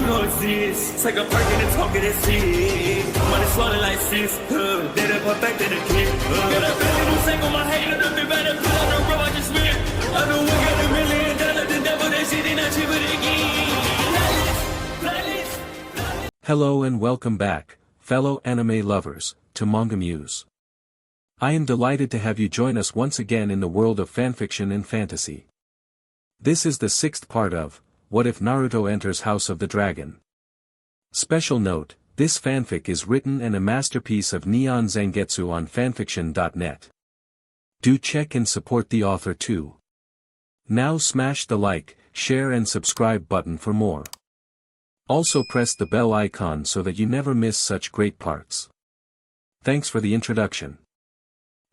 You know it's this. Take a perk and a talk of that shit. Money swallowing like sis. Did it perfect in the kid. Got a billion new single, my hater, the big better put on the road, I just spit. I know we got $1 million, the devil, that shit, and I cheap it again. Hello and welcome back, fellow anime lovers, to MangaMuse. I am delighted to have you join us once again in the world of fanfiction and fantasy. This is the 6th part of, What If Naruto Enters House of the Dragon? Special note, this fanfic is written and a masterpiece of NeonZangetsu on FANFICTIONnet. Do check and support the author too. Now smash the like, share and subscribe button for more. Also press the bell icon so that you never miss such great parts. Thanks for the introduction.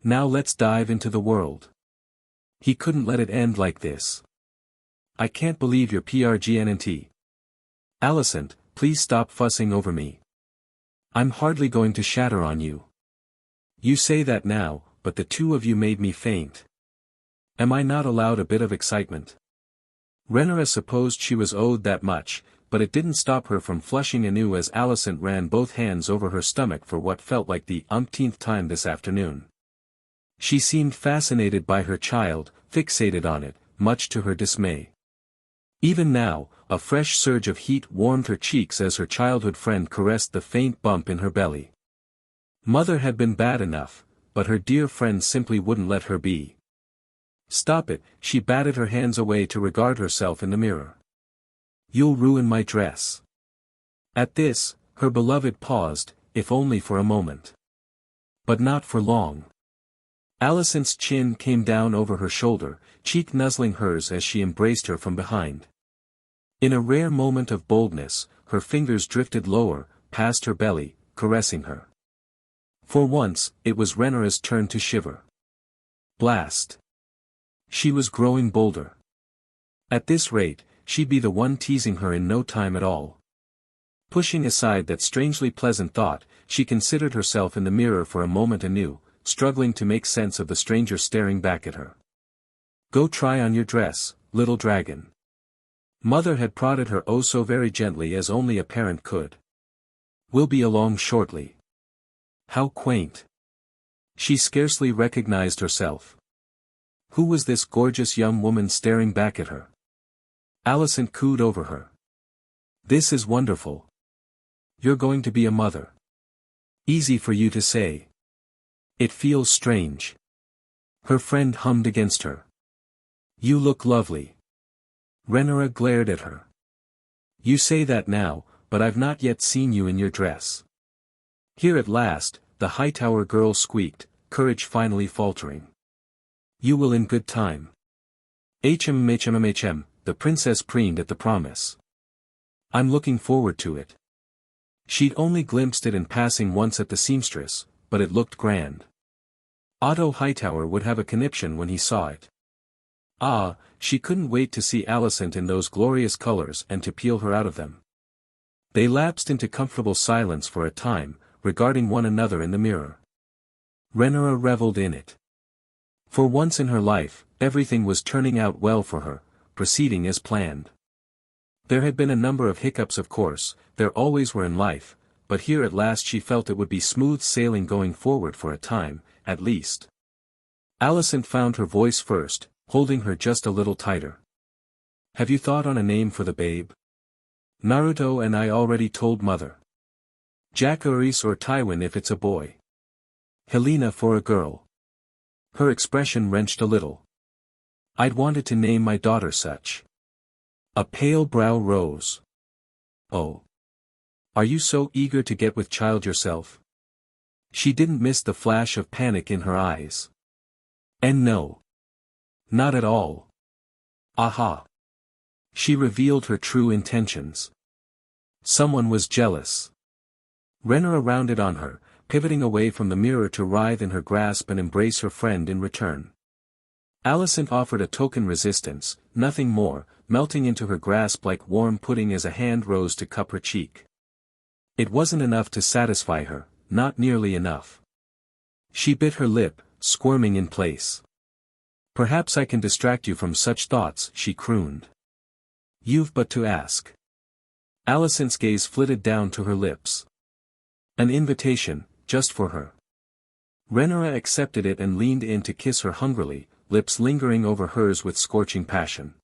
Now let's dive into the world. He couldn't let it end like this. I can't believe your PRGNNT. Allisen, please stop fussing over me. I'm hardly going to shatter on you. You say that now, but the two of you made me faint. Am I not allowed a bit of excitement? Renna supposed she was owed that much, but it didn't stop her from flushing anew as Allisen ran both hands over her stomach for what felt like the umpteenth time this afternoon. She seemed fascinated by her child, fixated on it, much to her dismay. Even now, a fresh surge of heat warmed her cheeks as her childhood friend caressed the faint bump in her belly. Mother had been bad enough, but her dear friend simply wouldn't let her be. Stop it, she batted her hands away to regard herself in the mirror. You'll ruin my dress. At this, her beloved paused, if only for a moment. But not for long. Allison's chin came down over her shoulder, cheek nuzzling hers as she embraced her from behind. In a rare moment of boldness, her fingers drifted lower, past her belly, caressing her. For once, it was Renna's turn to shiver. Blast. She was growing bolder. At this rate, she'd be the one teasing her in no time at all. Pushing aside that strangely pleasant thought, she considered herself in the mirror for a moment anew, struggling to make sense of the stranger staring back at her. Go try on your dress, little dragon. Mother had prodded her oh so very gently as only a parent could. We'll be along shortly. How quaint. She scarcely recognized herself. Who was this gorgeous young woman staring back at her? Allisen cooed over her. This is wonderful. You're going to be a mother. Easy for you to say. It feels strange. Her friend hummed against her. You look lovely. Renna glared at her. You say that now, but I've not yet seen you in your dress. Here at last, the Hightower girl squeaked, courage finally faltering. You will in good time. HMHMHM, the princess preened at the promise. I'm looking forward to it. She'd only glimpsed it in passing once at the seamstress, but it looked grand. Otto Hightower would have a conniption when he saw it. Ah, she couldn't wait to see Allisen in those glorious colors and to peel her out of them. They lapsed into comfortable silence for a time, regarding one another in the mirror. Renna reveled in it. For once in her life, everything was turning out well for her, proceeding as planned. There had been a number of hiccups, of course, there always were in life, but here at last she felt it would be smooth sailing going forward for a time, at least. Allisen found her voice first, holding her just a little tighter. Have you thought on a name for the babe? Naruto and I already told mother. Jacaris or Tywin if it's a boy. Helena for a girl. Her expression wrenched a little. I'd wanted to name my daughter such. A pale brow rose. Oh. Are you so eager to get with child yourself? She didn't miss the flash of panic in her eyes. And no. Not at all. Aha. She revealed her true intentions. Someone was jealous. Renna rounded on her, pivoting away from the mirror to writhe in her grasp and embrace her friend in return. Allisen offered a token resistance, nothing more, melting into her grasp like warm pudding as a hand rose to cup her cheek. It wasn't enough to satisfy her, not nearly enough. She bit her lip, squirming in place. Perhaps I can distract you from such thoughts, she crooned. You've but to ask. Allison's gaze flitted down to her lips. An invitation, just for her. Renna accepted it and leaned in to kiss her hungrily, lips lingering over hers with scorching passion.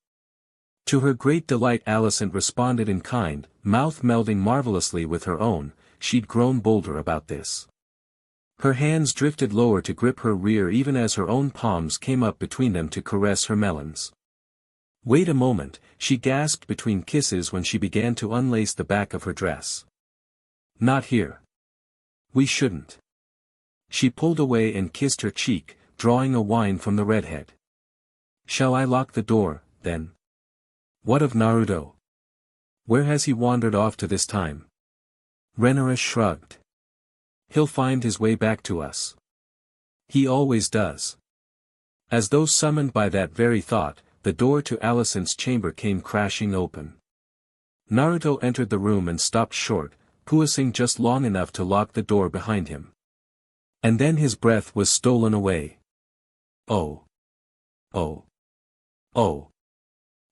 To her great delight Allisen responded in kind, mouth melding marvelously with her own. She'd grown bolder about this. Her hands drifted lower to grip her rear even as her own palms came up between them to caress her melons. Wait a moment, she gasped between kisses when she began to unlace the back of her dress. Not here. We shouldn't. She pulled away and kissed her cheek, drawing a whine from the redhead. Shall I lock the door, then? What of Naruto? Where has he wandered off to this time? Renna shrugged. He'll find his way back to us. He always does. As though summoned by that very thought, the door to Allison's chamber came crashing open. Naruto entered the room and stopped short, pausing just long enough to lock the door behind him. And then his breath was stolen away. Oh. Oh. Oh.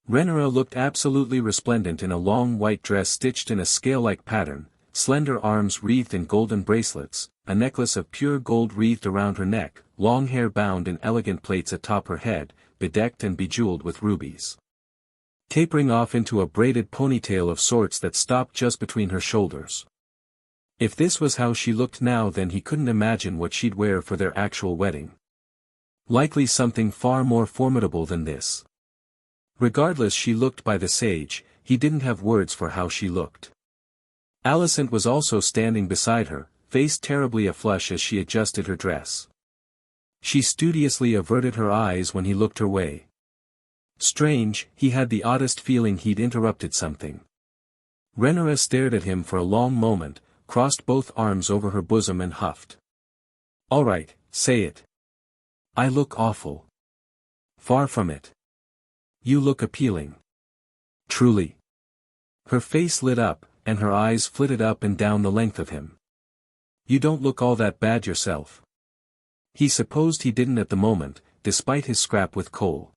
Renna looked absolutely resplendent in a long white dress stitched in a scale-like pattern, slender arms wreathed in golden bracelets, a necklace of pure gold wreathed around her neck, long hair bound in elegant plaits atop her head, bedecked and bejeweled with rubies. Tapering off into a braided ponytail of sorts that stopped just between her shoulders. If this was how she looked now, then he couldn't imagine what she'd wear for their actual wedding. Likely something far more formidable than this. Regardless, she looked by the sage, he didn't have words for how she looked. Allisen was also standing beside her, face terribly aflush as she adjusted her dress. She studiously averted her eyes when he looked her way. Strange, he had the oddest feeling he'd interrupted something. Renna stared at him for a long moment, crossed both arms over her bosom and huffed. All right, say it. I look awful. Far from it. You look appealing. Truly. Her face lit up, and her eyes flitted up and down the length of him. You don't look all that bad yourself. He supposed he didn't at the moment, despite his scrap with Cole.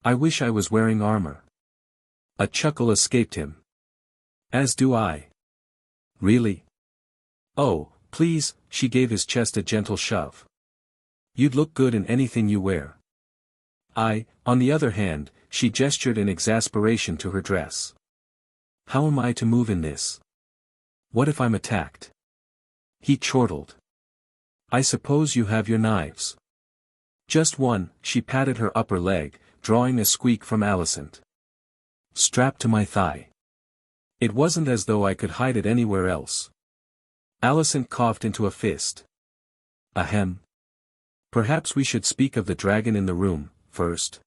I wish I was wearing armor. A chuckle escaped him. As do I. Really? Oh, please, she gave his chest a gentle shove. You'd look good in anything you wear. On the other hand, she gestured in exasperation to her dress. How am I to move in this? What if I'm attacked? He chortled. I suppose you have your knives. Just one, she patted her upper leg, drawing a squeak from Allisen. Strapped to my thigh. It wasn't as though I could hide it anywhere else. Allisen coughed into a fist. Ahem. Perhaps we should speak of the dragon in the room, first.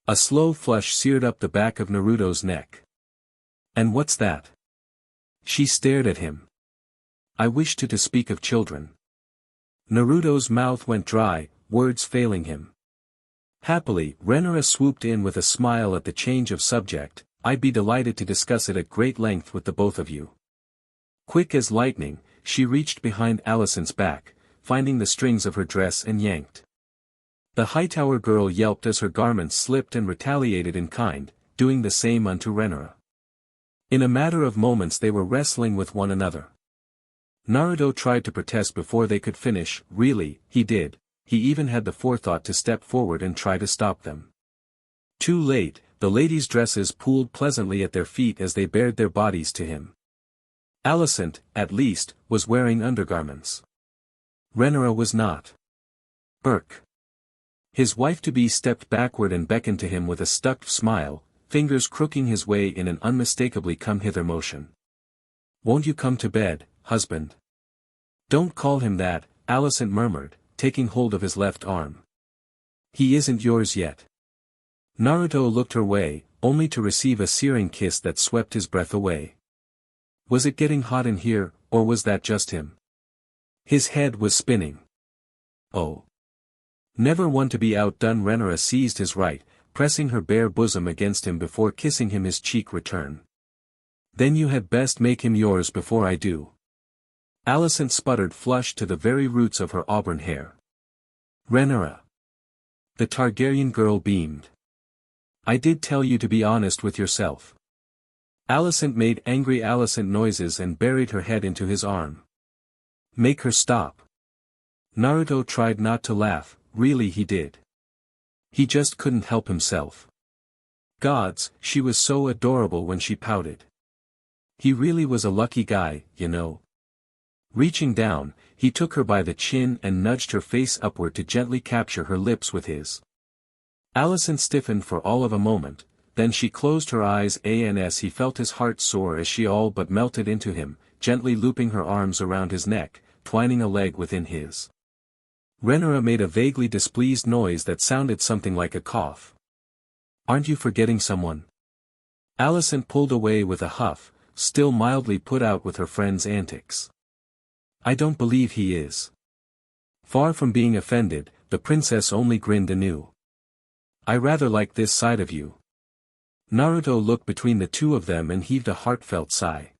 A slow flush seared up the back of Naruto's neck. And what's that? She stared at him. I wish to speak of children. Naruto's mouth went dry, words failing him. Happily, Renna swooped in with a smile at the change of subject. I'd be delighted to discuss it at great length with the both of you. Quick as lightning, she reached behind Allison's back, finding the strings of her dress and yanked. The Hightower girl yelped as her garments slipped and retaliated in kind, doing the same unto Renna. In a matter of moments they were wrestling with one another. Naruto tried to protest before they could finish. Really, he did. He even had the forethought to step forward and try to stop them. Too late, the ladies' dresses pooled pleasantly at their feet as they bared their bodies to him. Allisen, at least, was wearing undergarments. Renna was not. Burk. His wife-to-be stepped backward and beckoned to him with a stuck smile, fingers crooking his way in an unmistakably come-hither motion. Won't you come to bed, husband? Don't call him that, Allisen murmured, taking hold of his left arm. He isn't yours yet. Naruto looked her way, only to receive a searing kiss that swept his breath away. Was it getting hot in here, or was that just him? His head was spinning. Oh. Never one to be outdone, Renna seized his right, pressing her bare bosom against him before kissing him his cheek return. Then you had best make him yours before I do. Allisen sputtered, flushed to the very roots of her auburn hair. Renna. The Targaryen girl beamed. I did tell you to be honest with yourself. Allisen made angry Allisen noises and buried her head into his arm. Make her stop. Naruto tried not to laugh, really he did. He just couldn't help himself. Gods, she was so adorable when she pouted. He really was a lucky guy, you know. Reaching down, he took her by the chin and nudged her face upward to gently capture her lips with his. Allisen stiffened for all of a moment, then she closed her eyes and he felt his heart soar as she all but melted into him, gently looping her arms around his neck, twining a leg within his. Renna made a vaguely displeased noise that sounded something like a cough. Aren't you forgetting someone? Allisen pulled away with a huff, still mildly put out with her friend's antics. I don't believe he is. Far from being offended, the princess only grinned anew. I rather like this side of you. Naruto looked between the two of them and heaved a heartfelt sigh.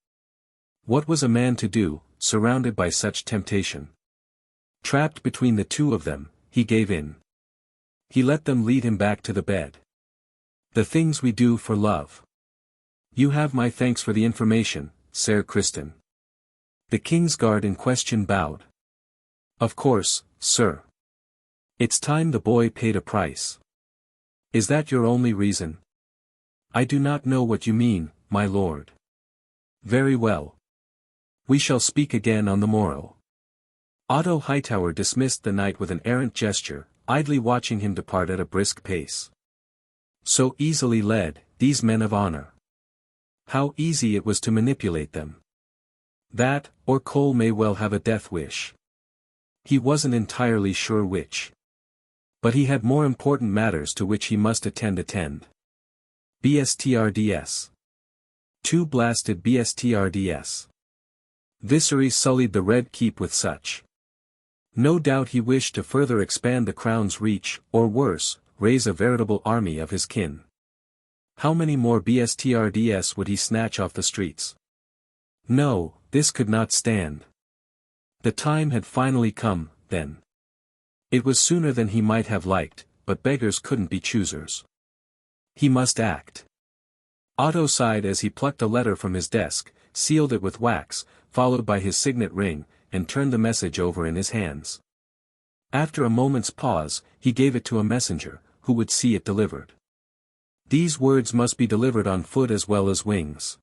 What was a man to do, surrounded by such temptation? Trapped between the two of them, he gave in. He let them lead him back to the bed. The things we do for love. You have my thanks for the information, Sir Kristen. The Kingsguard in question bowed. Of course, sir. It's time the boy paid a price. Is that your only reason? I do not know what you mean, my lord. Very well. We shall speak again on the morrow. Otto Hightower dismissed the knight with an errant gesture, idly watching him depart at a brisk pace. So easily led, these men of honor. How easy it was to manipulate them. That, or Cole may well have a death wish. He wasn't entirely sure which. But he had more important matters to which he must attend. BSTRDS. Two blasted BSTRDS. Viseris sullied the Red Keep with such. No doubt he wished to further expand the crown's reach, or worse, raise a veritable army of his kin. How many more BSTRDS would he snatch off the streets? No, this could not stand. The time had finally come, then. It was sooner than he might have liked, but beggars couldn't be choosers. He must act. Otto sighed as he plucked a letter from his desk, sealed it with wax, followed by his signet ring, and turned the message over in his hands. After a moment's pause, he gave it to a messenger, who would see it delivered. These words must be delivered on foot as well as wings.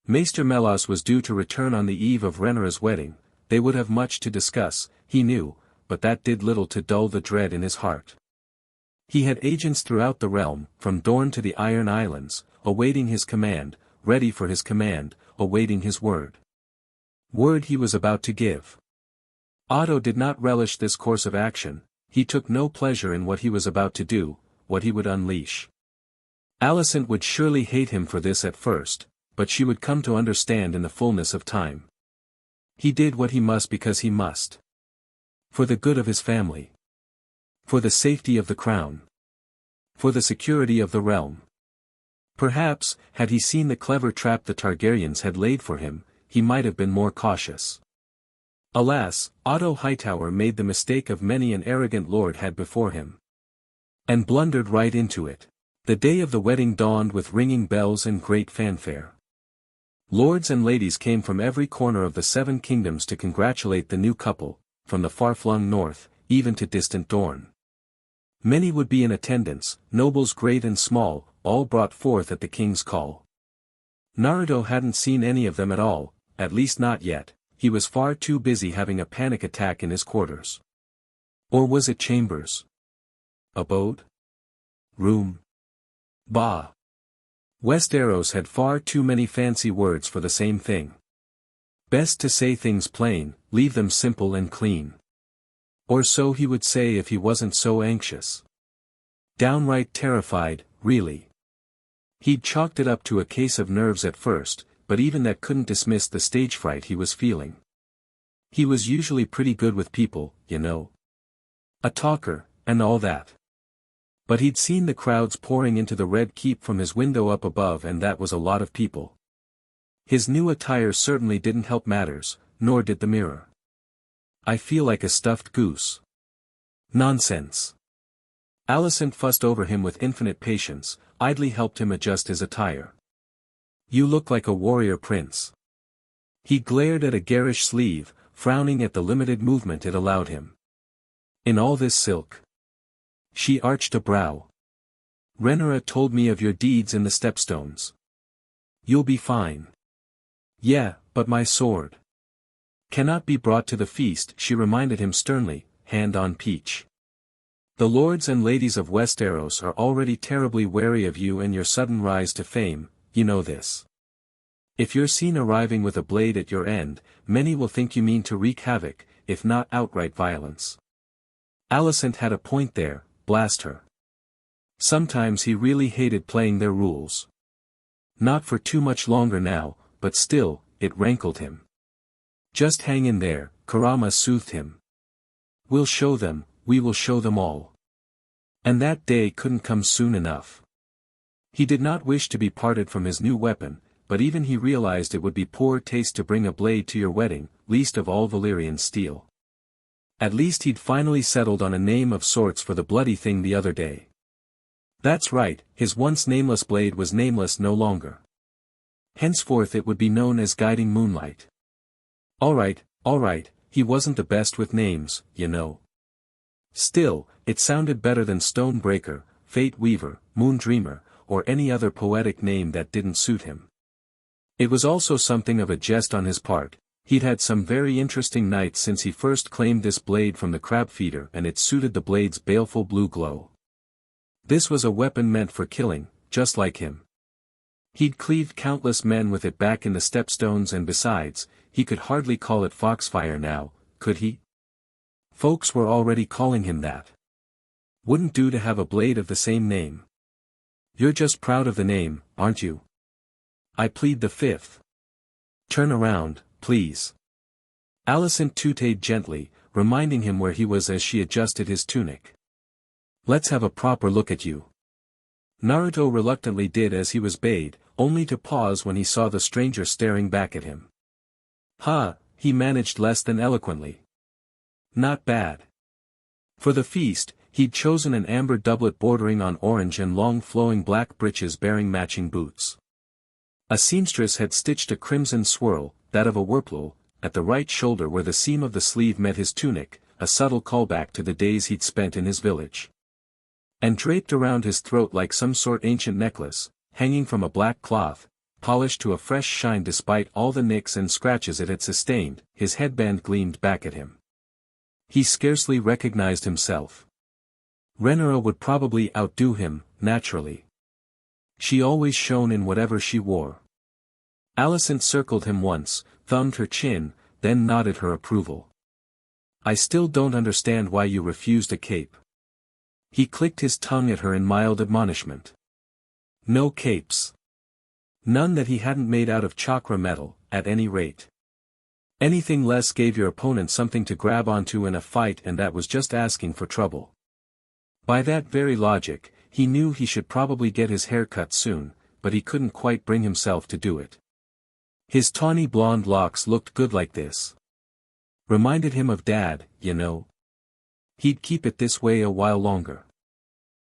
Maester Melas was due to return on the eve of Renna's wedding. They would have much to discuss, he knew, but that did little to dull the dread in his heart. He had agents throughout the realm, from Dorne to the Iron Islands, awaiting his command, ready for his command, awaiting his word. Word he was about to give. Otto did not relish this course of action, he took no pleasure in what he was about to do, what he would unleash. Allisen would surely hate him for this at first, but she would come to understand in the fullness of time. He did what he must because he must. For the good of his family. For the safety of the crown. For the security of the realm. Perhaps, had he seen the clever trap the Targaryens had laid for him, he might have been more cautious. Alas, Otto Hightower made the mistake of many an arrogant lord had before him. And blundered right into it. The day of the wedding dawned with ringing bells and great fanfare. Lords and ladies came from every corner of the 7 kingdoms to congratulate the new couple, from the far-flung north, even to distant Dorne. Many would be in attendance, nobles great and small, all brought forth at the king's call. Naruto hadn't seen any of them at all, at least not yet, he was far too busy having a panic attack in his quarters. Or was it chambers? Abode? Room? Bah! Westeros had far too many fancy words for the same thing. Best to say things plain, leave them simple and clean. Or so he would say if he wasn't so anxious. Downright terrified, really. He'd chalked it up to a case of nerves at first, but even that couldn't dismiss the stage fright he was feeling. He was usually pretty good with people, you know. A talker, and all that. But he'd seen the crowds pouring into the Red Keep from his window up above, and that was a lot of people. His new attire certainly didn't help matters, nor did the mirror. I feel like a stuffed goose. Nonsense. Allisen fussed over him with infinite patience, idly helped him adjust his attire. You look like a warrior prince. He glared at a garish sleeve, frowning at the limited movement it allowed him. In all this silk. She arched a brow. Renna told me of your deeds in the stepstones. You'll be fine. Yeah, but my sword cannot be brought to the feast, she reminded him sternly, hand on peach. The lords and ladies of Westeros are already terribly wary of you and your sudden rise to fame, you know this. If you're seen arriving with a blade at your end, many will think you mean to wreak havoc, if not outright violence. Allisen had a point there, blast her. Sometimes he really hated playing their rules. Not for too much longer now, but still, it rankled him. Just hang in there, Kurama soothed him. We'll show them, we will show them all. And that day couldn't come soon enough. He did not wish to be parted from his new weapon, but even he realized it would be poor taste to bring a blade to your wedding, least of all Valyrian steel. At least he'd finally settled on a name of sorts for the bloody thing the other day. That's right, his once nameless blade was nameless no longer. Henceforth it would be known as Guiding Moonlight. Alright, he wasn't the best with names, you know. Still, it sounded better than Stonebreaker, Fate Weaver, Moondreamer, or any other poetic name that didn't suit him. It was also something of a jest on his part. He'd had some very interesting nights since he first claimed this blade from the crab feeder, and it suited the blade's baleful blue glow. This was a weapon meant for killing, just like him. He'd cleaved countless men with it back in the stepstones, and besides, he could hardly call it foxfire now, could he? Folks were already calling him that. Wouldn't do to have a blade of the same name. You're just proud of the name, aren't you? I plead the fifth. Turn around, please. Allisen tooted gently, reminding him where he was as she adjusted his tunic. Let's have a proper look at you. Naruto reluctantly did as he was bade, only to pause when he saw the stranger staring back at him. He managed less than eloquently. Not bad. For the feast, he'd chosen an amber doublet bordering on orange and long flowing black breeches bearing matching boots. A seamstress had stitched a crimson swirl, that of a werplow, at the right shoulder where the seam of the sleeve met his tunic, a subtle callback to the days he'd spent in his village. And draped around his throat like some sort ancient necklace, hanging from a black cloth, polished to a fresh shine despite all the nicks and scratches it had sustained, his headband gleamed back at him. He scarcely recognized himself. Renna would probably outdo him, naturally. She always shone in whatever she wore. Allisen circled him once, thumbed her chin, then nodded her approval. I still don't understand why you refused a cape. He clicked his tongue at her in mild admonishment. No capes. None that he hadn't made out of chakra metal, at any rate. Anything less gave your opponent something to grab onto in a fight, and that was just asking for trouble. By that very logic, he knew he should probably get his hair cut soon, but he couldn't quite bring himself to do it. His tawny blonde locks looked good like this. Reminded him of Dad, you know. He'd keep it this way a while longer.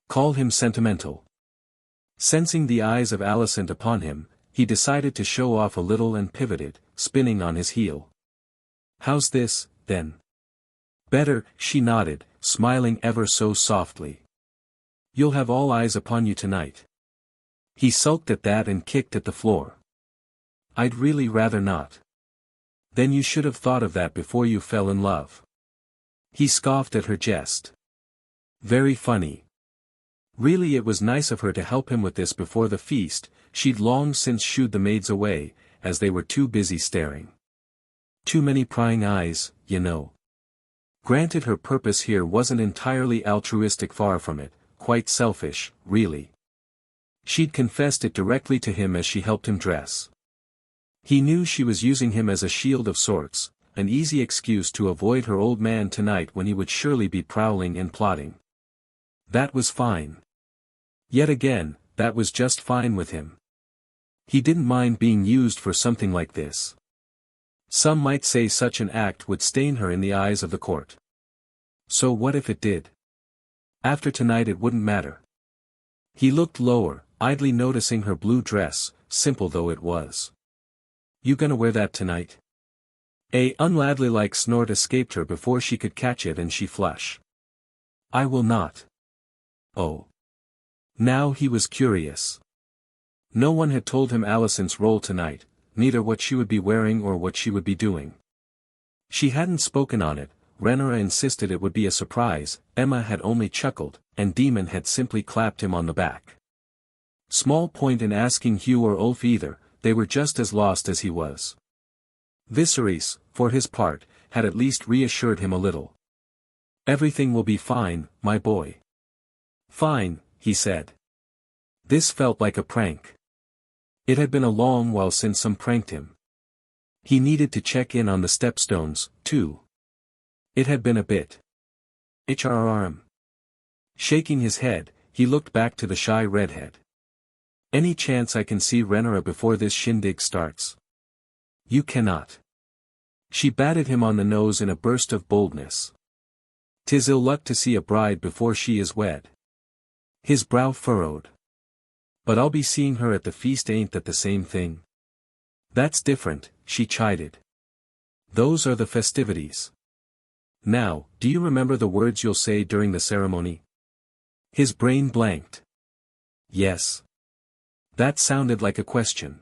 Call him sentimental. Sensing the eyes of Allisen upon him, he decided to show off a little and pivoted, spinning on his heel. How's this, then? Better, she nodded, smiling ever so softly. You'll have all eyes upon you tonight. He sulked at that and kicked at the floor. I'd really rather not. Then you should have thought of that before you fell in love. He scoffed at her jest. Very funny. Really, it was nice of her to help him with this before the feast. She'd long since shooed the maids away, as they were too busy staring. Too many prying eyes, you know. Granted, her purpose here wasn't entirely altruistic, far from it, quite selfish, really. She'd confessed it directly to him as she helped him dress. He knew she was using him as a shield of sorts, an easy excuse to avoid her old man tonight when he would surely be prowling and plotting. That was fine. Yet again, that was just fine with him. He didn't mind being used for something like this. Some might say such an act would stain her in the eyes of the court. So what if it did? After tonight it wouldn't matter. He looked lower, idly noticing her blue dress, simple though it was. You gonna wear that tonight? A unladly-like snort escaped her before she could catch it and she flushed. I will not. Oh. Now he was curious. No one had told him Allisen's role tonight, neither what she would be wearing or what she would be doing. She hadn't spoken on it, Renna insisted it would be a surprise, Emma had only chuckled, and Demon had simply clapped him on the back. Small point in asking Hugh or Ulf either, they were just as lost as he was. Viseris, for his part, had at least reassured him a little. Everything will be fine, my boy. Fine, he said. This felt like a prank. It had been a long while since some pranked him. He needed to check in on the stepstones, too. It had been a bit. Harem. Shaking his head, he looked back to the shy redhead. Any chance I can see Renna before this shindig starts? You cannot. She batted him on the nose in a burst of boldness. 'Tis ill luck to see a bride before she is wed. His brow furrowed. But I'll be seeing her at the feast, ain't that the same thing? That's different, she chided. Those are the festivities. Now, do you remember the words you'll say during the ceremony? His brain blanked. Yes. That sounded like a question.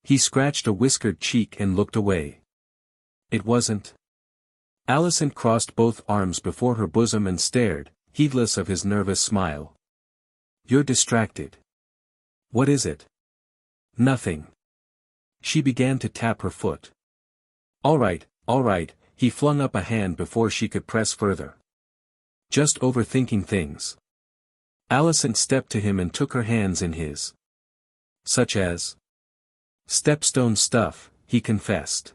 He scratched a whiskered cheek and looked away. It wasn't. Allisen crossed both arms before her bosom and stared, heedless of his nervous smile. You're distracted. What is it? Nothing. She began to tap her foot. All right, he flung up a hand before she could press further. Just overthinking things. Allisen stepped to him and took her hands in his. Such as? Stepstone stuff, he confessed.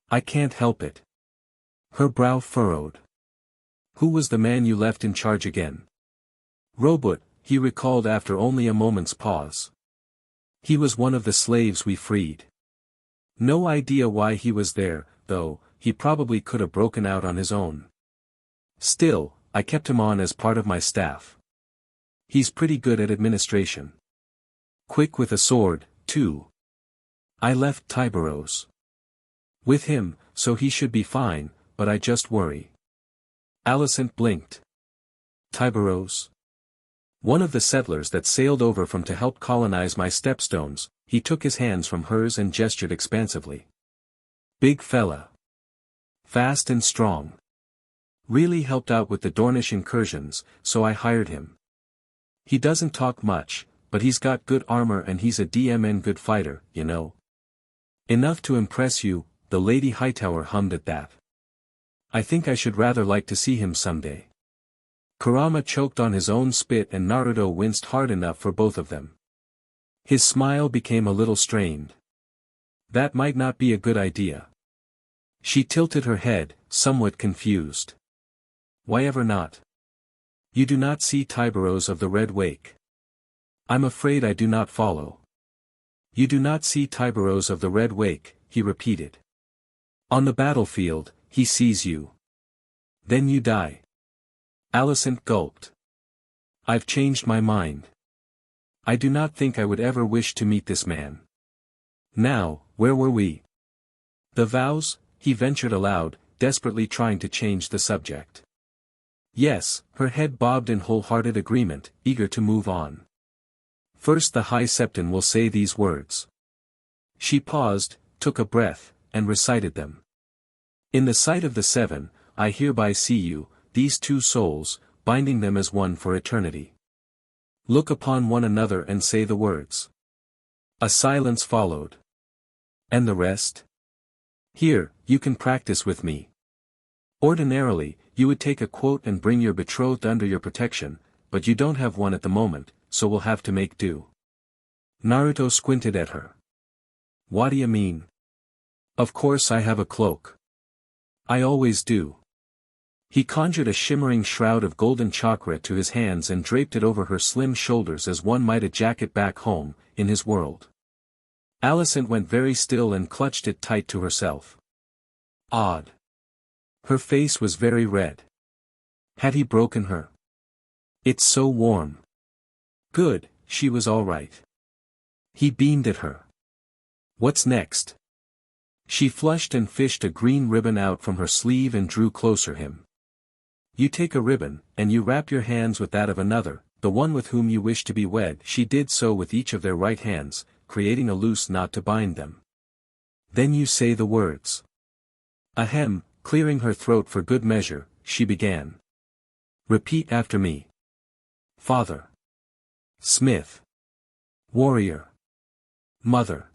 I can't help it. Her brow furrowed. Who was the man you left in charge again? Robot, he recalled after only a moment's pause. He was one of the slaves we freed. No idea why he was there, though, he probably could have broken out on his own. Still, I kept him on as part of my staff. He's pretty good at administration. Quick with a sword, too. I left Tiberos with him, so he should be fine, but I just worry. Allisen blinked. Tiberos? One of the settlers that sailed over from to help colonize my stepstones, he took his hands from hers and gestured expansively. Big fella. Fast and strong. Really helped out with the Dornish incursions, so I hired him. He doesn't talk much, but he's got good armor and he's a DMN good fighter, you know. Enough to impress you, the Lady Hightower hummed at that. I think I should rather like to see him someday. Kurama choked on his own spit and Naruto winced hard enough for both of them. His smile became a little strained. That might not be a good idea. She tilted her head, somewhat confused. Why ever not? You do not see Tiberos of the Red Wake. I'm afraid I do not follow. You do not see Tiberos of the Red Wake, he repeated. On the battlefield, he sees you. Then you die. Allisen gulped. I've changed my mind. I do not think I would ever wish to meet this man. Now, where were we? The vows, he ventured aloud, desperately trying to change the subject. Yes, her head bobbed in wholehearted agreement, eager to move on. First the High Septon will say these words. She paused, took a breath, and recited them. In the sight of the seven, I hereby see you, these two souls, binding them as one for eternity. Look upon one another and say the words. A silence followed. And the rest? Here, you can practice with me. Ordinarily, you would take a quote and bring your betrothed under your protection, but you don't have one at the moment, so we'll have to make do. Naruto squinted at her. What do you mean? Of course I have a cloak. I always do. He conjured a shimmering shroud of golden chakra to his hands and draped it over her slim shoulders as one might a jacket back home, in his world. Allisen went very still and clutched it tight to herself. Odd. Her face was very red. Had he broken her? It's so warm. Good, she was all right. He beamed at her. What's next? She flushed and fished a green ribbon out from her sleeve and drew closer him. You take a ribbon, and you wrap your hands with that of another, the one with whom you wish to be wed. She did so with each of their right hands, creating a loose knot to bind them. Then you say the words. Ahem, clearing her throat for good measure, she began. Repeat after me. Father. Smith. Warrior. Mother.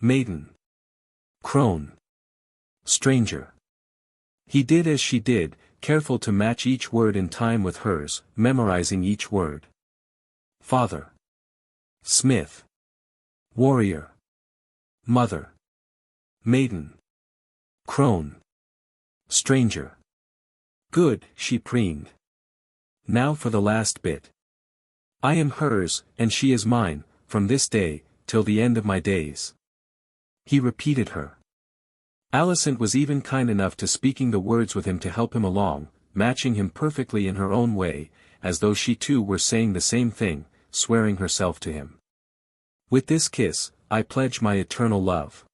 Maiden. Crone. Stranger. He did as she did, careful to match each word in time with hers, memorizing each word. Father. Smith. Warrior. Mother. Maiden. Crone. Stranger. Good, she preened. Now for the last bit. I am hers, and she is mine, from this day, till the end of my days. He repeated her. Allisen was even kind enough to speaking the words with him to help him along, matching him perfectly in her own way, as though she too were saying the same thing, swearing herself to him. With this kiss, I pledge my eternal love.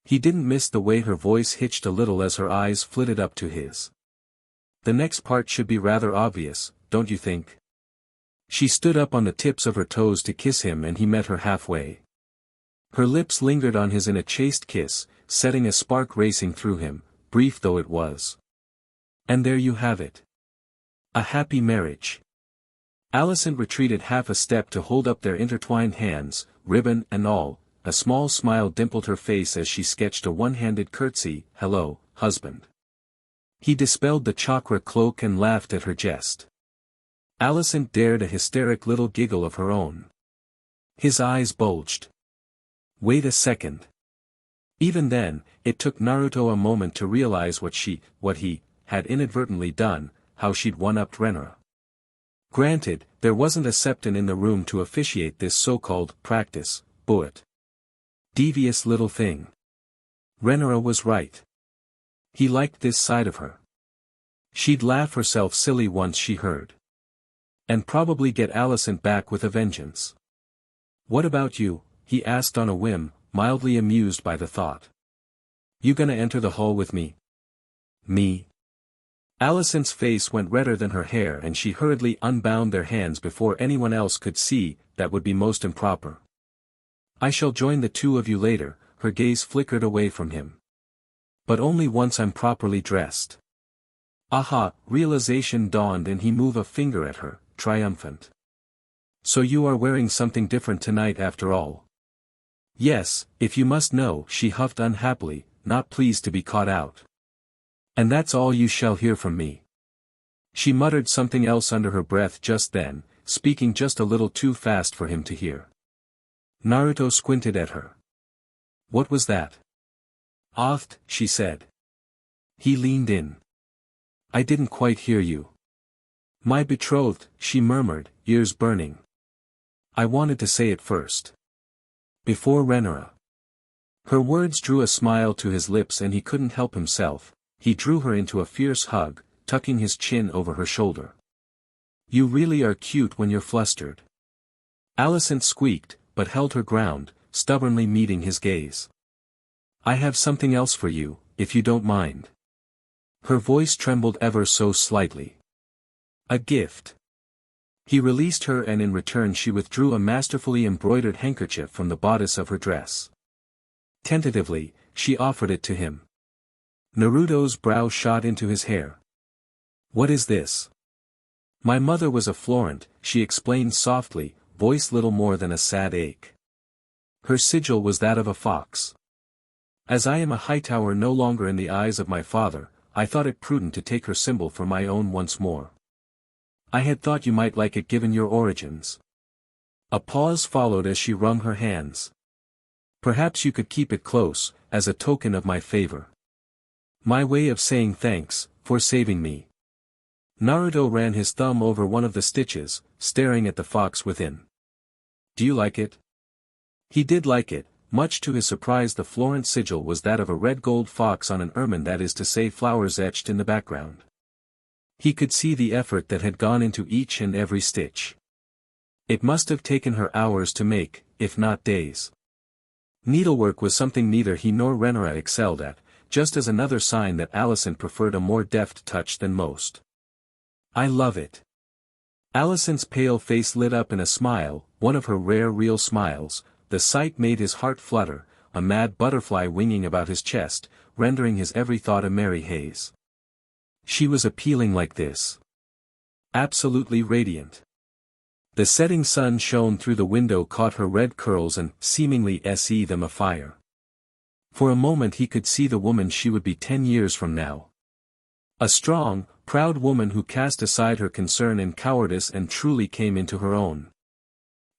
He didn't miss the way her voice hitched a little as her eyes flitted up to his. The next part should be rather obvious, don't you think? She stood up on the tips of her toes to kiss him and he met her halfway. Her lips lingered on his in a chaste kiss, setting a spark racing through him, brief though it was. And there you have it. A happy marriage. Allisen retreated half a step to hold up their intertwined hands, ribbon and all. A small smile dimpled her face as she sketched a one-handed curtsy. Hello, husband. He dispelled the chakra cloak and laughed at her jest. Allisen dared a hysteric little giggle of her own. His eyes bulged. Wait a second. Even then, it took Naruto a moment to realize what he, had inadvertently done, how she'd one-upped Renna. Granted, there wasn't a septon in the room to officiate this so-called practice, but devious little thing. Renna was right. He liked this side of her. She'd laugh herself silly once she heard. And probably get Allisen back with a vengeance. What about you? He asked on a whim, mildly amused by the thought. You gonna enter the hall with me? Me? Allison's face went redder than her hair and she hurriedly unbound their hands before anyone else could see. That would be most improper. I shall join the two of you later. Her gaze flickered away from him. But only once I'm properly dressed. Aha, realization dawned and he moved a finger at her, triumphant. So you are wearing something different tonight after all. Yes, if you must know, she huffed unhappily, not pleased to be caught out. And that's all you shall hear from me. She muttered something else under her breath just then, speaking just a little too fast for him to hear. Naruto squinted at her. What was that? Oft, she said. He leaned in. I didn't quite hear you. My betrothed, she murmured, ears burning. I wanted to say it first. Before Renna. Her words drew a smile to his lips and he couldn't help himself. He drew her into a fierce hug, tucking his chin over her shoulder. You really are cute when you're flustered. Allisen squeaked, but held her ground, stubbornly meeting his gaze. I have something else for you, if you don't mind. Her voice trembled ever so slightly. A gift. He released her and in return she withdrew a masterfully embroidered handkerchief from the bodice of her dress. Tentatively, she offered it to him. Naruto's brow shot into his hair. What is this? My mother was a Florent, she explained softly, voice little more than a sad ache. Her sigil was that of a fox. As I am a Hightower no longer in the eyes of my father, I thought it prudent to take her symbol for my own once more. I had thought you might like it given your origins. A pause followed as she wrung her hands. Perhaps you could keep it close, as a token of my favor. My way of saying thanks, for saving me. Naruto ran his thumb over one of the stitches, staring at the fox within. Do you like it? He did like it, much to his surprise. The Florent sigil was that of a red gold fox on an ermine, that is to say flowers etched in the background. He could see the effort that had gone into each and every stitch. It must have taken her hours to make, if not days. Needlework was something neither he nor Renna excelled at, just as another sign that Allisen preferred a more deft touch than most. I love it. Allison's pale face lit up in a smile, one of her rare real smiles. The sight made his heart flutter, a mad butterfly winging about his chest, rendering his every thought a merry haze. She was appealing like this. Absolutely radiant. The setting sun shone through the window, caught her red curls and, seemingly set them afire. For a moment he could see the woman she would be 10 years from now. A strong, proud woman who cast aside her concern and cowardice and truly came into her own.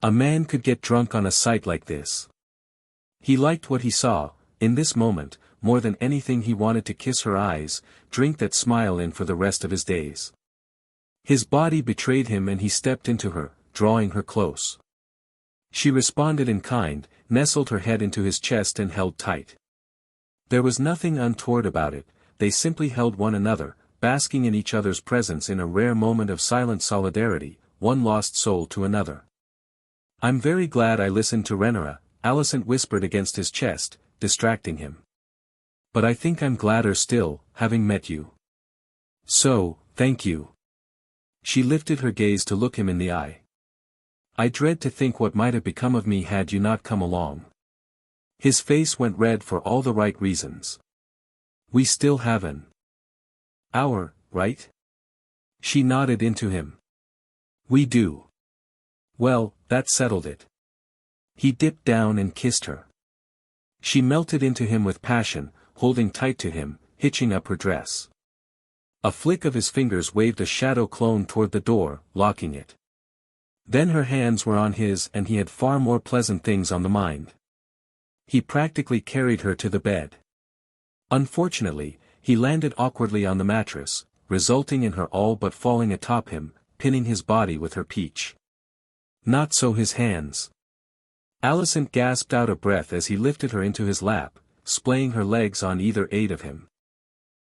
A man could get drunk on a sight like this. He liked what he saw. In this moment, more than anything he wanted to kiss her eyes, drink that smile in for the rest of his days. His body betrayed him and he stepped into her, drawing her close. She responded in kind, nestled her head into his chest and held tight. There was nothing untoward about it, they simply held one another, basking in each other's presence in a rare moment of silent solidarity, one lost soul to another. I'm very glad I listened to Renna, Allisen whispered against his chest, distracting him. But I think I'm gladder still, having met you. So, thank you. She lifted her gaze to look him in the eye. I dread to think what might have become of me had you not come along. His face went red for all the right reasons. We still have an hour, right? She nodded into him. We do. Well, that settled it. He dipped down and kissed her. She melted into him with passion, holding tight to him, hitching up her dress. A flick of his fingers waved a shadow clone toward the door, locking it. Then her hands were on his and he had far more pleasant things on the mind. He practically carried her to the bed. Unfortunately, he landed awkwardly on the mattress, resulting in her all but falling atop him, pinning his body with her peach. Not so his hands. Allisen gasped out a breath as he lifted her into his lap, splaying her legs on either aid of him.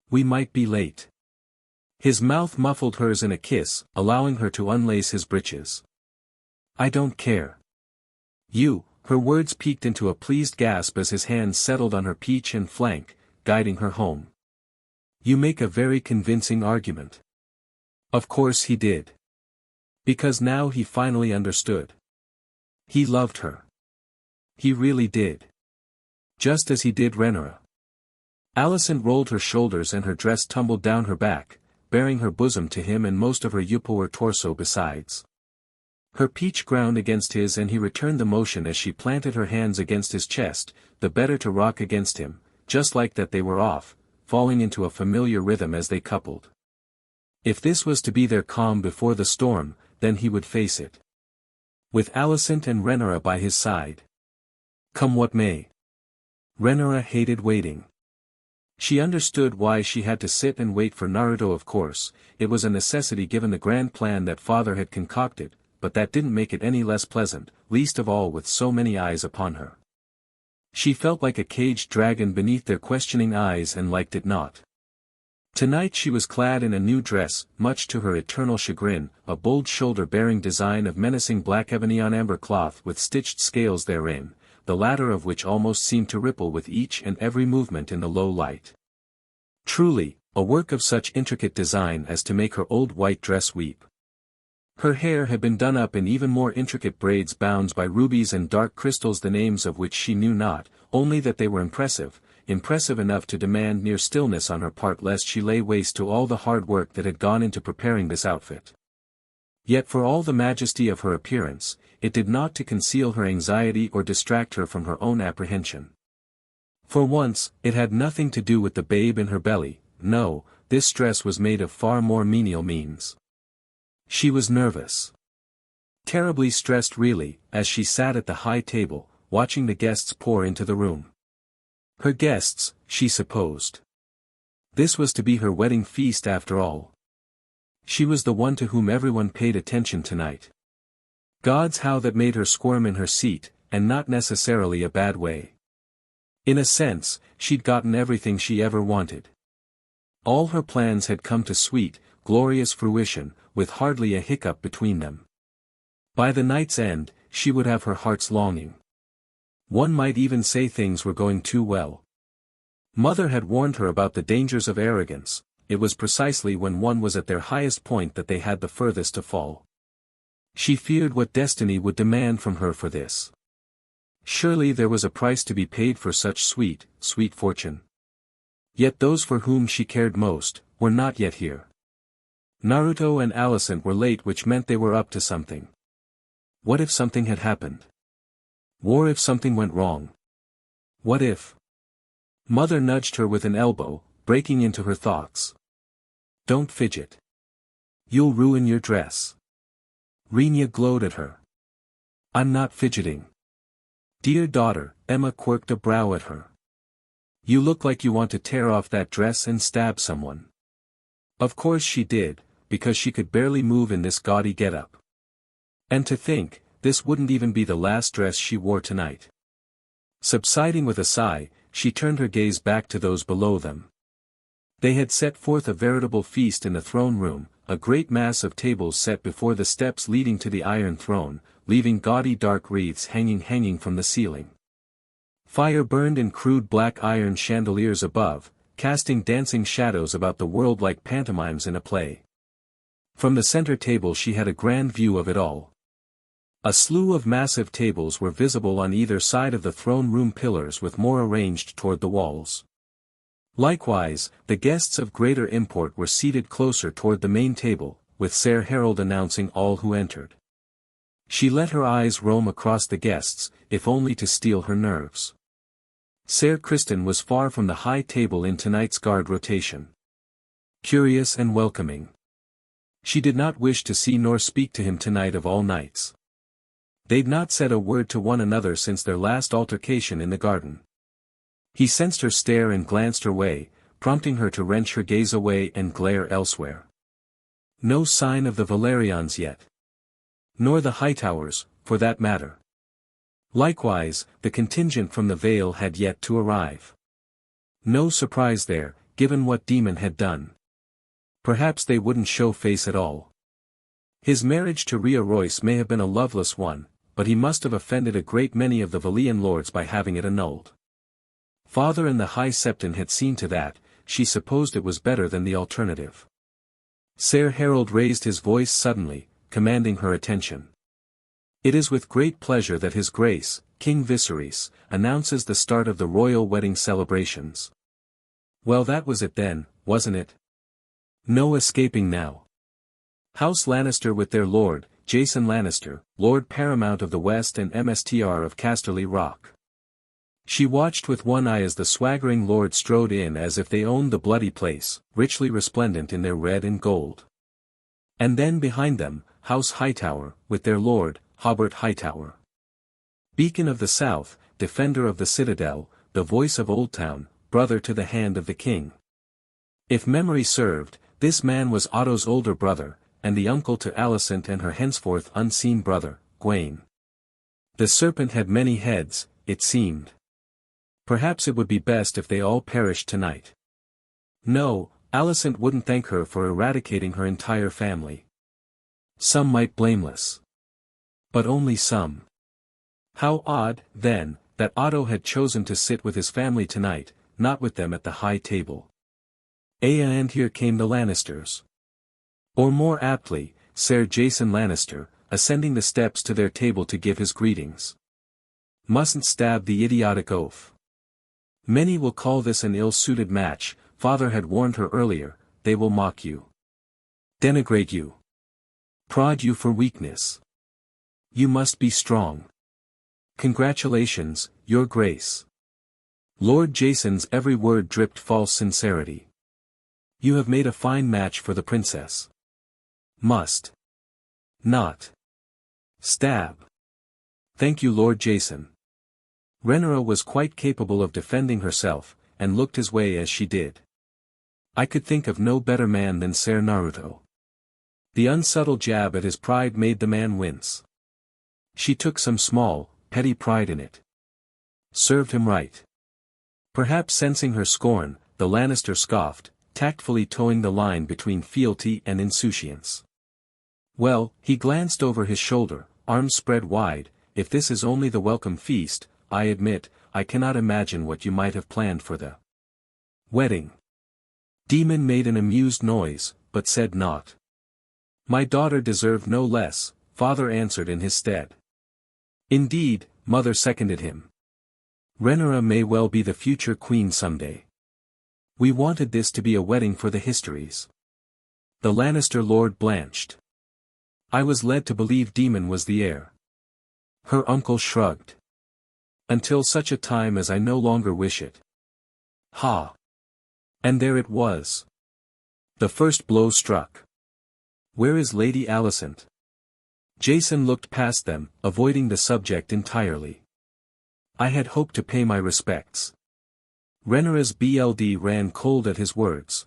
We might be late. His mouth muffled hers in a kiss, allowing her to unlace his breeches. I don't care. You, her words peaked into a pleased gasp as his hands settled on her peach and flank, guiding her home. You make a very convincing argument. Of course he did. Because now he finally understood. He loved her. He really did. Just as he did Renna. Allisen rolled her shoulders and her dress tumbled down her back, bearing her bosom to him and most of her yupower torso besides. Her peach ground against his and he returned the motion as she planted her hands against his chest, the better to rock against him, just like that they were off, falling into a familiar rhythm as they coupled. If this was to be their calm before the storm, then he would face it. With Allisen and Renna by his side. Come what may. Renna hated waiting. She understood why she had to sit and wait for Naruto. Of course, it was a necessity given the grand plan that father had concocted, but that didn't make it any less pleasant, least of all with so many eyes upon her. She felt like a caged dragon beneath their questioning eyes and liked it not. Tonight she was clad in a new dress, much to her eternal chagrin, a bold shoulder-bearing design of menacing black ebony on amber cloth with stitched scales therein, the latter of which almost seemed to ripple with each and every movement in the low light. Truly, a work of such intricate design as to make her old white dress weep. Her hair had been done up in even more intricate braids bound by rubies and dark crystals, the names of which she knew not, only that they were impressive enough to demand near stillness on her part lest she lay waste to all the hard work that had gone into preparing this outfit. Yet for all the majesty of her appearance, it did not to conceal her anxiety or distract her from her own apprehension. For once, it had nothing to do with the babe in her belly. No, this dress was made of far more menial means. She was nervous. Terribly stressed really, as she sat at the high table, watching the guests pour into the room. Her guests, she supposed. This was to be her wedding feast after all. She was the one to whom everyone paid attention tonight. Gods, how that made her squirm in her seat, and not necessarily a bad way. In a sense, she'd gotten everything she ever wanted. All her plans had come to sweet, glorious fruition, with hardly a hiccup between them. By the night's end, she would have her heart's longing. One might even say things were going too well. Mother had warned her about the dangers of arrogance. It was precisely when one was at their highest point that they had the furthest to fall. She feared what destiny would demand from her for this. Surely there was a price to be paid for such sweet, sweet fortune. Yet those for whom she cared most, were not yet here. Naruto and Allisen were late, which meant they were up to something. What if something had happened? What if something went wrong? What if? Mother nudged her with an elbow, breaking into her thoughts. Don't fidget. You'll ruin your dress. Renna glowed at her. I'm not fidgeting. Dear daughter, Emma quirked a brow at her. You look like you want to tear off that dress and stab someone. Of course she did, because she could barely move in this gaudy getup. And to think, this wouldn't even be the last dress she wore tonight. Subsiding with a sigh, she turned her gaze back to those below them. They had set forth a veritable feast in the throne room, a great mass of tables set before the steps leading to the Iron Throne, leaving gaudy dark wreaths hanging from the ceiling. Fire burned in crude black iron chandeliers above, casting dancing shadows about the world like pantomimes in a play. From the center table she had a grand view of it all. A slew of massive tables were visible on either side of the throne room pillars, with more arranged toward the walls. Likewise, the guests of greater import were seated closer toward the main table, with Ser Herald announcing all who entered. She let her eyes roam across the guests, if only to steel her nerves. Ser Kristen was far from the high table in tonight's guard rotation. Curious and welcoming. She did not wish to see nor speak to him tonight of all nights. They'd not said a word to one another since their last altercation in the garden. He sensed her stare and glanced her way, prompting her to wrench her gaze away and glare elsewhere. No sign of the Valyrians yet. Nor the Hightowers, for that matter. Likewise, the contingent from the Vale had yet to arrive. No surprise there, given what Demon had done. Perhaps they wouldn't show face at all. His marriage to Rhea Royce may have been a loveless one, but he must have offended a great many of the Valyrian lords by having it annulled. Father and the High Septon had seen to that. She supposed it was better than the alternative. Ser Herald raised his voice suddenly, commanding her attention. It is with great pleasure that His Grace, King Viseris, announces the start of the royal wedding celebrations. Well, that was it then, wasn't it? No escaping now. House Lannister with their lord, Jason Lannister, Lord Paramount of the West and MSTR of Casterly Rock. She watched with one eye as the swaggering lord strode in as if they owned the bloody place, richly resplendent in their red and gold. And then behind them, House Hightower, with their lord, Hobart Hightower. Beacon of the South, defender of the Citadel, the voice of Old Town, brother to the hand of the king. If memory served, this man was Otto's older brother, and the uncle to Allisen and her henceforth unseen brother, Gwaine. The serpent had many heads, it seemed. Perhaps it would be best if they all perished tonight. No, Allisen wouldn't thank her for eradicating her entire family. Some might blameless. But only some. How odd, then, that Otto had chosen to sit with his family tonight, not with them at the high table. And here came the Lannisters. Or more aptly, Ser Jason Lannister, ascending the steps to their table to give his greetings. Mustn't stab the idiotic oaf. Many will call this an ill-suited match. Father had warned her earlier. They will mock you. Denigrate you. Prod you for weakness. You must be strong. Congratulations, Your Grace. Lord Jason's every word dripped false sincerity. You have made a fine match for the princess. Must not stab. Thank you, Lord Jason. Renna was quite capable of defending herself, and looked his way as she did. I could think of no better man than Ser Naruto. The unsubtle jab at his pride made the man wince. She took some small, petty pride in it. Served him right. Perhaps sensing her scorn, the Lannister scoffed, tactfully towing the line between fealty and insouciance. Well, he glanced over his shoulder, arms spread wide. If this is only the welcome feast, I admit, I cannot imagine what you might have planned for the wedding. Demon made an amused noise, but said naught. My daughter deserved no less, father answered in his stead. Indeed, mother seconded him. Rhaenyra may well be the future queen someday. We wanted this to be a wedding for the histories. The Lannister lord blanched. I was led to believe Demon was the heir. Her uncle shrugged. Until such a time as I no longer wish it. Ha! And there it was. The first blow struck. Where is Lady Allisen? Jason looked past them, avoiding the subject entirely. I had hoped to pay my respects. Rhaenyra's blood ran cold at his words.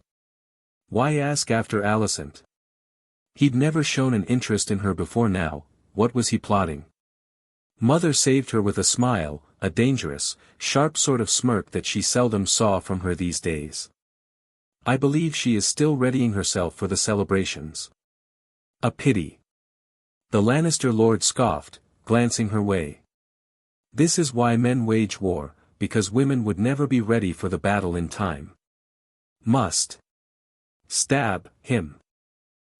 Why ask after Allisen? He'd never shown an interest in her before now. What was he plotting? Mother saved her with a smile, a dangerous, sharp sort of smirk that she seldom saw from her these days. I believe she is still readying herself for the celebrations. A pity. The Lannister lord scoffed, glancing her way. This is why men wage war, because women would never be ready for the battle in time. Must stab him.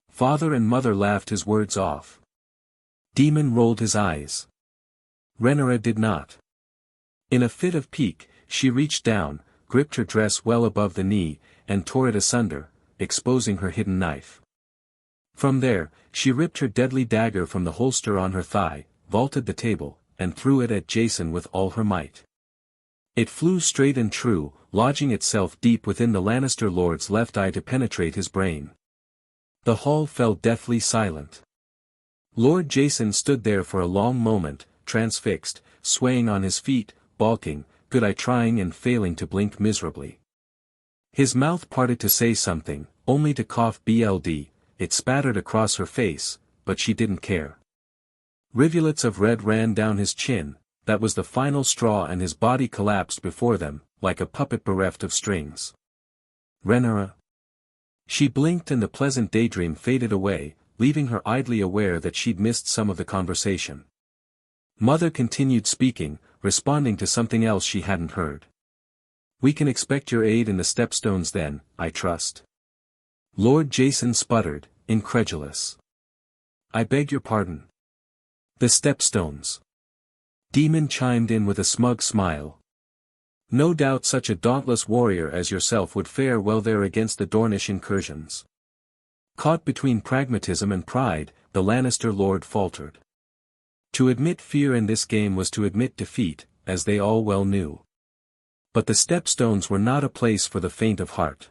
Father and mother laughed his words off. Demon rolled his eyes. Rhaenyra did not. In a fit of pique, she reached down, gripped her dress well above the knee, and tore it asunder, exposing her hidden knife. From there, she ripped her deadly dagger from the holster on her thigh, vaulted the table, and threw it at Jason with all her might. It flew straight and true, lodging itself deep within the Lannister lord's left eye to penetrate his brain. The hall fell deathly silent. Lord Jason stood there for a long moment, transfixed, swaying on his feet, balking, good eye trying and failing to blink miserably. His mouth parted to say something, only to cough blood. It spattered across her face, but she didn't care. Rivulets of red ran down his chin, that was the final straw and his body collapsed before them, like a puppet bereft of strings. Rhaenyra. She blinked and the pleasant daydream faded away, leaving her idly aware that she'd missed some of the conversation. Mother continued speaking, responding to something else she hadn't heard. We can expect your aid in the stepstones then, I trust. Lord Jason sputtered, incredulous. I beg your pardon. The stepstones. Demon chimed in with a smug smile. No doubt such a dauntless warrior as yourself would fare well there against the Dornish incursions. Caught between pragmatism and pride, the Lannister lord faltered. To admit fear in this game was to admit defeat, as they all well knew. But the stepstones were not a place for the faint of heart.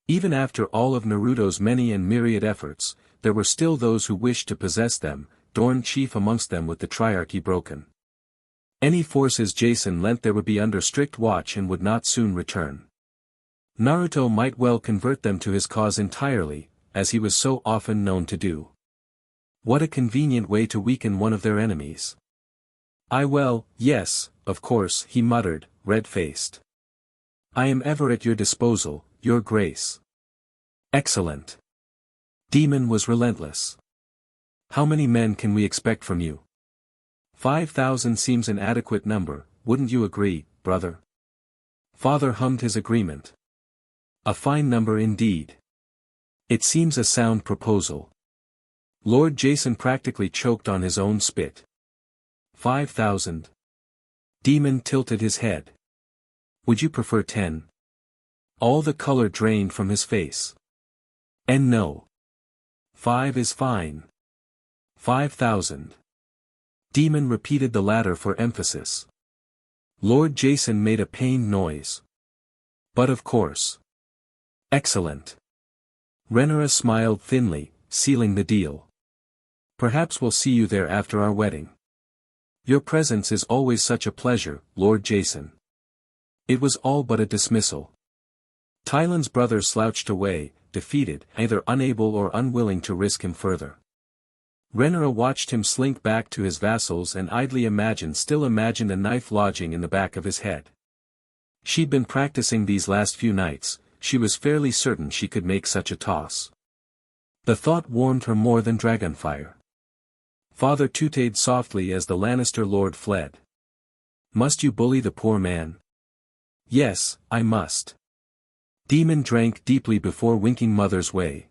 Even after all of Naruto's many and myriad efforts, there were still those who wished to possess them, Dorne chief amongst them with the triarchy broken. Any forces Jason lent there would be under strict watch and would not soon return. Naruto might well convert them to his cause entirely, as he was so often known to do. What a convenient way to weaken one of their enemies. Yes, of course, he muttered, red-faced. I am ever at your disposal, your grace. Excellent. Demon was relentless. How many men can we expect from you? 5,000 seems an adequate number, wouldn't you agree, brother? Father hummed his agreement. A fine number indeed. It seems a sound proposal. Lord Jason practically choked on his own spit. 5,000. Demon tilted his head. Would you prefer 10? All the color drained from his face. And no. 5 is fine. 5,000. Demon repeated the latter for emphasis. Lord Jason made a pained noise. But of course. Excellent. Rhaenyra smiled thinly, sealing the deal. Perhaps we'll see you there after our wedding. Your presence is always such a pleasure, Lord Jason. It was all but a dismissal. Tylan's brother slouched away, defeated, either unable or unwilling to risk him further. Rhaenyra watched him slink back to his vassals and idly imagined a knife lodging in the back of his head. She'd been practicing these last few nights, she was fairly certain she could make such a toss. The thought warmed her more than dragonfire. Father tooted softly as the Lannister lord fled. Must you bully the poor man? Yes, I must. Demon drank deeply before winking Mother's way.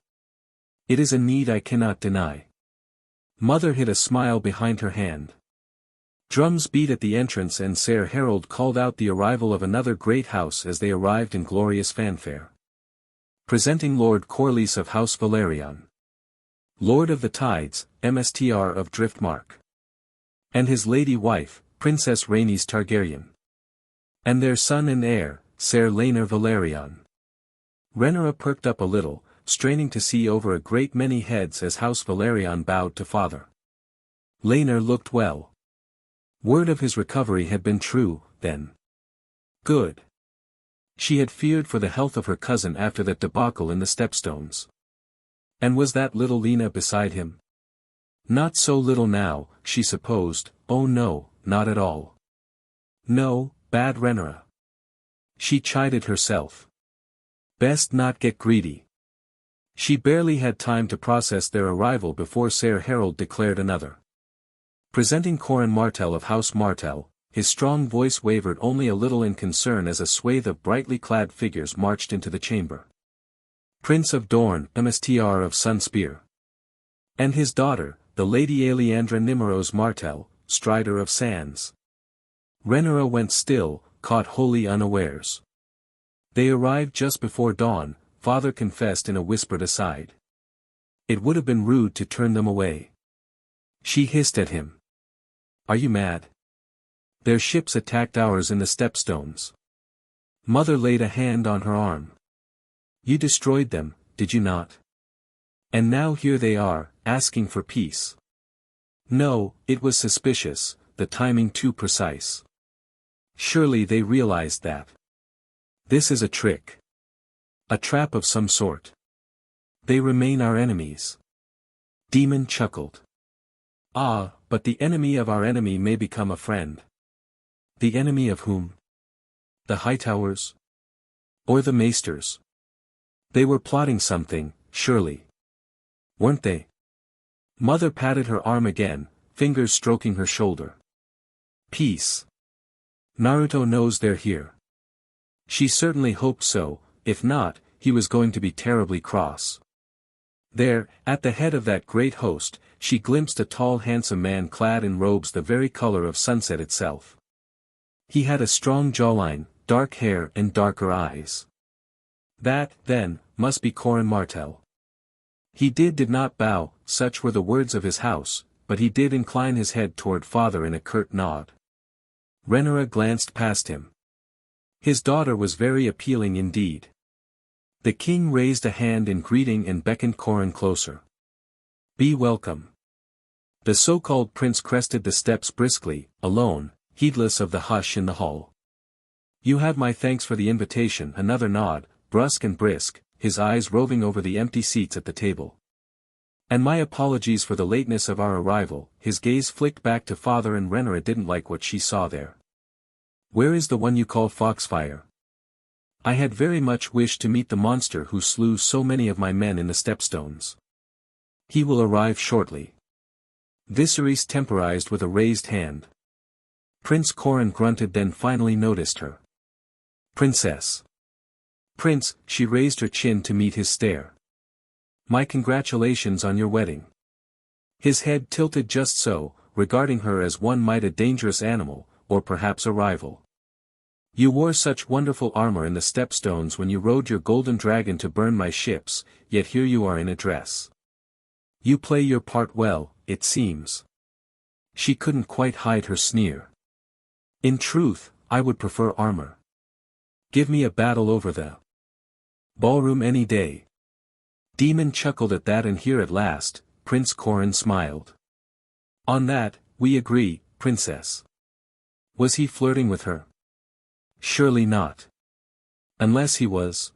It is a need I cannot deny. Mother hid a smile behind her hand. Drums beat at the entrance and Ser Harold called out the arrival of another great house as they arrived in glorious fanfare. Presenting Lord Corlys of House Valyrian. Lord of the Tides, Mstr of Driftmark. And his lady wife, Princess Rhaenys Targaryen. And their son and heir, Ser Laenor Velaryon. Rhaenyra perked up a little, straining to see over a great many heads as House Valyrian bowed to father. Laenor looked well. Word of his recovery had been true, then. Good. She had feared for the health of her cousin after that debacle in the Stepstones. And was that little Lena beside him? Not so little now, she supposed. Oh no, not at all. No, bad Rhaenyra. She chided herself. Best not get greedy. She barely had time to process their arrival before Ser Harold declared another. Presenting Corin Martell of House Martell, his strong voice wavered only a little in concern as a swathe of brightly clad figures marched into the chamber. Prince of Dorne, Mstr of Sunspear. And his daughter, the Lady Alejandra Nimeros Martell, Strider of Sands. Rhaenyra went still, caught wholly unawares. They arrived just before dawn, father confessed in a whispered aside. It would have been rude to turn them away. She hissed at him. Are you mad? Their ships attacked ours in the Stepstones. Mother laid a hand on her arm. You destroyed them, did you not? And now here they are, asking for peace. No, it was suspicious, the timing too precise. Surely they realized that. This is a trick. A trap of some sort. They remain our enemies. Demon chuckled. Ah, but the enemy of our enemy may become a friend. The enemy of whom? The Hightowers? Or the Maesters? They were plotting something, surely. Weren't they? Mother patted her arm again, fingers stroking her shoulder. Peace. Naruto knows they're here. She certainly hoped so, if not, he was going to be terribly cross. There, at the head of that great host, she glimpsed a tall handsome man clad in robes the very color of sunset itself. He had a strong jawline, dark hair and darker eyes. That, then, must be Corin Martell. He did not bow, such were the words of his house, but he did incline his head toward father in a curt nod. Rhaenyra glanced past him. His daughter was very appealing indeed. The king raised a hand in greeting and beckoned Corin closer. Be welcome. The so-called prince crested the steps briskly, alone, heedless of the hush in the hall. You have my thanks for the invitation. Another nod, brusque and brisk, his eyes roving over the empty seats at the table. And my apologies for the lateness of our arrival. His gaze flicked back to father and Rhaenyra didn't like what she saw there. Where is the one you call Foxfire? I had very much wished to meet the monster who slew so many of my men in the Stepstones. He will arrive shortly. Viseris temporized with a raised hand. Prince Corin grunted, then finally noticed her. Princess. Prince, she raised her chin to meet his stare. My congratulations on your wedding. His head tilted just so, regarding her as one might a dangerous animal, or perhaps a rival. You wore such wonderful armor in the Stepstones when you rode your golden dragon to burn my ships, yet here you are in a dress. You play your part well, it seems. She couldn't quite hide her sneer. In truth, I would prefer armor. Give me a battle over the ballroom any day. Demon chuckled at that, and here at last, Prince Corin smiled. On that, we agree, Princess. Was he flirting with her? Surely not. Unless he was.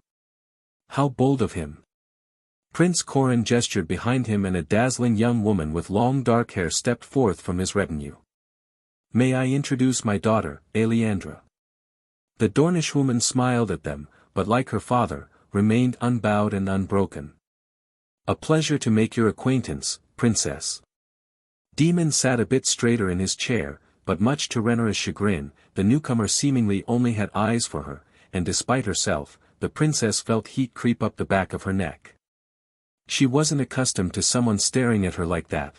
How bold of him. Prince Corin gestured behind him and a dazzling young woman with long dark hair stepped forth from his retinue. May I introduce my daughter, Alejandra? The Dornish woman smiled at them, but like her father, remained unbowed and unbroken. A pleasure to make your acquaintance, Princess. Demon sat a bit straighter in his chair, but much to Renna's chagrin, the newcomer seemingly only had eyes for her, and despite herself, the princess felt heat creep up the back of her neck. She wasn't accustomed to someone staring at her like that.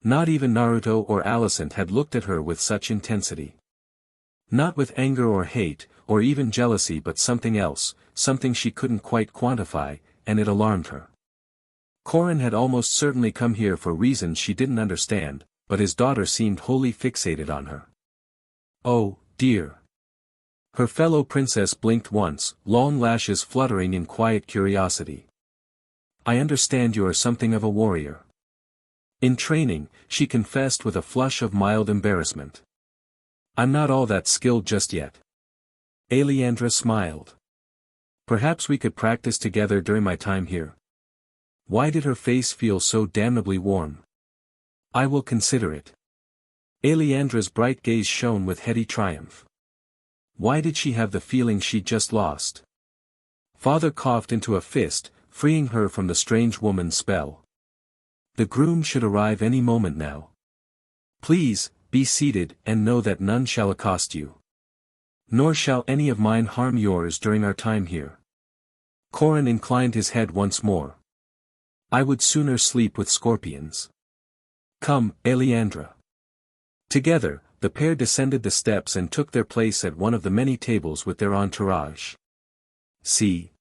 Not even Naruto or Allisen had looked at her with such intensity. Not with anger or hate, or even jealousy, but something else, something she couldn't quite quantify, and it alarmed her. Corin had almost certainly come here for reasons she didn't understand, but his daughter seemed wholly fixated on her. Oh, dear. Her fellow princess blinked once, long lashes fluttering in quiet curiosity. I understand you are something of a warrior. In training, she confessed with a flush of mild embarrassment. I'm not all that skilled just yet. Alejandra smiled. Perhaps we could practice together during my time here. Why did her face feel so damnably warm? I will consider it. Alejandra's bright gaze shone with heady triumph. Why did she have the feeling she'd just lost? Father coughed into a fist, freeing her from the strange woman's spell. The groom should arrive any moment now. Please, be seated and know that none shall accost you. Nor shall any of mine harm yours during our time here. Corin inclined his head once more. I would sooner sleep with scorpions. Come, Alejandra. Together, the pair descended the steps and took their place at one of the many tables with their entourage. See.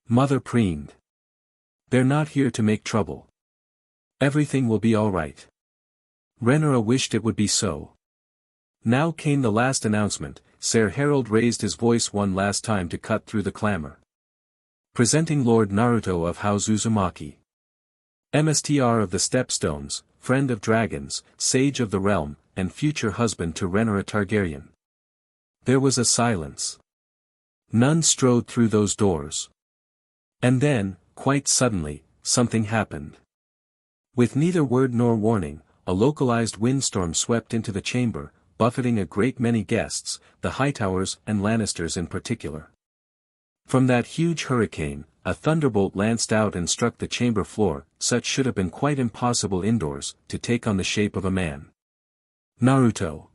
Mother preened. They're not here to make trouble. Everything will be all right. Renna wished it would be so. Now came the last announcement. Sir Harold raised his voice one last time to cut through the clamor. Presenting Lord Naruto of House Uzumaki. MSTR of the Stepstones, friend of dragons, sage of the realm, and future husband to Renna Targaryen. There was a silence. None strode through those doors. And then, quite suddenly, something happened. With neither word nor warning, a localized windstorm swept into the chamber, buffeting a great many guests, the Hightowers and Lannisters in particular. From that huge hurricane, a thunderbolt lanced out and struck the chamber floor, such should have been quite impossible indoors, to take on the shape of a man. Naruto.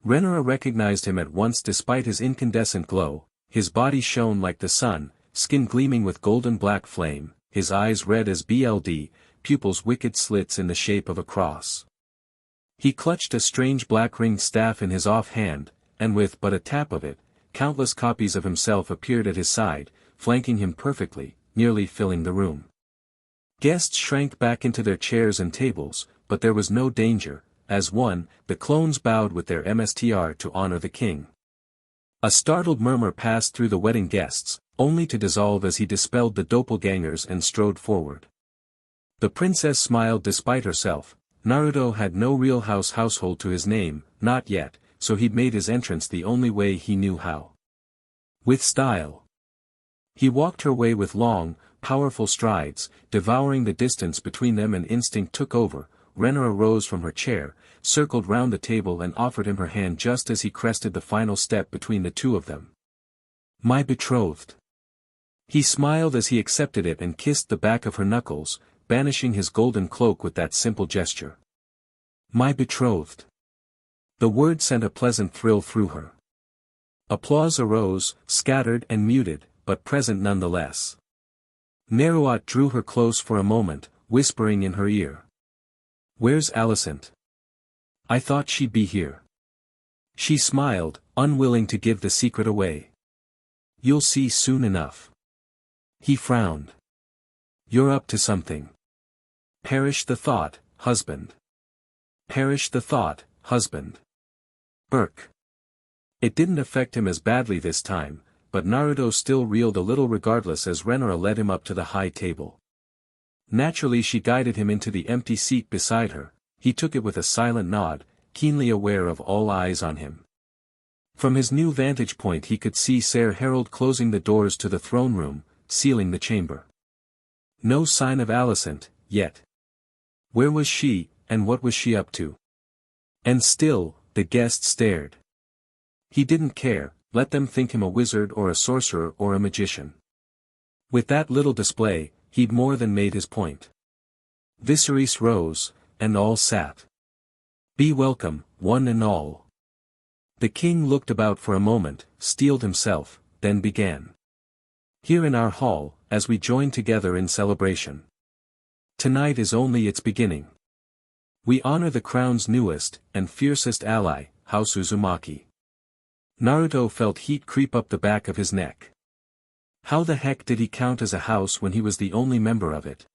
Renna recognized him at once despite his incandescent glow, his body shone like the sun, skin gleaming with golden black flame, his eyes red as blood, pupils wicked slits in the shape of a cross. He clutched a strange black-ringed staff in his off-hand, and with but a tap of it, countless copies of himself appeared at his side, flanking him perfectly, nearly filling the room. Guests shrank back into their chairs and tables, but there was no danger, as the clones bowed with their MSTR to honor the king. A startled murmur passed through the wedding guests, only to dissolve as he dispelled the doppelgangers and strode forward. The princess smiled despite herself. Naruto had no real household to his name, not yet, so he'd made his entrance the only way he knew how. With style. He walked her way with long, powerful strides, devouring the distance between them, and instinct took over. Renna rose from her chair, circled round the table and offered him her hand just as he crested the final step between the two of them. My betrothed. He smiled as he accepted it and kissed the back of her knuckles, banishing his golden cloak with that simple gesture. My betrothed. The word sent a pleasant thrill through her. Applause arose, scattered and muted, but present nonetheless. Naruto drew her close for a moment, whispering in her ear. Where's Allisen? I thought she'd be here. She smiled, unwilling to give the secret away. You'll see soon enough. He frowned. You're up to something. Perish the thought, husband. Perish the thought, husband. Burk. It didn't affect him as badly this time, but Naruto still reeled a little regardless as Renna led him up to the high table. Naturally she guided him into the empty seat beside her. He took it with a silent nod, keenly aware of all eyes on him. From his new vantage point he could see Sir Harold closing the doors to the throne room, sealing the chamber. No sign of Allisen, yet. Where was she, and what was she up to? And still, the guests stared. He didn't care, let them think him a wizard or a sorcerer or a magician. With that little display, he'd more than made his point. Viseris rose, and all sat. "Be welcome, one and all." The king looked about for a moment, steeled himself, then began. "Here in our hall, as we join together in celebration. Tonight is only its beginning. We honor the crown's newest, and fiercest ally, House Uzumaki." Naruto felt heat creep up the back of his neck. How the heck did he count as a house when he was the only member of it?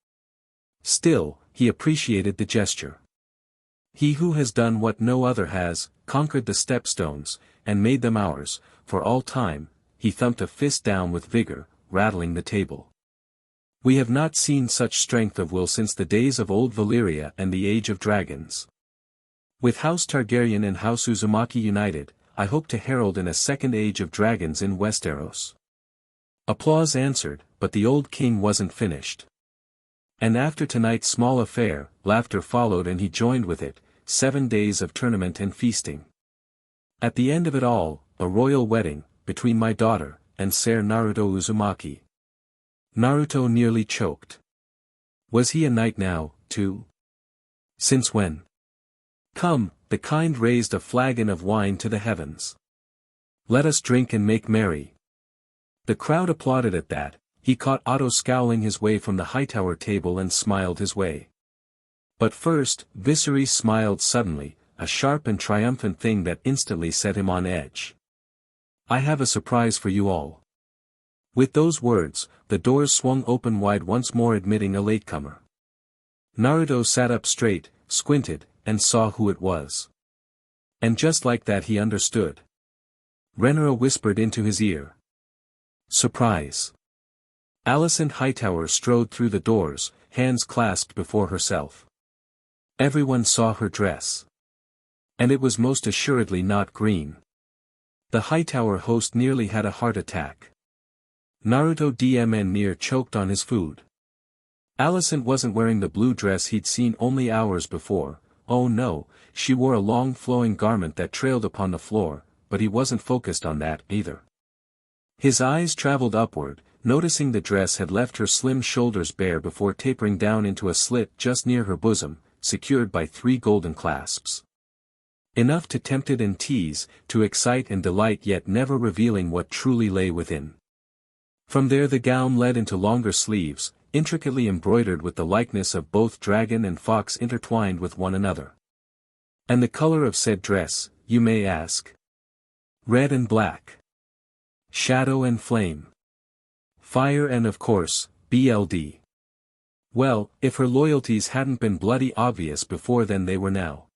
Still, he appreciated the gesture. He who has done what no other has, conquered the stepstones, and made them ours, for all time, he thumped a fist down with vigor, rattling the table. "We have not seen such strength of will since the days of old Valyria and the Age of Dragons. With House Targaryen and House Uzumaki united, I hope to herald in a second Age of Dragons in Westeros." Applause answered, but the old king wasn't finished. And after tonight's small affair, laughter followed and he joined with it, 7 days of tournament and feasting. At the end of it all, a royal wedding, between my daughter, and Sir Naruto Uzumaki. Naruto nearly choked. Was he a knight now, too? Since when? "Come," the kind raised a flagon of wine to the heavens. "Let us drink and make merry." The crowd applauded at that. He caught Otto scowling his way from the Hightower table and smiled his way. But first, Viseris smiled suddenly, a sharp and triumphant thing that instantly set him on edge. "I have a surprise for you all." With those words, the doors swung open wide once more admitting a latecomer. Naruto sat up straight, squinted, and saw who it was. And just like that he understood. Renna whispered into his ear. "Surprise." Allisen Hightower strode through the doors, hands clasped before herself. Everyone saw her dress. And it was most assuredly not green. The Hightower host nearly had a heart attack. Naruto DMN near choked on his food. Allisen wasn't wearing the blue dress he'd seen only hours before. Oh no, she wore a long flowing garment that trailed upon the floor, but he wasn't focused on that either. His eyes traveled upward, noticing the dress had left her slim shoulders bare before tapering down into a slit just near her bosom, secured by 3 golden clasps. Enough to tempt it and tease, to excite and delight yet never revealing what truly lay within. From there the gown led into longer sleeves, intricately embroidered with the likeness of both dragon and fox intertwined with one another. And the color of said dress, you may ask? Red and black. Shadow and flame. Fire and of course, BLD. Well, if her loyalties hadn't been bloody obvious before then they were now.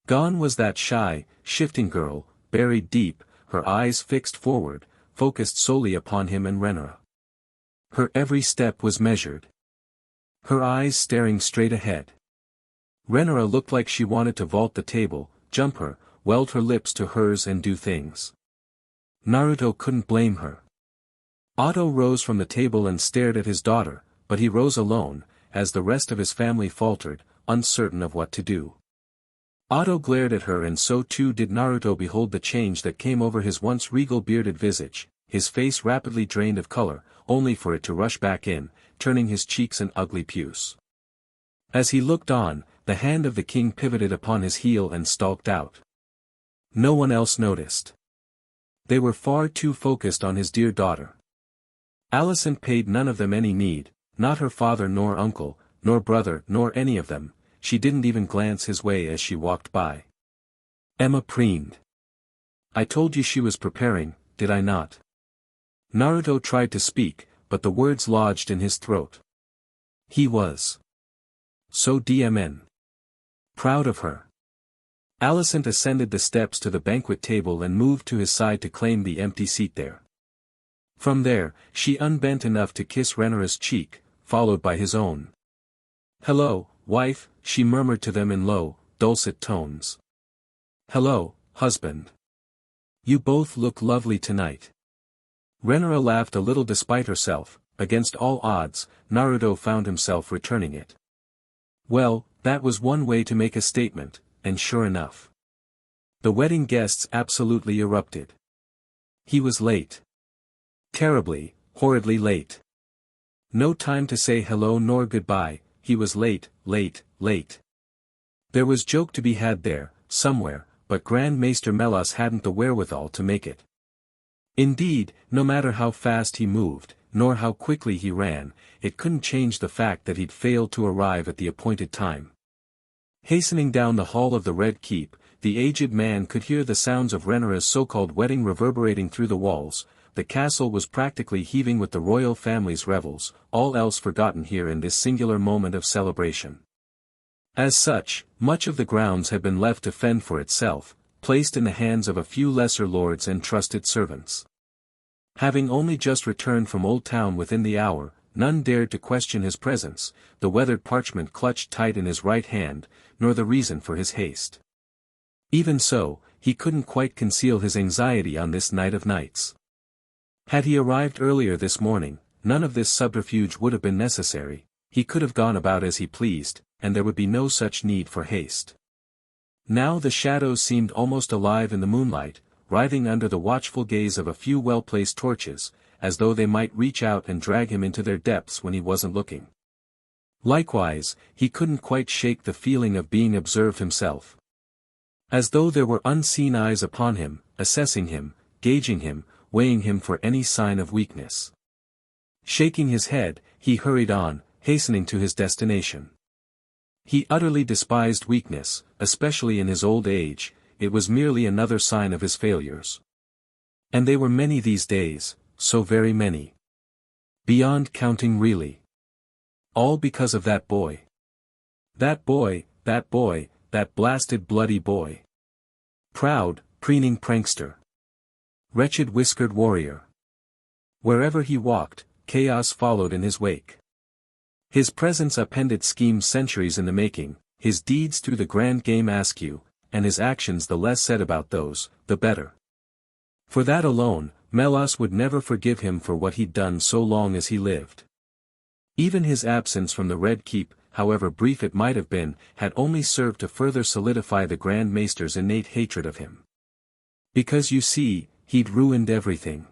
Gone was that shy, shifting girl, buried deep, her eyes fixed forward, focused solely upon him and Renna. Her every step was measured. Her eyes staring straight ahead. Renna looked like she wanted to vault the table, jump her, weld her lips to hers and do things. Naruto couldn't blame her. Otto rose from the table and stared at his daughter, but he rose alone, as the rest of his family faltered, uncertain of what to do. Otto glared at her and so too did Naruto. Behold the change that came over his once regal bearded visage, his face rapidly drained of color, only for it to rush back in, turning his cheeks an ugly puce. As he looked on, the hand of the king pivoted upon his heel and stalked out. No one else noticed. They were far too focused on his dear daughter. Allisen paid none of them any need, not her father nor uncle, nor brother nor any of them. She didn't even glance his way as she walked by. Emma preened. "I told you she was preparing, did I not?" Naruto tried to speak, but the words lodged in his throat. He was so DMN. Proud of her. Allisen ascended the steps to the banquet table and moved to his side to claim the empty seat there. From there, she unbent enough to kiss Renna's cheek, followed by his own. "Hello, wife," she murmured to them in low, dulcet tones. "Hello, husband. You both look lovely tonight." Renna laughed a little despite herself. Against all odds, Naruto found himself returning it. Well, that was one way to make a statement, and sure enough. The wedding guests absolutely erupted. He was late. Terribly, horridly late. No time to say hello nor goodbye, he was late, late, late. There was joke to be had there, somewhere, but Grand Maester Melas hadn't the wherewithal to make it. Indeed, no matter how fast he moved, nor how quickly he ran, it couldn't change the fact that he'd failed to arrive at the appointed time. Hastening down the hall of the Red Keep, the aged man could hear the sounds of Rhaenyra's so-called wedding reverberating through the walls. The castle was practically heaving with the royal family's revels, all else forgotten here in this singular moment of celebration. As such, much of the grounds had been left to fend for itself, placed in the hands of a few lesser lords and trusted servants. Having only just returned from Old Town within the hour, none dared to question his presence, the weathered parchment clutched tight in his right hand, nor the reason for his haste. Even so, he couldn't quite conceal his anxiety on this night of nights. Had he arrived earlier this morning, none of this subterfuge would have been necessary, he could have gone about as he pleased, and there would be no such need for haste. Now the shadows seemed almost alive in the moonlight, writhing under the watchful gaze of a few well-placed torches, as though they might reach out and drag him into their depths when he wasn't looking. Likewise, he couldn't quite shake the feeling of being observed himself. As though there were unseen eyes upon him, assessing him, gauging him, weighing him for any sign of weakness. Shaking his head, he hurried on, hastening to his destination. He utterly despised weakness, especially in his old age. It was merely another sign of his failures. And they were many these days, so very many. Beyond counting really. All because of that boy. That boy, that boy, that blasted bloody boy. Proud, preening prankster. Wretched whiskered warrior. Wherever he walked, chaos followed in his wake. His presence upended schemes centuries in the making, his deeds through the grand game askew, and his actions the less said about those, the better. For that alone, Melas would never forgive him for what he'd done so long as he lived. Even his absence from the Red Keep, however brief it might have been, had only served to further solidify the Grand Maester's innate hatred of him. Because you see, he'd ruined everything.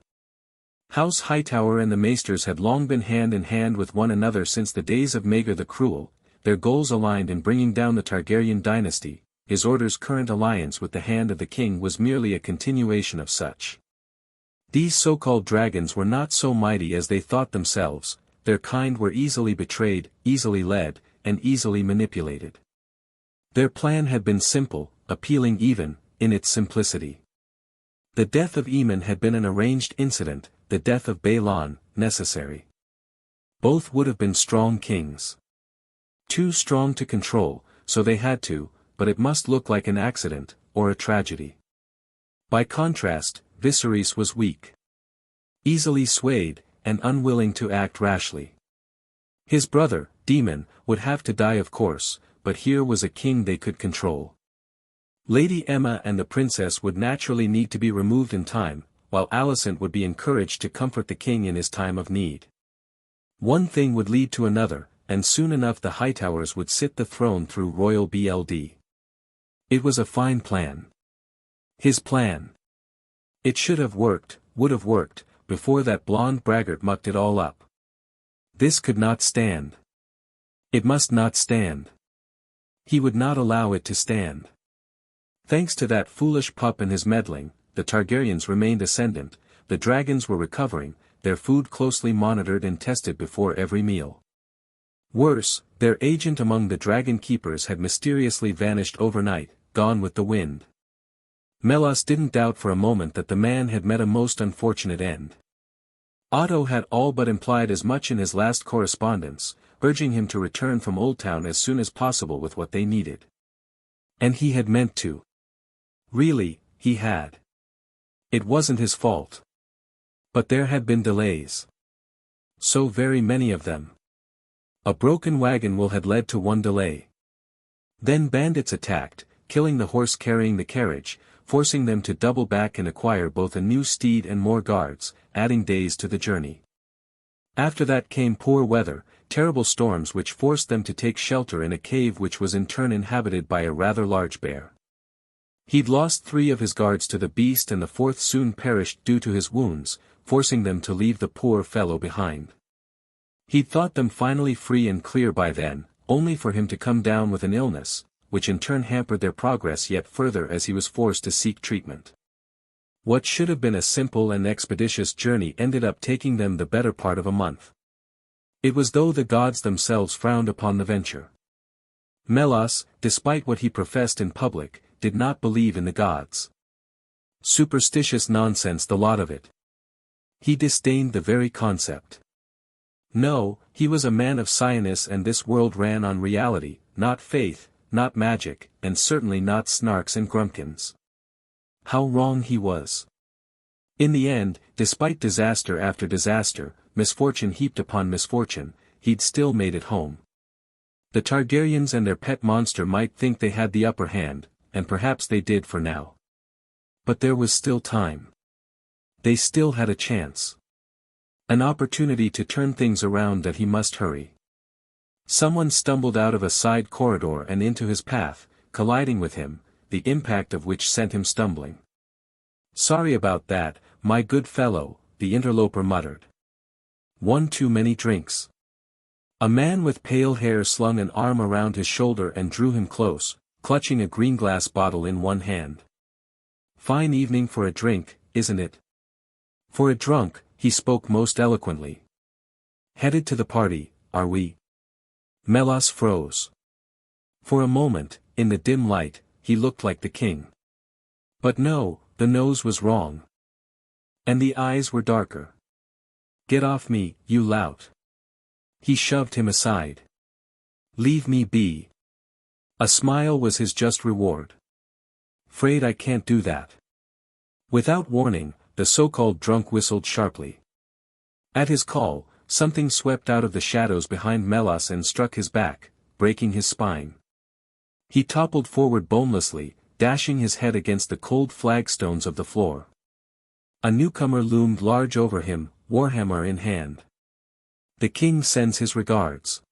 House Hightower and the Maesters had long been hand in hand with one another since the days of Maegor the Cruel, their goals aligned in bringing down the Targaryen dynasty. His order's current alliance with the Hand of the King was merely a continuation of such. These so-called dragons were not so mighty as they thought themselves, their kind were easily betrayed, easily led, and easily manipulated. Their plan had been simple, appealing even, in its simplicity. The death of Aemon had been an arranged incident, the death of Balon, necessary. Both would have been strong kings. Too strong to control, so they had to, but it must look like an accident, or a tragedy. By contrast, Viseris was weak. Easily swayed, and unwilling to act rashly. His brother, Daemon, would have to die of course, but here was a king they could control. Lady Emma and the princess would naturally need to be removed in time, while Allisen would be encouraged to comfort the king in his time of need. One thing would lead to another, and soon enough the Hightowers would sit the throne through royal BLD. It was a fine plan. His plan. It should have worked, would have worked, before that blonde braggart mucked it all up. This could not stand. It must not stand. He would not allow it to stand. Thanks to that foolish pup and his meddling, the Targaryens remained ascendant, the dragons were recovering, their food closely monitored and tested before every meal. Worse, their agent among the dragon keepers had mysteriously vanished overnight, gone with the wind. Melas didn't doubt for a moment that the man had met a most unfortunate end. Otto had all but implied as much in his last correspondence, urging him to return from Old Town as soon as possible with what they needed. And he had meant to. Really, he had. It wasn't his fault. But there had been delays. So very many of them. A broken wagon wheel had led to one delay. Then bandits attacked, killing the horse carrying the carriage, forcing them to double back and acquire both a new steed and more guards, adding days to the journey. After that came poor weather, terrible storms which forced them to take shelter in a cave which was in turn inhabited by a rather large bear. He'd lost 3 of his guards to the beast and the 4th soon perished due to his wounds, forcing them to leave the poor fellow behind. He'd thought them finally free and clear by then, only for him to come down with an illness, which in turn hampered their progress yet further as he was forced to seek treatment. What should have been a simple and expeditious journey ended up taking them the better part of a month. It was though the gods themselves frowned upon the venture. Melas, despite what he professed in public, did not believe in the gods. Superstitious nonsense, the lot of it. He disdained the very concept. No, he was a man of science, and this world ran on reality, not faith, not magic, and certainly not snarks and grumpkins. How wrong he was. In the end, despite disaster after disaster, misfortune heaped upon misfortune, he'd still made it home. The Targaryens and their pet monster might think they had the upper hand, and perhaps they did for now. But there was still time. They still had a chance. An opportunity to turn things around that he must hurry. Someone stumbled out of a side corridor and into his path, colliding with him, the impact of which sent him stumbling. "Sorry about that, my good fellow," the interloper muttered. "One too many drinks." A man with pale hair slung an arm around his shoulder and drew him close, clutching a green glass bottle in one hand. "Fine evening for a drink, isn't it?" For a drunk, he spoke most eloquently. "Headed to the party, are we?" Melas froze. For a moment, in the dim light, he looked like the king. But no, the nose was wrong. And the eyes were darker. "Get off me, you lout." He shoved him aside. "Leave me be." A smile was his just reward. "'Fraid I can't do that." Without warning, the so-called drunk whistled sharply. At his call, something swept out of the shadows behind Melas and struck his back, breaking his spine. He toppled forward bonelessly, dashing his head against the cold flagstones of the floor. A newcomer loomed large over him, warhammer in hand. "The king sends his regards."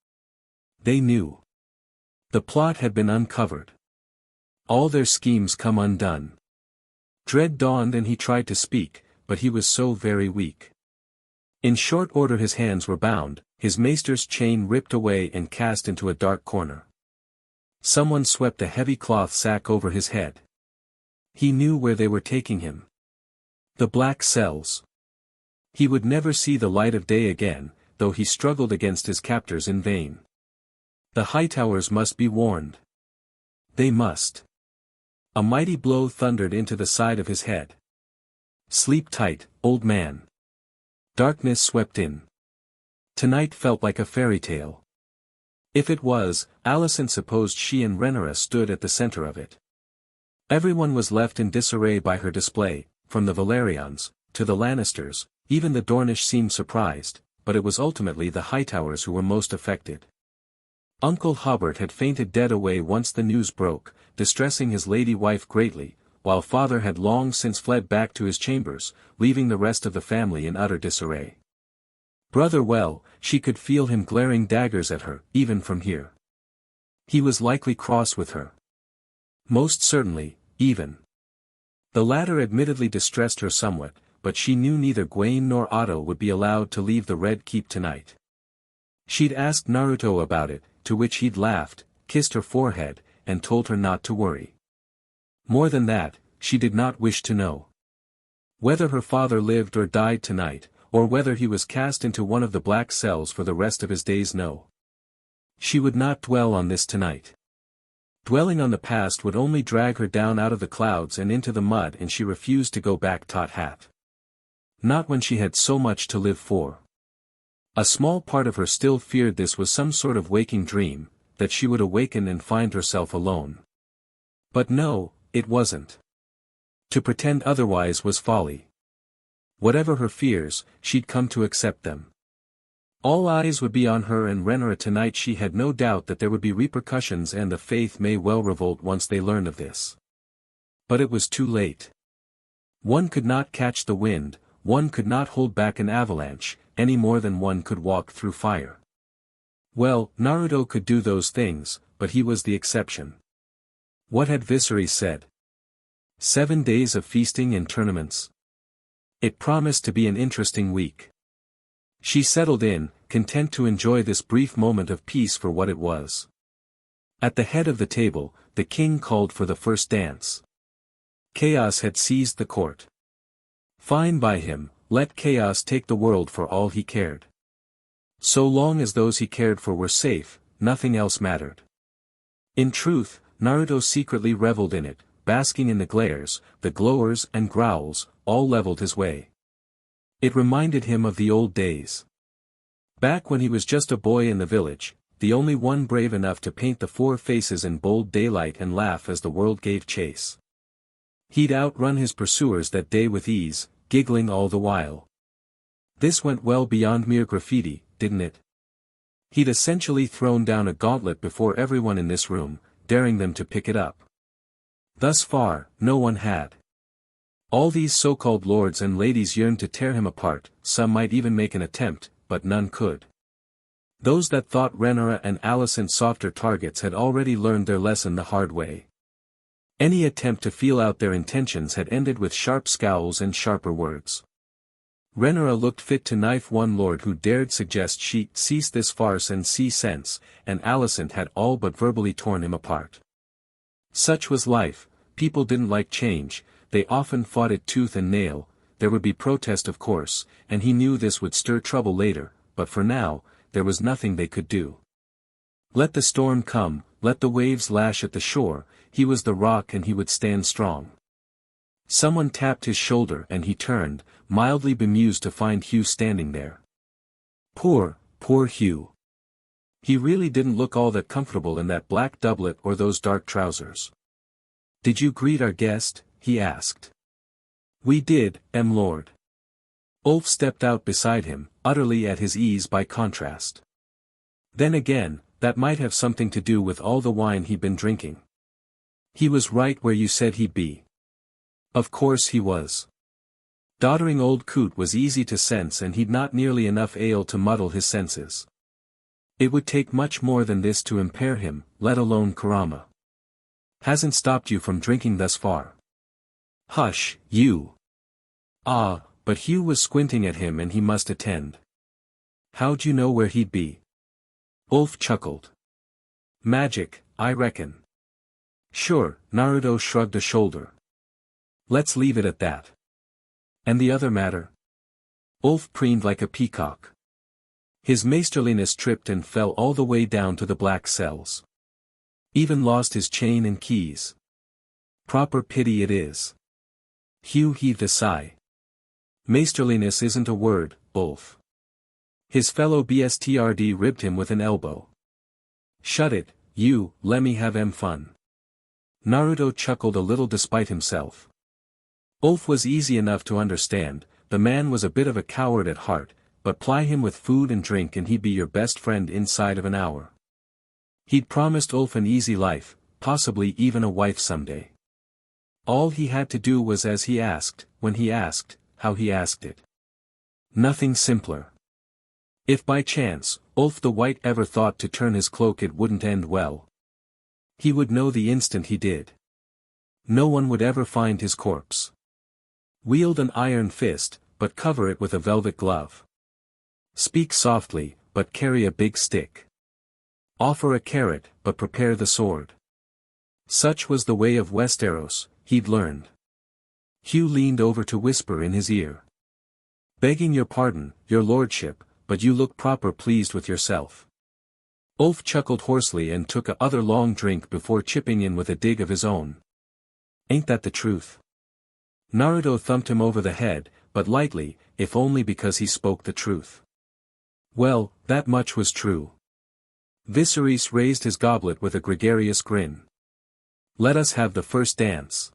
They knew. The plot had been uncovered. All their schemes come undone. Dread dawned and he tried to speak, but he was so very weak. In short order his hands were bound, his maester's chain ripped away and cast into a dark corner. Someone swept a heavy cloth sack over his head. He knew where they were taking him. The black cells. He would never see the light of day again, though he struggled against his captors in vain. The Hightowers must be warned. They must. A mighty blow thundered into the side of his head. "Sleep tight, old man." Darkness swept in. Tonight felt like a fairy tale. If it was, Allisen supposed she and Renna stood at the center of it. Everyone was left in disarray by her display, from the Valyrians, to the Lannisters. Even the Dornish seemed surprised, but it was ultimately the Hightowers who were most affected. Uncle Hobart had fainted dead away once the news broke, distressing his lady wife greatly, while father had long since fled back to his chambers, leaving the rest of the family in utter disarray. Brother, well, she could feel him glaring daggers at her, even from here. He was likely cross with her. Most certainly, even. The latter admittedly distressed her somewhat, but she knew neither Gwaine nor Otto would be allowed to leave the Red Keep tonight. She'd asked Naruto about it, to which he'd laughed, kissed her forehead, and told her not to worry. More than that, she did not wish to know. Whether her father lived or died tonight, or whether he was cast into one of the black cells for the rest of his days, no. She would not dwell on this tonight. Dwelling on the past would only drag her down out of the clouds and into the mud, and she refused to go back tot hat. Not when she had so much to live for. A small part of her still feared this was some sort of waking dream, that she would awaken and find herself alone. But no, it wasn't. To pretend otherwise was folly. Whatever her fears, she'd come to accept them. All eyes would be on her and Renna tonight. She had no doubt that there would be repercussions, and the faith may well revolt once they learned of this. But it was too late. One could not catch the wind, one could not hold back an avalanche, any more than one could walk through fire. Well, Naruto could do those things, but he was the exception. What had Viseris said? 7 days of feasting and tournaments. It promised to be an interesting week. She settled in, content to enjoy this brief moment of peace for what it was. At the head of the table, the king called for the first dance. Chaos had seized the court. Fine by him, let chaos take the world for all he cared. So long as those he cared for were safe, nothing else mattered. In truth, Naruto secretly reveled in it, basking in the glares, the glowers and growls, all leveled his way. It reminded him of the old days. Back when he was just a boy in the village, the only one brave enough to paint the four faces in bold daylight and laugh as the world gave chase. He'd outrun his pursuers that day with ease, giggling all the while. This went well beyond mere graffiti, didn't it? He'd essentially thrown down a gauntlet before everyone in this room, daring them to pick it up. Thus far, no one had. All these so-called lords and ladies yearned to tear him apart, some might even make an attempt, but none could. Those that thought Renna and Allisen softer targets had already learned their lesson the hard way. Any attempt to feel out their intentions had ended with sharp scowls and sharper words. Renna looked fit to knife one lord who dared suggest she cease this farce and see sense, and Allisen had all but verbally torn him apart. Such was life, people didn't like change, they often fought it tooth and nail, there would be protest of course, and he knew this would stir trouble later, but for now, there was nothing they could do. Let the storm come, let the waves lash at the shore, he was the rock and he would stand strong. Someone tapped his shoulder and he turned, mildly bemused to find Hugh standing there. Poor Hugh. He really didn't look all that comfortable in that black doublet or those dark trousers. "Did you greet our guest?" he asked. "We did, lord." Ulf stepped out beside him, utterly at his ease by contrast. Then again, that might have something to do with all the wine he'd been drinking. He was right where you said he'd be. Of course he was. Doddering old coot was easy to sense and he'd not nearly enough ale to muddle his senses. It would take much more than this to impair him, let alone Kurama. Hasn't stopped you from drinking thus far. Hush, you. Ah, but Hugh was squinting at him and he must attend. How'd you know where he'd be? Ulf chuckled. Magic, I reckon. Sure, Naruto shrugged a shoulder. Let's leave it at that. And the other matter? Ulf preened like a peacock. His masterliness tripped and fell all the way down to the black cells. Even lost his chain and keys. Proper pity it is. Hugh heaved a sigh. Masterliness isn't a word, Ulf. His fellow BSTRD ribbed him with an elbow. Shut it, you, lemme have fun. Naruto chuckled a little despite himself. Ulf was easy enough to understand, the man was a bit of a coward at heart, but ply him with food and drink and he'd be your best friend inside of an hour. He'd promised Ulf an easy life, possibly even a wife someday. All he had to do was as he asked, when he asked, how he asked it. Nothing simpler. If by chance, Ulf the White ever thought to turn his cloak it wouldn't end well. He would know the instant he did. No one would ever find his corpse. Wield an iron fist, but cover it with a velvet glove. Speak softly, but carry a big stick. Offer a carrot, but prepare the sword. Such was the way of Westeros, he'd learned. Hugh leaned over to whisper in his ear. Begging your pardon, your lordship, but you look proper pleased with yourself. Ulf chuckled hoarsely and took a other long drink before chipping in with a dig of his own. Ain't that the truth? Naruto thumped him over the head, but lightly, if only because he spoke the truth. Well, that much was true. Viseris raised his goblet with a gregarious grin. Let us have the first dance.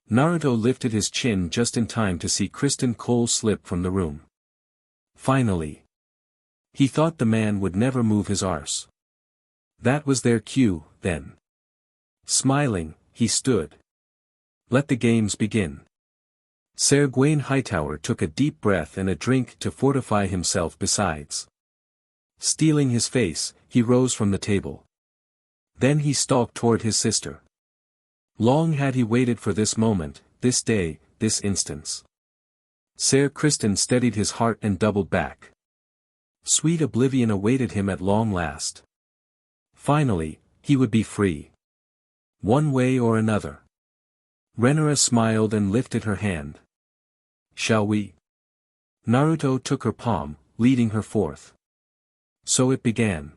Naruto lifted his chin just in time to see Kristen Cole slip from the room. Finally. He thought the man would never move his arse. That was their cue, then. Smiling, he stood. Let the games begin. Ser Gawain Hightower took a deep breath and a drink to fortify himself besides. Steeling his face, he rose from the table. Then he stalked toward his sister. Long had he waited for this moment, this day, this instance. Ser Kristen steadied his heart and doubled back. Sweet oblivion awaited him at long last. Finally, He would be free. One way or another. Renna smiled and lifted her hand. Shall we? Naruto took her palm, leading her forth. So it began.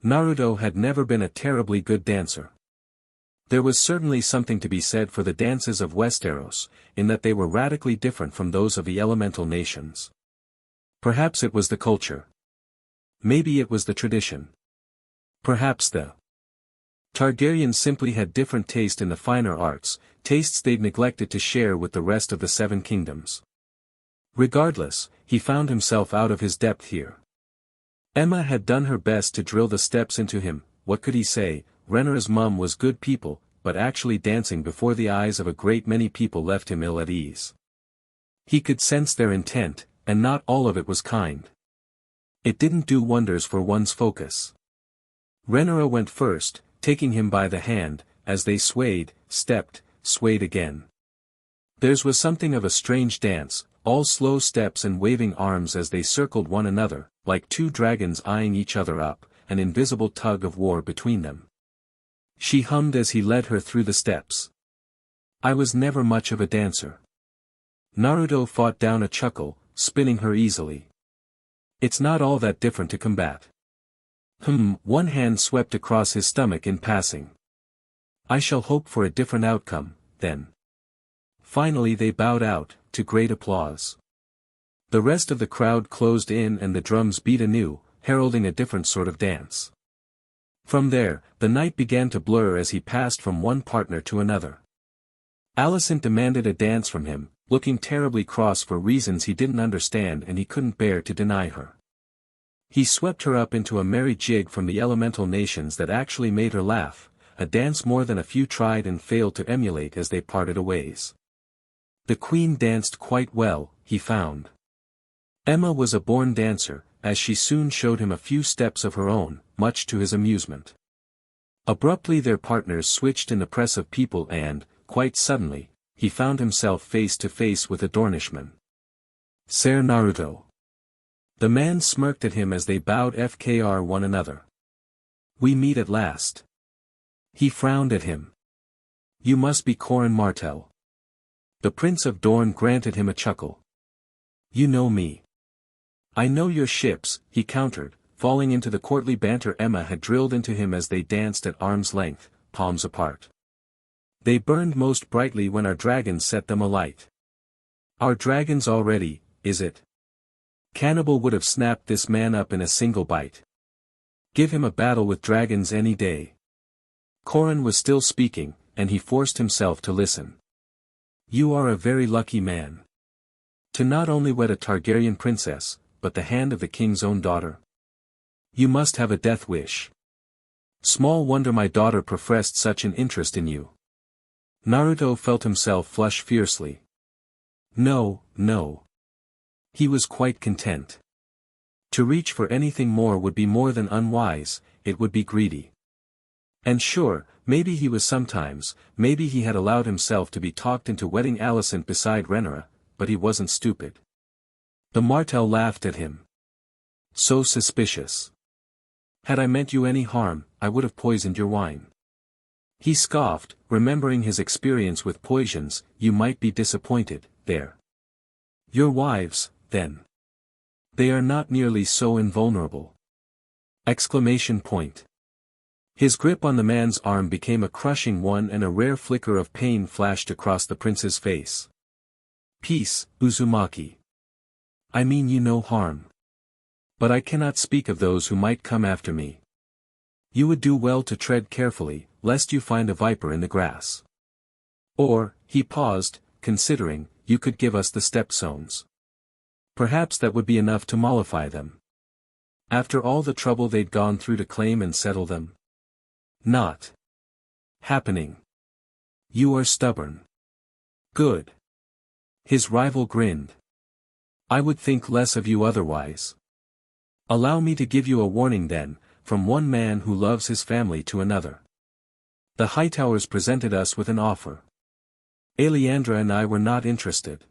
Naruto had never been a terribly good dancer. There was certainly something to be said for the dances of Westeros, in that they were radically different from those of the elemental nations. Perhaps it was the culture. Maybe it was the tradition. Perhaps the Targaryens simply had different taste in the finer arts, tastes they'd neglected to share with the rest of the Seven Kingdoms. Regardless, he found himself out of his depth here. Emma had done her best to drill the steps into him. What could he say? Renna's mum was good people, but actually dancing before the eyes of a great many people left him ill at ease. He could sense their intent, and not all of it was kind. It didn't do wonders for one's focus. Renna went first, taking him by the hand, as they swayed, stepped, swayed again. Theirs was something of a strange dance, all slow steps and waving arms as they circled one another, like two dragons eyeing each other up, an invisible tug of war between them. She hummed as he led her through the steps. I was never much of a dancer. Naruto fought down a chuckle, spinning her easily. It's not all that different to combat. One hand swept across his stomach in passing. I shall hope for a different outcome, then. Finally they bowed out, to great applause. The rest of the crowd closed in and the drums beat anew, heralding a different sort of dance. From there, the night began to blur as he passed from one partner to another. Allisen demanded a dance from him, looking terribly cross for reasons he didn't understand and he couldn't bear to deny her. He swept her up into a merry jig from the elemental nations that actually made her laugh, a dance more than a few tried and failed to emulate as they parted ways. The queen danced quite well, he found. Emma was a born dancer, as she soon showed him a few steps of her own, much to his amusement. Abruptly their partners switched in the press of people and, quite suddenly, he found himself face to face with a Dornishman. Sir Naruto. The man smirked at him as they bowed fkr one another. We meet at last. He frowned at him. You must be Corin Martell. The Prince of Dorne granted him a chuckle. You know me. I know your ships, he countered, falling into the courtly banter Emma had drilled into him as they danced at arm's length, palms apart. They burned most brightly when our dragons set them alight. Our dragons already, is it? Cannibal would have snapped this man up in a single bite. Give him a battle with dragons any day. Corin was still speaking, and he forced himself to listen. You are a very lucky man. To not only wed a Targaryen princess, but the hand of the king's own daughter. You must have a death wish. Small wonder my daughter professed such an interest in you. Naruto felt himself flush fiercely. No, no. He was quite content. To reach for anything more would be more than unwise, it would be greedy. And sure, maybe he was sometimes, maybe he had allowed himself to be talked into wedding Allisen beside Renna, but he wasn't stupid. The Martell laughed at him. So suspicious. Had I meant you any harm, I would have poisoned your wine. He scoffed, remembering his experience with poisons. You might be disappointed, there. Your wives, then. They are not nearly so invulnerable. Exclamation point. His grip on the man's arm became a crushing one and a rare flicker of pain flashed across the prince's face. Peace, Uzumaki. I mean you no harm. But I cannot speak of those who might come after me. You would do well to tread carefully, lest you find a viper in the grass. Or, he paused, considering, you could give us the stepstones. Perhaps that would be enough to mollify them. After all the trouble they'd gone through to claim and settle them. Not happening. You are stubborn. Good. His rival grinned. I would think less of you otherwise. Allow me to give you a warning then, from one man who loves his family to another. The Hightowers presented us with an offer. Aleandra and I were not interested.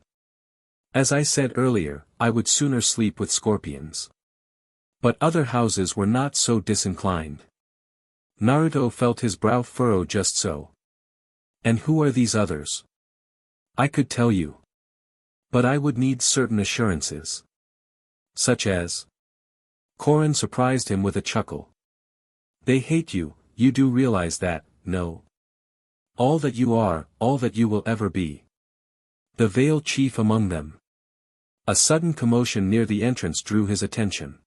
As I said earlier, I would sooner sleep with scorpions. But other houses were not so disinclined. Naruto felt his brow furrow just so. And who are these others? I could tell you. But I would need certain assurances. Such as? Corin surprised him with a chuckle. They hate you, you do realize that, no? All that you are, all that you will ever be. The Veil Chief among them. A sudden commotion near the entrance drew his attention.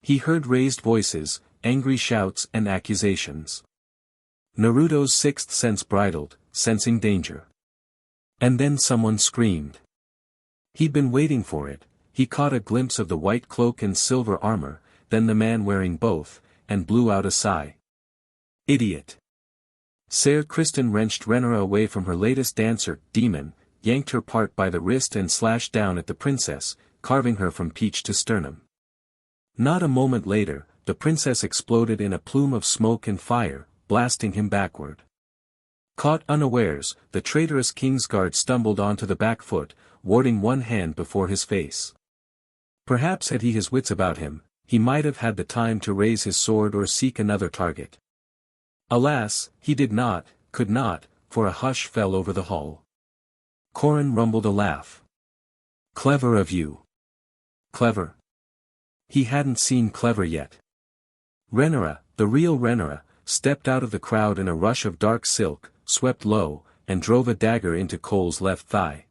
He heard raised voices, angry shouts and accusations. Naruto's sixth sense bridled, sensing danger. And then someone screamed. He'd been waiting for it. He caught a glimpse of the white cloak and silver armor, then the man wearing both, and blew out a sigh. Idiot. Ser Kristen wrenched Renna away from her latest dancer, Demon, yanked her part by the wrist and slashed down at the princess, carving her from peach to sternum. Not a moment later, the princess exploded in a plume of smoke and fire, blasting him backward. Caught unawares, the traitorous Kingsguard stumbled onto the back foot, warding one hand before his face. Perhaps had he his wits about him, he might have had the time to raise his sword or seek another target. Alas, he did not, could not, for a hush fell over the hall. Corin rumbled a laugh. Clever of you. Clever? He hadn't seen clever yet. Renna, the real Renna, stepped out of the crowd in a rush of dark silk, swept low, and drove a dagger into Cole's left thigh.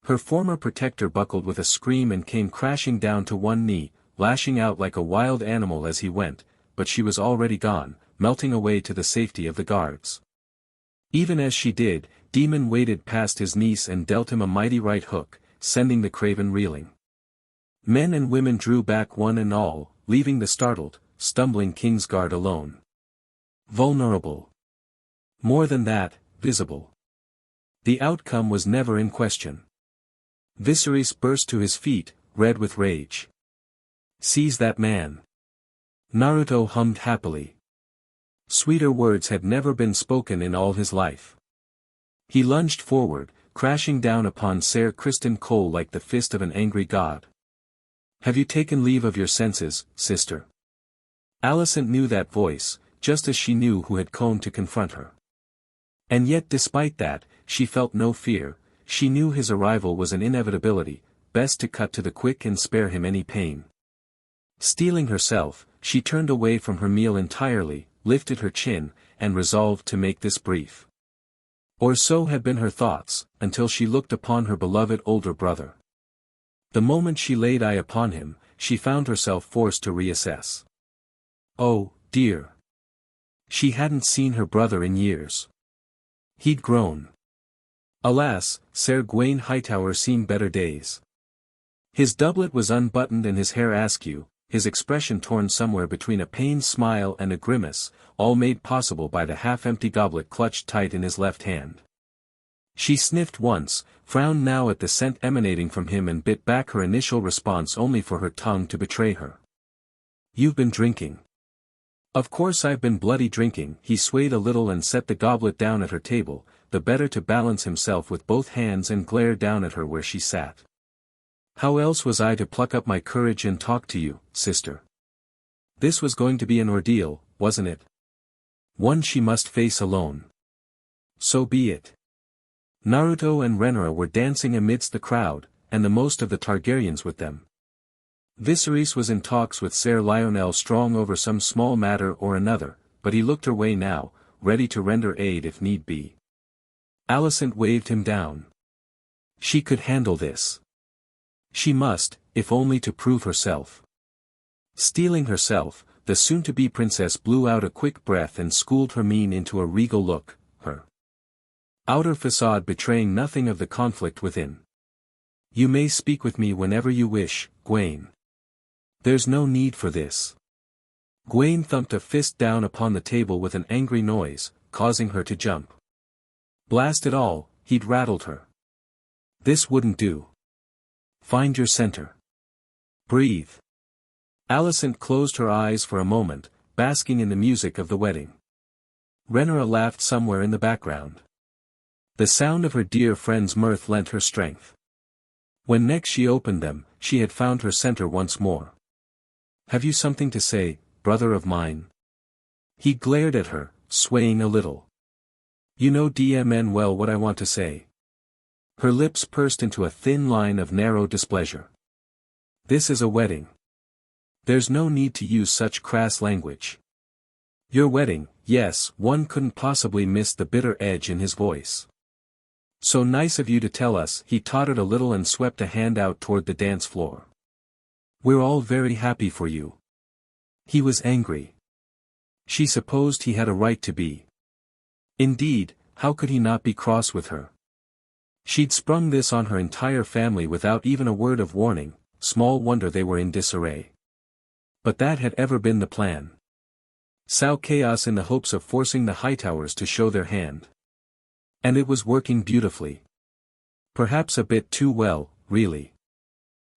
Her former protector buckled with a scream and came crashing down to one knee, lashing out like a wild animal as he went, but she was already gone, melting away to the safety of the guards. Even as she did, Demon waded past his niece and dealt him a mighty right hook, sending the craven reeling. Men and women drew back one and all, leaving the startled, stumbling Kingsguard alone. Vulnerable. More than that, visible. The outcome was never in question. Viseris burst to his feet, red with rage. Seize that man. Naruto hummed happily. Sweeter words had never been spoken in all his life. He lunged forward, crashing down upon Ser Kristen Cole like the fist of an angry god. Have you taken leave of your senses, sister? Allisen knew that voice, just as she knew who had come to confront her. And yet despite that, she felt no fear. She knew his arrival was an inevitability, best to cut to the quick and spare him any pain. Steeling herself, she turned away from her meal entirely, lifted her chin, and resolved to make this brief. Or so had been her thoughts, until she looked upon her beloved older brother. The moment she laid eye upon him, she found herself forced to reassess. Oh, dear. She hadn't seen her brother in years. He'd grown. Alas, Ser Gawain Hightower seen better days. His doublet was unbuttoned and his hair askew, his expression torn somewhere between a pained smile and a grimace, all made possible by the half-empty goblet clutched tight in his left hand. She sniffed once, frowned now at the scent emanating from him and bit back her initial response only for her tongue to betray her. You've been drinking. Of course I've been bloody drinking. He swayed a little and set the goblet down at her table, the better to balance himself with both hands and glare down at her where she sat. How else was I to pluck up my courage and talk to you, sister? This was going to be an ordeal, wasn't it? One she must face alone. So be it. Naruto and Renna were dancing amidst the crowd, and the most of the Targaryens with them. Viseris was in talks with Ser Lionel Strong over some small matter or another, but he looked her way now, ready to render aid if need be. Allisen waved him down. She could handle this. She must, if only to prove herself. Steeling herself, the soon-to-be princess blew out a quick breath and schooled her mien into a regal look, her outer facade betraying nothing of the conflict within. You may speak with me whenever you wish, Gawain. There's no need for this. Gawain thumped a fist down upon the table with an angry noise, causing her to jump. Blast it all, he'd rattled her. This wouldn't do. Find your center. Breathe. Allisen closed her eyes for a moment, basking in the music of the wedding. Renna laughed somewhere in the background. The sound of her dear friend's mirth lent her strength. When next she opened them, she had found her center once more. Have you something to say, brother of mine? He glared at her, swaying a little. You know DMN well what I want to say. Her lips pursed into a thin line of narrow displeasure. This is a wedding. There's no need to use such crass language. Your wedding, yes, one couldn't possibly miss the bitter edge in his voice. So nice of you to tell us. He tottered a little and swept a hand out toward the dance floor. We're all very happy for you. He was angry. She supposed he had a right to be. Indeed, how could he not be cross with her? She'd sprung this on her entire family without even a word of warning, small wonder they were in disarray. But that had ever been the plan. Sow chaos in the hopes of forcing the Hightowers to show their hand. And it was working beautifully. Perhaps a bit too well, really.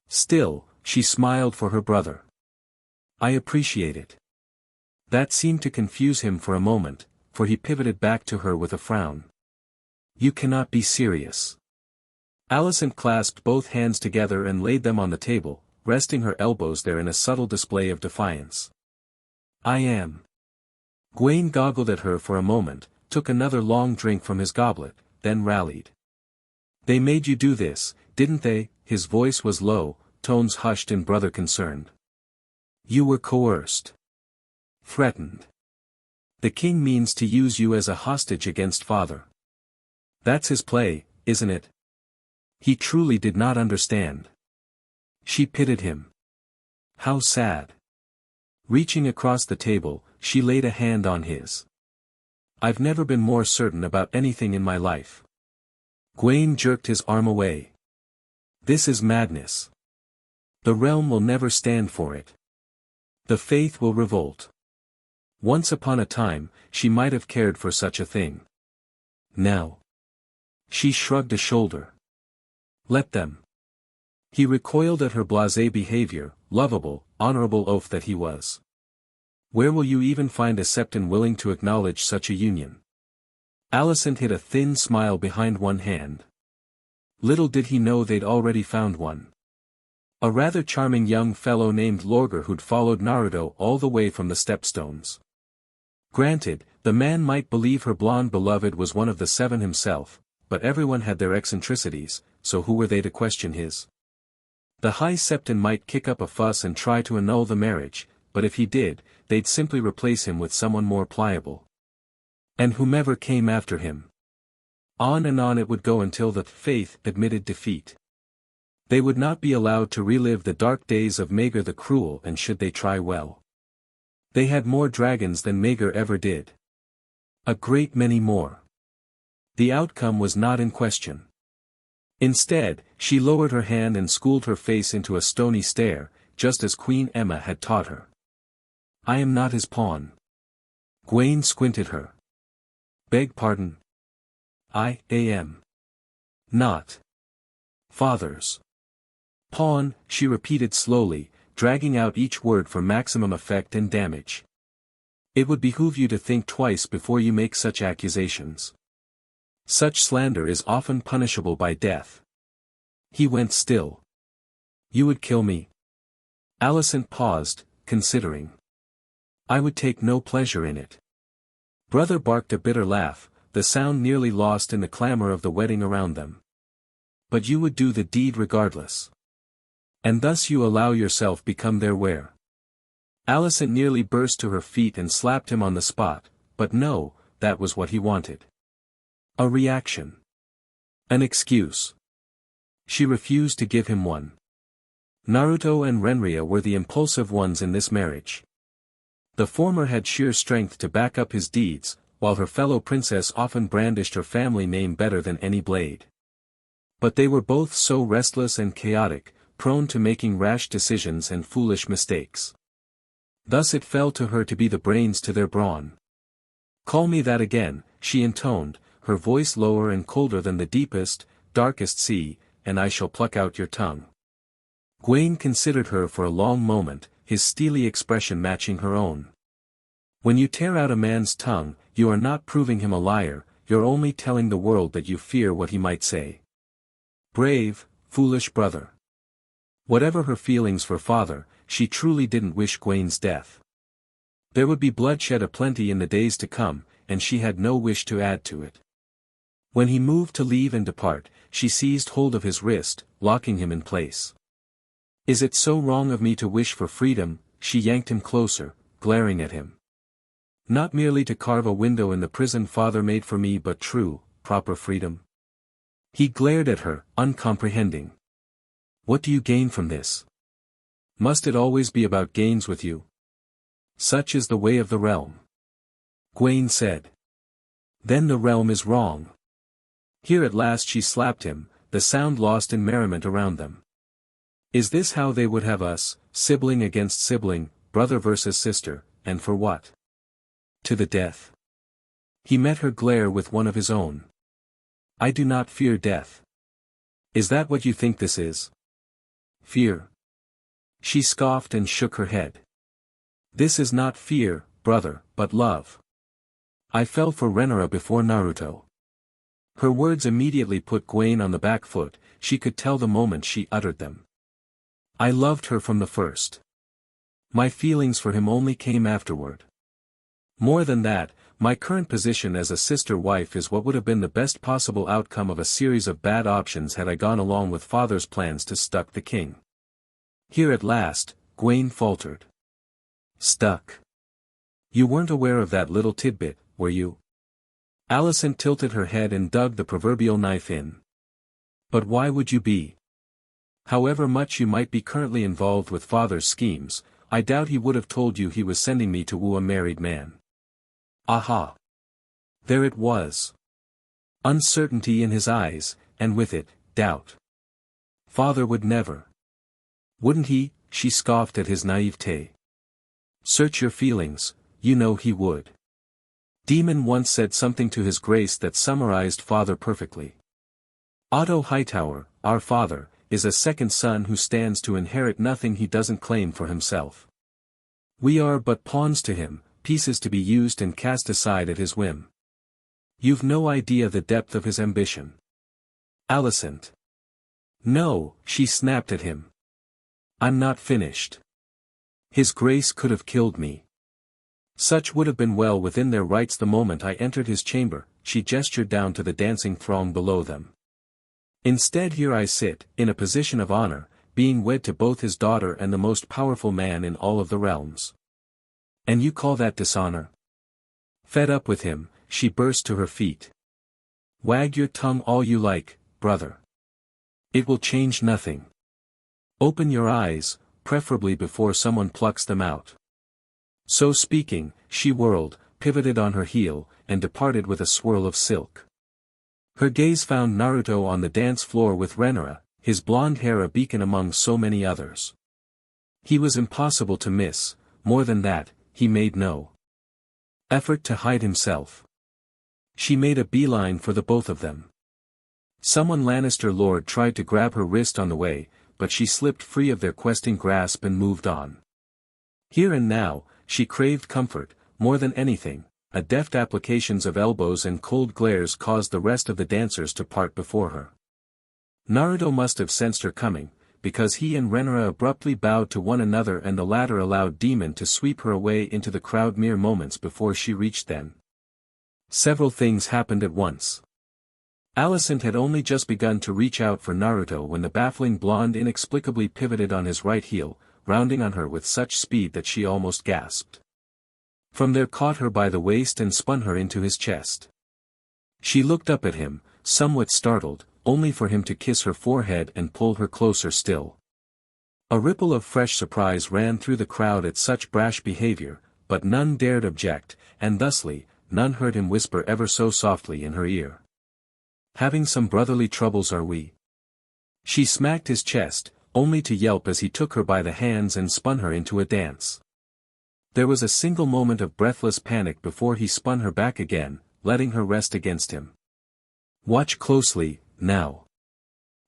Still, she smiled for her brother. I appreciate it. That seemed to confuse him for a moment, for he pivoted back to her with a frown. You cannot be serious. Allisen clasped both hands together and laid them on the table, resting her elbows there in a subtle display of defiance. I am. Gwaine goggled at her for a moment, took another long drink from his goblet, then rallied. They made you do this, didn't they? His voice was low, tones hushed in brother concerned. You were coerced. Threatened. The king means to use you as a hostage against father. That's his play, isn't it? He truly did not understand. She pitied him. How sad. Reaching across the table, she laid a hand on his. I've never been more certain about anything in my life. Gwaine jerked his arm away. This is madness. The realm will never stand for it. The faith will revolt. Once upon a time, she might have cared for such a thing. Now. She shrugged a shoulder. Let them. He recoiled at her blasé behavior, lovable, honorable oaf that he was. Where will you even find a septon willing to acknowledge such a union? Allisen hid a thin smile behind one hand. Little did he know they'd already found one. A rather charming young fellow named Lorgar who'd followed Naruto all the way from the Stepstones. Granted, the man might believe her blonde beloved was one of the seven himself, but everyone had their eccentricities, so who were they to question his? The High Septon might kick up a fuss and try to annul the marriage, but if he did, they'd simply replace him with someone more pliable. And whomever came after him. On and on it would go until the faith admitted defeat. They would not be allowed to relive the dark days of Maegor the Cruel, and should they try well. They had more dragons than Maegor ever did. A great many more. The outcome was not in question. Instead, she lowered her hand and schooled her face into a stony stare, just as Queen Emma had taught her. I am not his pawn. Gwaine squinted her. Beg pardon? I am. Not. Father's. Pawn, she repeated slowly, dragging out each word for maximum effect and damage. It would behoove you to think twice before you make such accusations. Such slander is often punishable by death. He went still. You would kill me? Allisen paused, considering. I would take no pleasure in it. Brother barked a bitter laugh, the sound nearly lost in the clamor of the wedding around them. But you would do the deed regardless. And thus you allow yourself become their wear. Allisen nearly burst to her feet and slapped him on the spot, but no, that was what he wanted. A reaction. An excuse. She refused to give him one. Naruto and Renna were the impulsive ones in this marriage. The former had sheer strength to back up his deeds, while her fellow princess often brandished her family name better than any blade. But they were both so restless and chaotic, prone to making rash decisions and foolish mistakes. Thus it fell to her to be the brains to their brawn. Call me that again, she intoned, her voice lower and colder than the deepest, darkest sea, and I shall pluck out your tongue. Gwaine considered her for a long moment, his steely expression matching her own. When you tear out a man's tongue, you are not proving him a liar, you're only telling the world that you fear what he might say. Brave, foolish brother. Whatever her feelings for father, she truly didn't wish Gwaine's death. There would be bloodshed aplenty in the days to come, and she had no wish to add to it. When he moved to leave and depart, she seized hold of his wrist, locking him in place. Is it so wrong of me to wish for freedom? She yanked him closer, glaring at him. Not merely to carve a window in the prison father made for me, but true, proper freedom? He glared at her, uncomprehending. What do you gain from this? Must it always be about gains with you? Such is the way of the realm. Gwaine said. Then the realm is wrong. Here at last she slapped him, the sound lost in merriment around them. Is this how they would have us, sibling against sibling, brother versus sister, and for what? To the death. He met her glare with one of his own. I do not fear death. Is that what you think this is? Fear? She scoffed and shook her head. This is not fear, brother, but love. I fell for Renna before Naruto. Her words immediately put Gwaine on the back foot, she could tell the moment she uttered them. I loved her from the first. My feelings for him only came afterward. More than that, my current position as a sister-wife is what would have been the best possible outcome of a series of bad options had I gone along with father's plans to stuck the king. Here at last, Gwaine faltered. Stuck. You weren't aware of that little tidbit, were you? Allisen tilted her head and dug the proverbial knife in. But why would you be? However much you might be currently involved with father's schemes, I doubt he would have told you he was sending me to woo a married man. Aha! There it was. Uncertainty in his eyes, and with it, doubt. Father would never. Wouldn't he? She scoffed at his naivete. Search your feelings, you know he would. Demon once said something to his grace that summarized father perfectly. Otto Hightower, our father, is a second son who stands to inherit nothing he doesn't claim for himself. We are but pawns to him, pieces to be used and cast aside at his whim. You've no idea the depth of his ambition. Allisen. No, she snapped at him. I'm not finished. His grace could have killed me. Such would have been well within their rights the moment I entered his chamber, she gestured down to the dancing throng below them. Instead here I sit, in a position of honor, being wed to both his daughter and the most powerful man in all of the realms. And you call that dishonor? Fed up with him, she burst to her feet. Wag your tongue all you like, brother. It will change nothing. Open your eyes, preferably before someone plucks them out. So speaking, she whirled, pivoted on her heel, and departed with a swirl of silk. Her gaze found Naruto on the dance floor with Renna, his blonde hair a beacon among so many others. He was impossible to miss, more than that, he made no effort to hide himself. She made a beeline for the both of them. Someone Lannister Lord tried to grab her wrist on the way, but she slipped free of their questing grasp and moved on. Here and now, she craved comfort, more than anything. A deft applications of elbows and cold glares caused the rest of the dancers to part before her. Naruto must have sensed her coming, because he and Renna abruptly bowed to one another and the latter allowed Demon to sweep her away into the crowd mere moments before she reached them. Several things happened at once. Allisen had only just begun to reach out for Naruto when the baffling blonde inexplicably pivoted on his right heel, rounding on her with such speed that she almost gasped. From there caught her by the waist and spun her into his chest. She looked up at him, somewhat startled, only for him to kiss her forehead and pull her closer still. A ripple of fresh surprise ran through the crowd at such brash behavior, but none dared object, and thusly, none heard him whisper ever so softly in her ear. Having some brotherly troubles are we? She smacked his chest, only to yelp as he took her by the hands and spun her into a dance. There was a single moment of breathless panic before he spun her back again, letting her rest against him. Watch closely, now.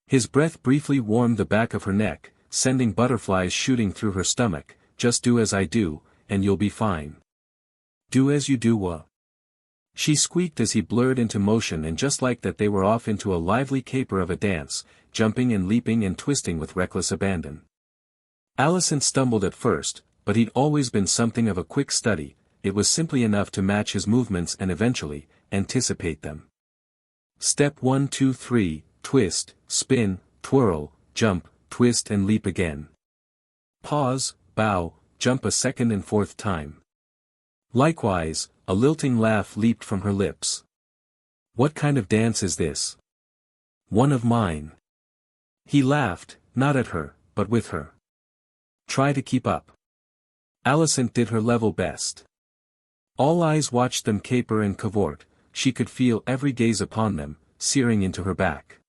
His breath briefly warmed the back of her neck, sending butterflies shooting through her stomach. Just do as I do, and you'll be fine. Do as you do what? She squeaked as he blurred into motion, and just like that they were off into a lively caper of a dance, jumping and leaping and twisting with reckless abandon. Allisen stumbled at first, but he'd always been something of a quick study. It was simply enough to match his movements and eventually, anticipate them. Step 1 2 3, twist, spin, twirl, jump, twist and leap again. Pause, bow, jump a second and fourth time. Likewise, a lilting laugh leaped from her lips. What kind of dance is this? One of mine. He laughed, not at her, but with her. Try to keep up. Allisen did her level best. All eyes watched them caper and cavort. She could feel every gaze upon them, searing into her back.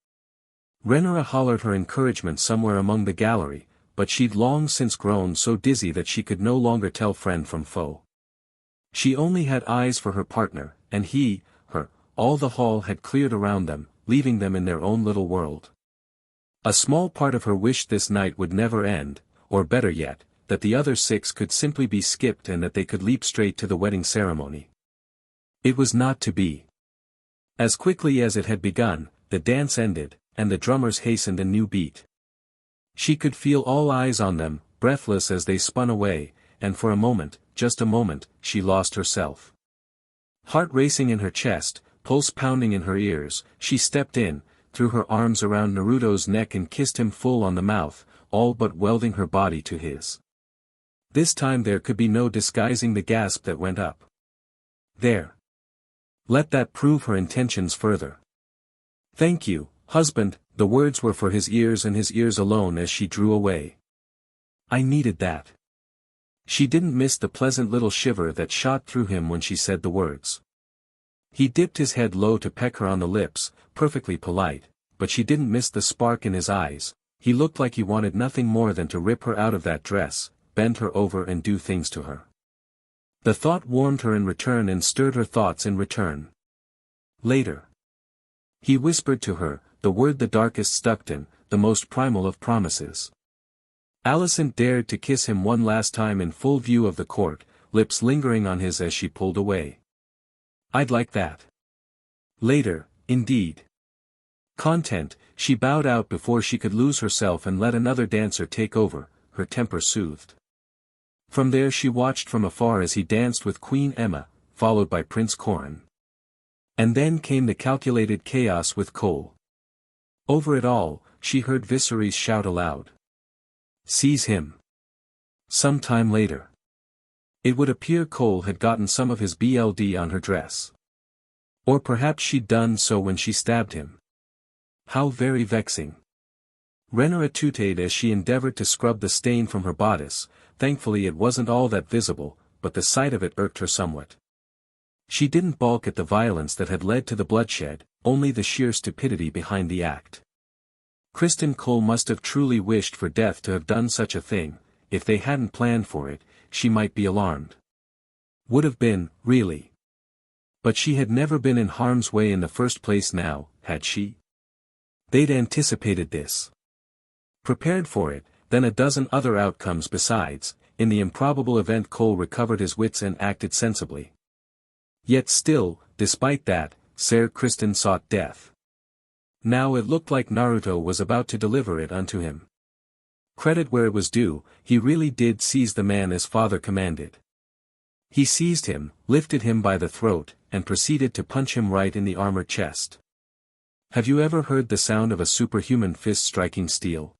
Renna hollered her encouragement somewhere among the gallery, but she'd long since grown so dizzy that she could no longer tell friend from foe. She only had eyes for her partner, and he, her. All the hall had cleared around them, leaving them in their own little world. A small part of her wished this night would never end, or better yet, that the other 6 could simply be skipped and that they could leap straight to the wedding ceremony. It was not to be. As quickly as it had begun, the dance ended, and the drummers hastened a new beat. She could feel all eyes on them, breathless as they spun away, and for a moment, just a moment, she lost herself. Heart racing in her chest, pulse pounding in her ears, she stepped in, threw her arms around Naruto's neck and kissed him full on the mouth, all but welding her body to his. This time there could be no disguising the gasp that went up. There. Let that prove her intentions further. Thank you, husband, the words were for his ears and his ears alone as she drew away. I needed that. She didn't miss the pleasant little shiver that shot through him when she said the words. He dipped his head low to peck her on the lips, perfectly polite, but she didn't miss the spark in his eyes. He looked like he wanted nothing more than to rip her out of that dress, bend her over and do things to her. The thought warmed her in return and stirred her thoughts in return. Later. He whispered to her, the word the darkest stuck in, the most primal of promises. Allisen dared to kiss him one last time in full view of the court, lips lingering on his as she pulled away. I'd like that. Later, indeed. Content, she bowed out before she could lose herself and let another dancer take over, her temper soothed. From there she watched from afar as he danced with Queen Emma, followed by Prince Corin. And then came the calculated chaos with Cole. Over it all, she heard Viseris shout aloud. Seize him. Some time later. It would appear Cole had gotten some of his blood on her dress. Or perhaps she'd done so when she stabbed him. How very vexing. Renna tooted as she endeavored to scrub the stain from her bodice. Thankfully it wasn't all that visible, but the sight of it irked her somewhat. She didn't balk at the violence that had led to the bloodshed, only the sheer stupidity behind the act. Kristen Cole must have truly wished for death to have done such a thing. If they hadn't planned for it, she might be alarmed. Would have been, really. But she had never been in harm's way in the first place now, had she? They'd anticipated this. Prepared for it, then a dozen other outcomes besides. In the improbable event Cole recovered his wits and acted sensibly. Yet still, despite that, Sir Kristen sought death. Now it looked like Naruto was about to deliver it unto him. Credit where it was due, he really did seize the man as father commanded. He seized him, lifted him by the throat, and proceeded to punch him right in the armored chest. Have you ever heard the sound of a superhuman fist striking steel?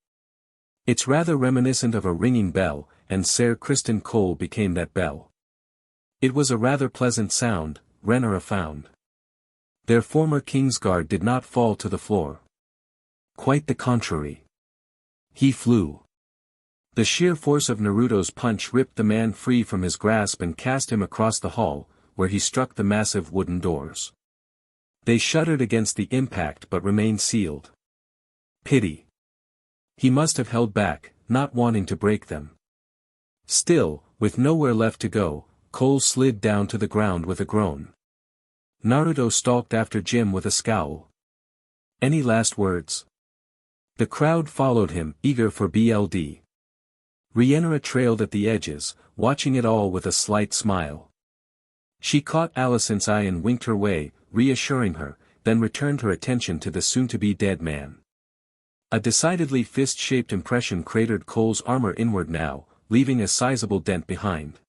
It's rather reminiscent of a ringing bell, and Sir Kristen Cole became that bell. It was a rather pleasant sound, Renna found. Their former Kingsguard did not fall to the floor. Quite the contrary. He flew. The sheer force of Naruto's punch ripped the man free from his grasp and cast him across the hall, where he struck the massive wooden doors. They shuddered against the impact but remained sealed. Pity. He must have held back, not wanting to break them. Still, with nowhere left to go, Cole slid down to the ground with a groan. Naruto stalked after Jim with a scowl. Any last words? The crowd followed him, eager for blood. Renna trailed at the edges, watching it all with a slight smile. She caught Allisen's eye and winked her way, reassuring her, then returned her attention to the soon-to-be dead man. A decidedly fist-shaped impression cratered Cole's armor inward now, leaving a sizable dent behind.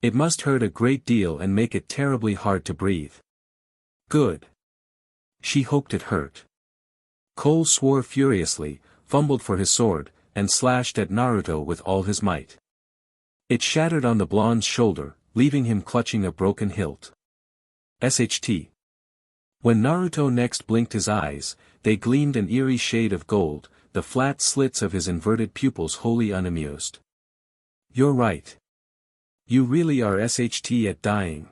It must hurt a great deal and make it terribly hard to breathe. Good. She hoped it hurt. Cole swore furiously, fumbled for his sword, and slashed at Naruto with all his might. It shattered on the blonde's shoulder, leaving him clutching a broken hilt. SHT. When Naruto next blinked his eyes, they gleamed an eerie shade of gold, the flat slits of his inverted pupils wholly unamused. You're right. You really are SHT at dying.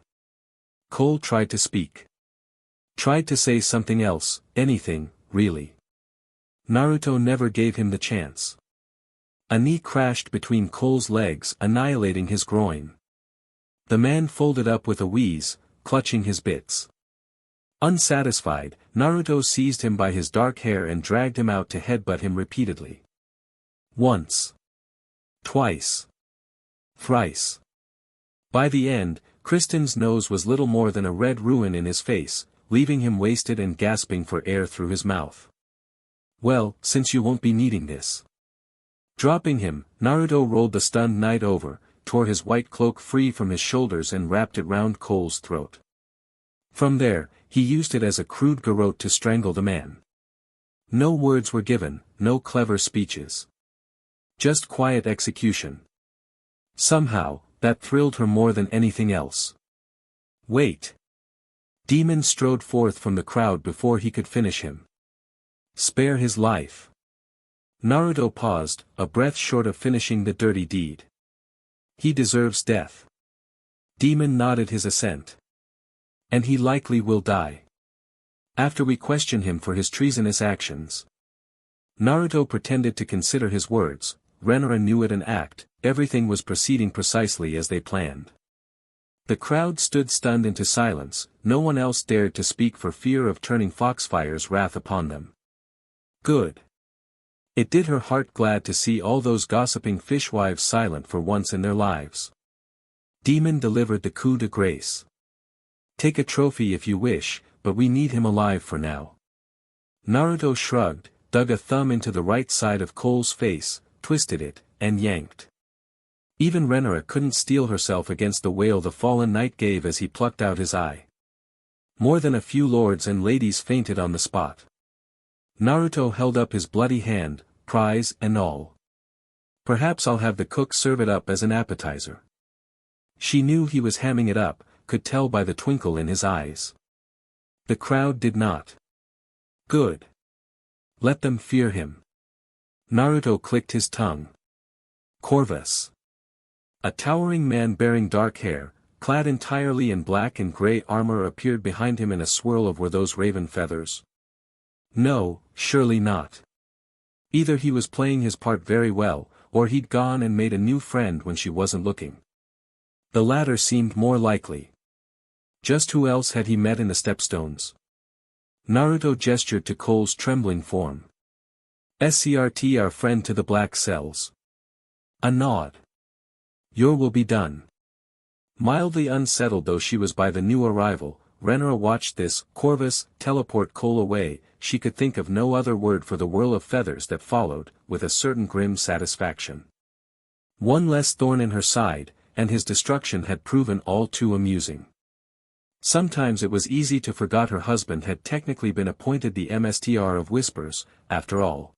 Cole tried to speak. Tried to say something else, anything, really. Naruto never gave him the chance. A knee crashed between Cole's legs, annihilating his groin. The man folded up with a wheeze, clutching his bits. Unsatisfied, Naruto seized him by his dark hair and dragged him out to headbutt him repeatedly. Once. Twice. Thrice. By the end, Kristen's nose was little more than a red ruin in his face, leaving him wasted and gasping for air through his mouth. Well, since you won't be needing this. Dropping him, Naruto rolled the stunned knight over, tore his white cloak free from his shoulders and wrapped it round Cole's throat. From there, he used it as a crude garrote to strangle the man. No words were given, no clever speeches. Just quiet execution. Somehow, that thrilled her more than anything else. Wait. Demon strode forth from the crowd before he could finish him. Spare his life. Naruto paused, a breath short of finishing the dirty deed. He deserves death. Demon nodded his assent. And he likely will die. After we question him for his treasonous actions. Naruto pretended to consider his words. Renna knew it an act, everything was proceeding precisely as they planned. The crowd stood stunned into silence, no one else dared to speak for fear of turning Foxfire's wrath upon them. Good. It did her heart glad to see all those gossiping fishwives silent for once in their lives. Demon delivered the coup de grace. Take a trophy if you wish, but we need him alive for now. Naruto shrugged, dug a thumb into the right side of Cole's face, twisted it, and yanked. Even Renna couldn't steel herself against the wail the fallen knight gave as he plucked out his eye. More than a few lords and ladies fainted on the spot. Naruto held up his bloody hand, prize and all. Perhaps I'll have the cook serve it up as an appetizer. She knew he was hamming it up, could tell by the twinkle in his eyes. The crowd did not. Good. Let them fear him. Naruto clicked his tongue. Corvus. A towering man bearing dark hair, clad entirely in black and gray armor appeared behind him in a swirl of were those raven feathers? No, surely not. Either he was playing his part very well, or he'd gone and made a new friend when she wasn't looking. The latter seemed more likely. Just who else had he met in the stepstones? Naruto gestured to Cole's trembling form. SCRT our friend to the black cells. A nod. Your will be done. Mildly unsettled though she was by the new arrival, Renna watched this Corvus teleport Cole away. She could think of no other word for the whirl of feathers that followed, with a certain grim satisfaction. One less thorn in her side, and his destruction had proven all too amusing. Sometimes it was easy to forget her husband had technically been appointed the MSTR of Whispers, after all.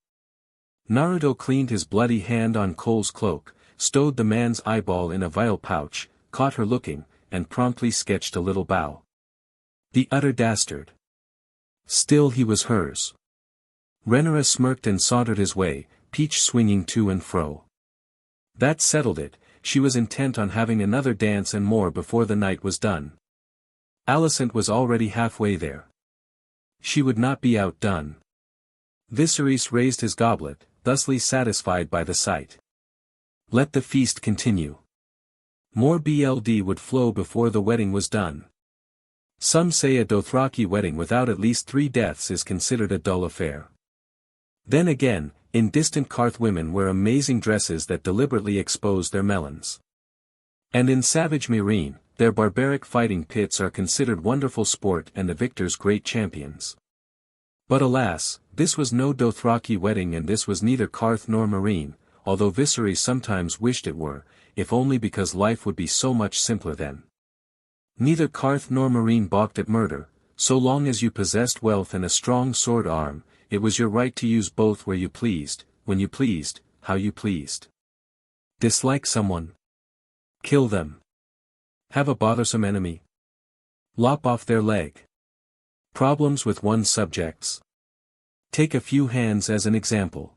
Naruto cleaned his bloody hand on Cole's cloak, stowed the man's eyeball in a vial pouch, caught her looking, and promptly sketched a little bow. The utter dastard. Still he was hers. Renna smirked and sauntered his way, Peach swinging to and fro. That settled it, she was intent on having another dance and more before the night was done. Allisen was already halfway there. She would not be outdone. Viseris raised his goblet, thusly satisfied by the sight. Let the feast continue. More BLD would flow before the wedding was done. Some say a Dothraki wedding without at least 3 deaths is considered a dull affair. Then again, in distant Karth women wear amazing dresses that deliberately expose their melons. And in Savage Marine, their barbaric fighting pits are considered wonderful sport and the victors great champions. But alas, this was no Dothraki wedding and this was neither Karth nor Marine, although Viseris sometimes wished it were, if only because life would be so much simpler then. Neither Karth nor Marine balked at murder. So long as you possessed wealth and a strong sword arm, it was your right to use both where you pleased, when you pleased, how you pleased. Dislike someone? Kill them. Have a bothersome enemy? Lop off their leg. Problems with one's subjects? Take a few hands as an example.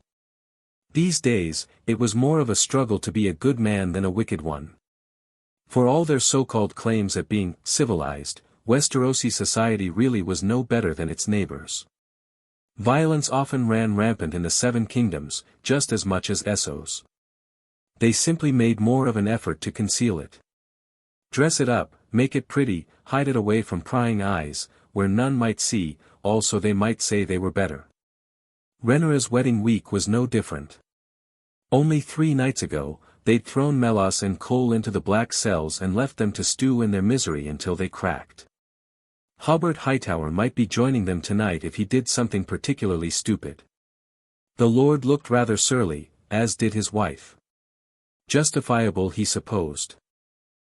These days, it was more of a struggle to be a good man than a wicked one. For all their so-called claims at being civilized, Westerosi society really was no better than its neighbors. Violence often ran rampant in the Seven Kingdoms, just as much as Essos. They simply made more of an effort to conceal it. Dress it up, make it pretty, hide it away from prying eyes, where none might see, also they might say they were better. Rhaenyra's wedding week was no different. Only 3 nights ago, they'd thrown Melas and Cole into the black cells and left them to stew in their misery until they cracked. Hobart Hightower might be joining them tonight if he did something particularly stupid. The Lord looked rather surly, as did his wife. Justifiable he supposed.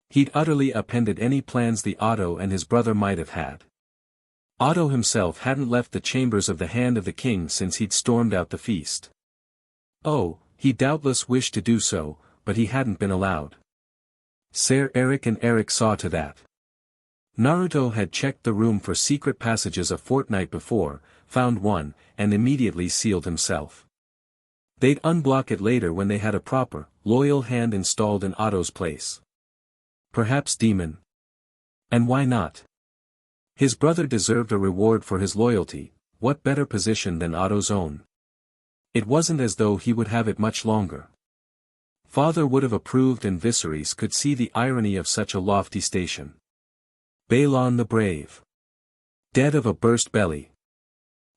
He'd utterly upended any plans the Otto and his brother might have had. Otto himself hadn't left the chambers of the Hand of the King since he'd stormed out the feast. Oh, he doubtless wished to do so, but he hadn't been allowed. Ser Eric and Eric saw to that. Naruto had checked the room for secret passages a fortnight before, found one, and immediately sealed himself. They'd unblock it later when they had a proper, loyal hand installed in Otto's place. Perhaps Demon. And why not? His brother deserved a reward for his loyalty. What better position than Otto's own? It wasn't as though he would have it much longer. Father would have approved and Viseris could see the irony of such a lofty station. Balon the Brave. Dead of a burst belly.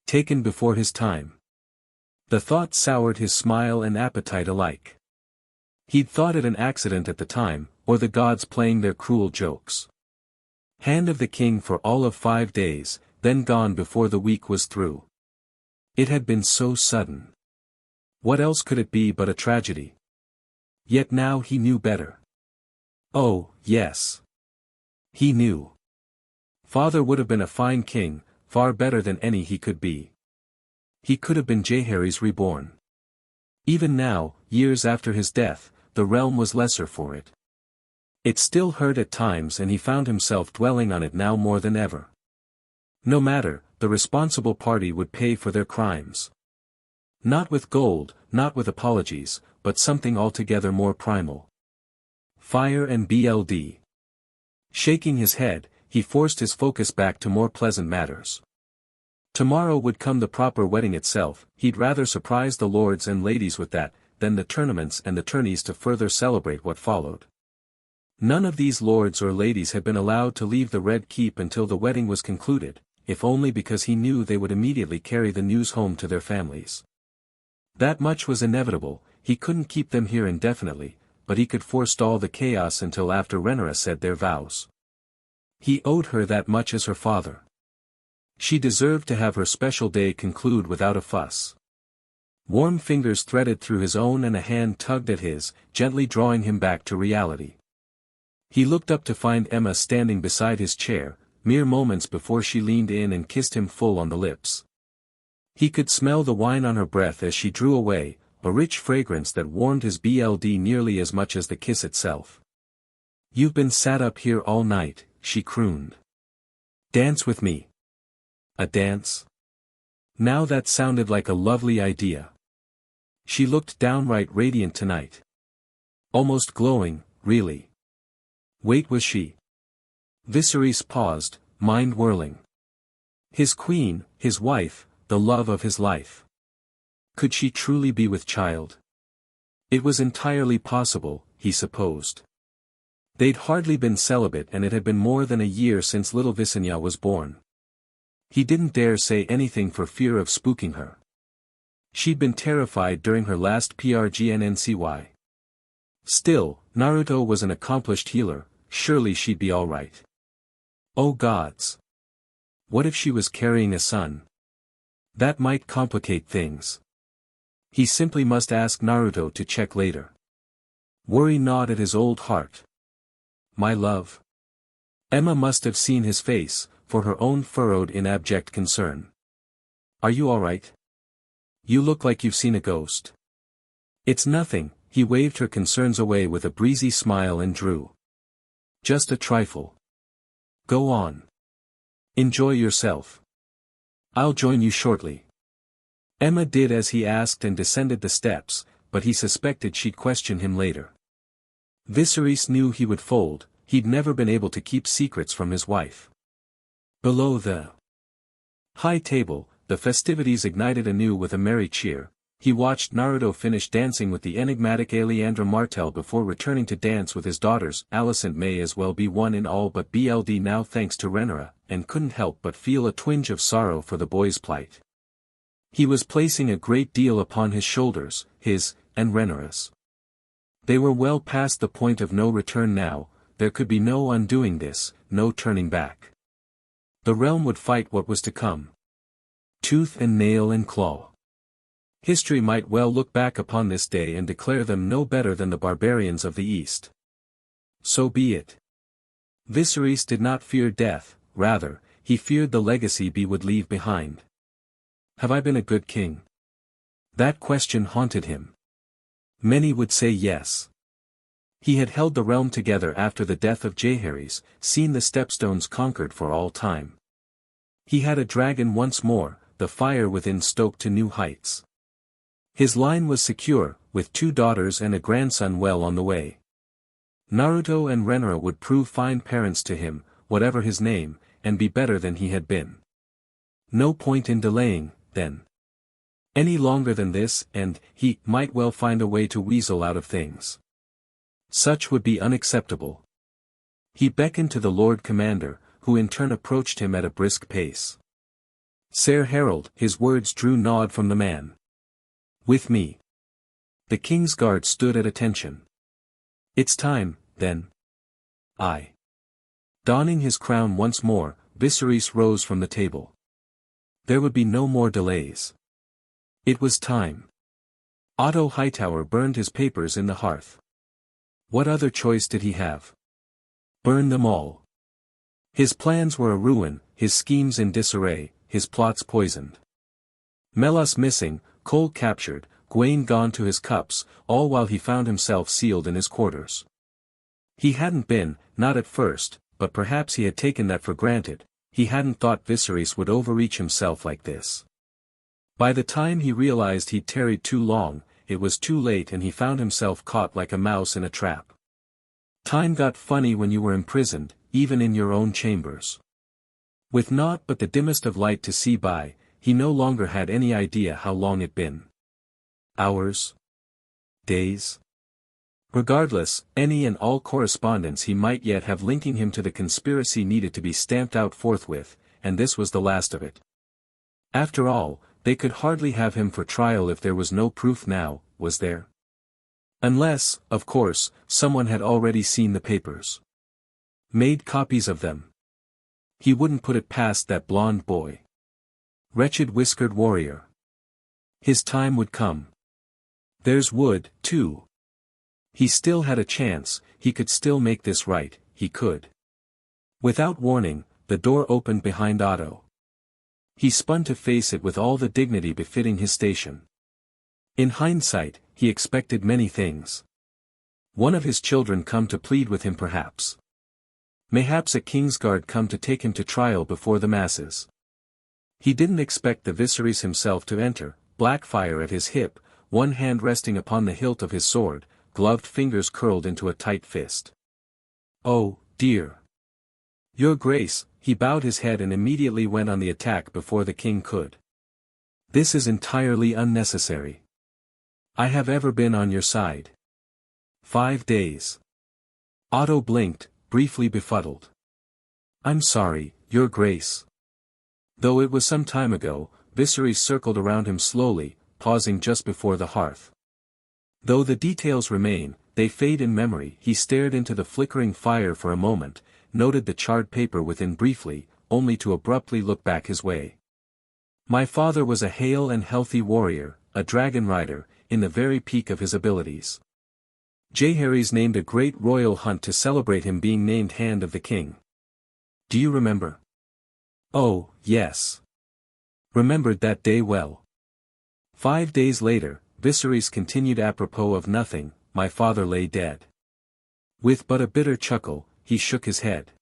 Taken before his time. The thought soured his smile and appetite alike. He'd thought it an accident at the time, or the gods playing their cruel jokes. Hand of the King for all of 5 days, then gone before the week was through. It had been so sudden. What else could it be but a tragedy? Yet now he knew better. Oh, yes. He knew. Father would have been a fine king, far better than any he could be. He could have been Jaehaerys reborn. Even now, years after his death, the realm was lesser for it. It still hurt at times and he found himself dwelling on it now more than ever. No matter, the responsible party would pay for their crimes. Not with gold, not with apologies, but something altogether more primal. Fire and blood. Shaking his head, he forced his focus back to more pleasant matters. Tomorrow would come the proper wedding itself. He'd rather surprise the lords and ladies with that, than the tournaments and the tourneys to further celebrate what followed. None of these lords or ladies had been allowed to leave the Red Keep until the wedding was concluded, if only because he knew they would immediately carry the news home to their families. That much was inevitable. He couldn't keep them here indefinitely, but he could forestall the chaos until after Rhaenyra said their vows. He owed her that much as her father. She deserved to have her special day conclude without a fuss. Warm fingers threaded through his own and a hand tugged at his, gently drawing him back to reality. He looked up to find Emma standing beside his chair, mere moments before she leaned in and kissed him full on the lips. He could smell the wine on her breath as she drew away, a rich fragrance that warmed his blood nearly as much as the kiss itself. "You've been sat up here all night," she crooned. "Dance with me." A dance? Now that sounded like a lovely idea. She looked downright radiant tonight. Almost glowing, really. Wait, was she? Viserys paused, mind whirling. His queen, his wife, the love of his life. Could she truly be with child? It was entirely possible, he supposed. They'd hardly been celibate and it had been more than a year since little Visenya was born. He didn't dare say anything for fear of spooking her. She'd been terrified during her last PRGNNCY. Still, Naruto was an accomplished healer, surely she'd be all right. Oh gods! What if she was carrying a son? That might complicate things. He simply must ask Naruto to check later. Worry gnawed at his old heart. My love. Emma must have seen his face, for her own furrowed in abject concern. Are you alright? You look like you've seen a ghost. It's nothing, he waved her concerns away with a breezy smile and drew. Just a trifle. Go on. Enjoy yourself. I'll join you shortly. Emma did as he asked and descended the steps, but he suspected she'd question him later. Viseris knew he would fold, he'd never been able to keep secrets from his wife. Below the high table, the festivities ignited anew with a merry cheer. He watched Naruto finish dancing with the enigmatic Corin Martell before returning to dance with his daughters. Allisen may as well be one in all but BLD now thanks to Renna, and couldn't help but feel a twinge of sorrow for the boy's plight. He was placing a great deal upon his shoulders, his, and Renna's. They were well past the point of no return now, there could be no undoing this, no turning back. The realm would fight what was to come. Tooth and nail and claw. History might well look back upon this day and declare them no better than the barbarians of the East. So be it. Viseris did not fear death, rather, he feared the legacy he would leave behind. Have I been a good king? That question haunted him. Many would say yes. He had held the realm together after the death of Jaehaerys, seen the stepstones conquered for all time. He had a dragon once more, the fire within stoked to new heights. His line was secure, with 2 daughters and a grandson well on the way. Naruto and Renna would prove fine parents to him, whatever his name, and be better than he had been. No point in delaying, then. Any longer than this, and he might well find a way to weasel out of things. Such would be unacceptable. He beckoned to the Lord Commander, who in turn approached him at a brisk pace. Sir Herald, his words drew nod from the man. With me. The king's guard stood at attention. It's time, then. I. Donning his crown once more, Viseris rose from the table. There would be no more delays. It was time. Otto Hightower burned his papers in the hearth. What other choice did he have? Burn them all. His plans were a ruin, his schemes in disarray, his plots poisoned. Melas missing, Cole captured, Gwaine gone to his cups, all while he found himself sealed in his quarters. He hadn't been, not at first, but perhaps he had taken that for granted, he hadn't thought Viseris would overreach himself like this. By the time he realized he'd tarried too long, it was too late and he found himself caught like a mouse in a trap. Time got funny when you were imprisoned, even in your own chambers. With naught but the dimmest of light to see by, he no longer had any idea how long it'd been. Hours? Days? Regardless, any and all correspondence he might yet have linking him to the conspiracy needed to be stamped out forthwith, and this was the last of it. After all, they could hardly have him for trial if there was no proof now, was there? Unless, of course, someone had already seen the papers. Made copies of them. He wouldn't put it past that blonde boy. Wretched whiskered warrior. His time would come. Theirs would, too. He still had a chance, he could still make this right, he could. Without warning, the door opened behind Otto. He spun to face it with all the dignity befitting his station. In hindsight, he expected many things. One of his children come to plead with him perhaps. Mayhaps a Kingsguard come to take him to trial before the masses. He didn't expect the Viseris himself to enter, Blackfire at his hip, one hand resting upon the hilt of his sword, gloved fingers curled into a tight fist. Oh, dear. Your Grace, he bowed his head and immediately went on the attack before the king could. This is entirely unnecessary. I have ever been on your side. 5 days. Otto blinked, briefly befuddled. I'm sorry, Your Grace. Though it was some time ago, Viseris circled around him slowly, pausing just before the hearth. Though the details remain, they fade in memory. He stared into the flickering fire for a moment, noted the charred paper within briefly, only to abruptly look back his way. My father was a hale and healthy warrior, a dragon rider, in the very peak of his abilities. Jaehaerys named a great royal hunt to celebrate him being named Hand of the King. Do you remember? Oh, yes. Remembered that day well. 5 days later, Viseris continued apropos of nothing, my father lay dead. With but a bitter chuckle, he shook his head.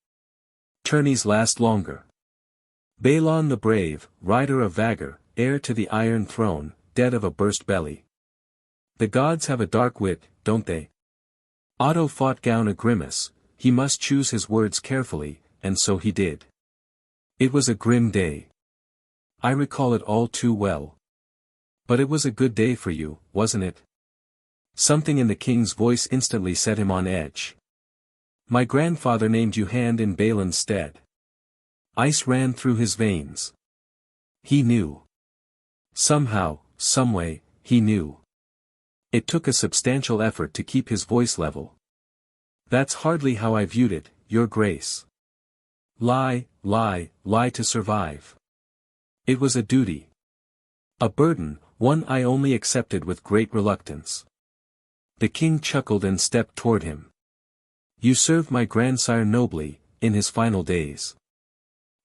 Tourneys last longer. Balon the brave, rider of Vagor, heir to the Iron Throne, dead of a burst belly. The gods have a dark wit, don't they? Otto fought down a grimace, he must choose his words carefully, and so he did. It was a grim day. I recall it all too well. But it was a good day for you, wasn't it? Something in the king's voice instantly set him on edge. My grandfather named you Hand in Balon's stead. Ice ran through his veins. He knew. Somehow, someway, he knew. It took a substantial effort to keep his voice level. That's hardly how I viewed it, Your Grace. Lie to survive. It was a duty. A burden, one I only accepted with great reluctance. The king chuckled and stepped toward him. You served my grandsire nobly, in his final days.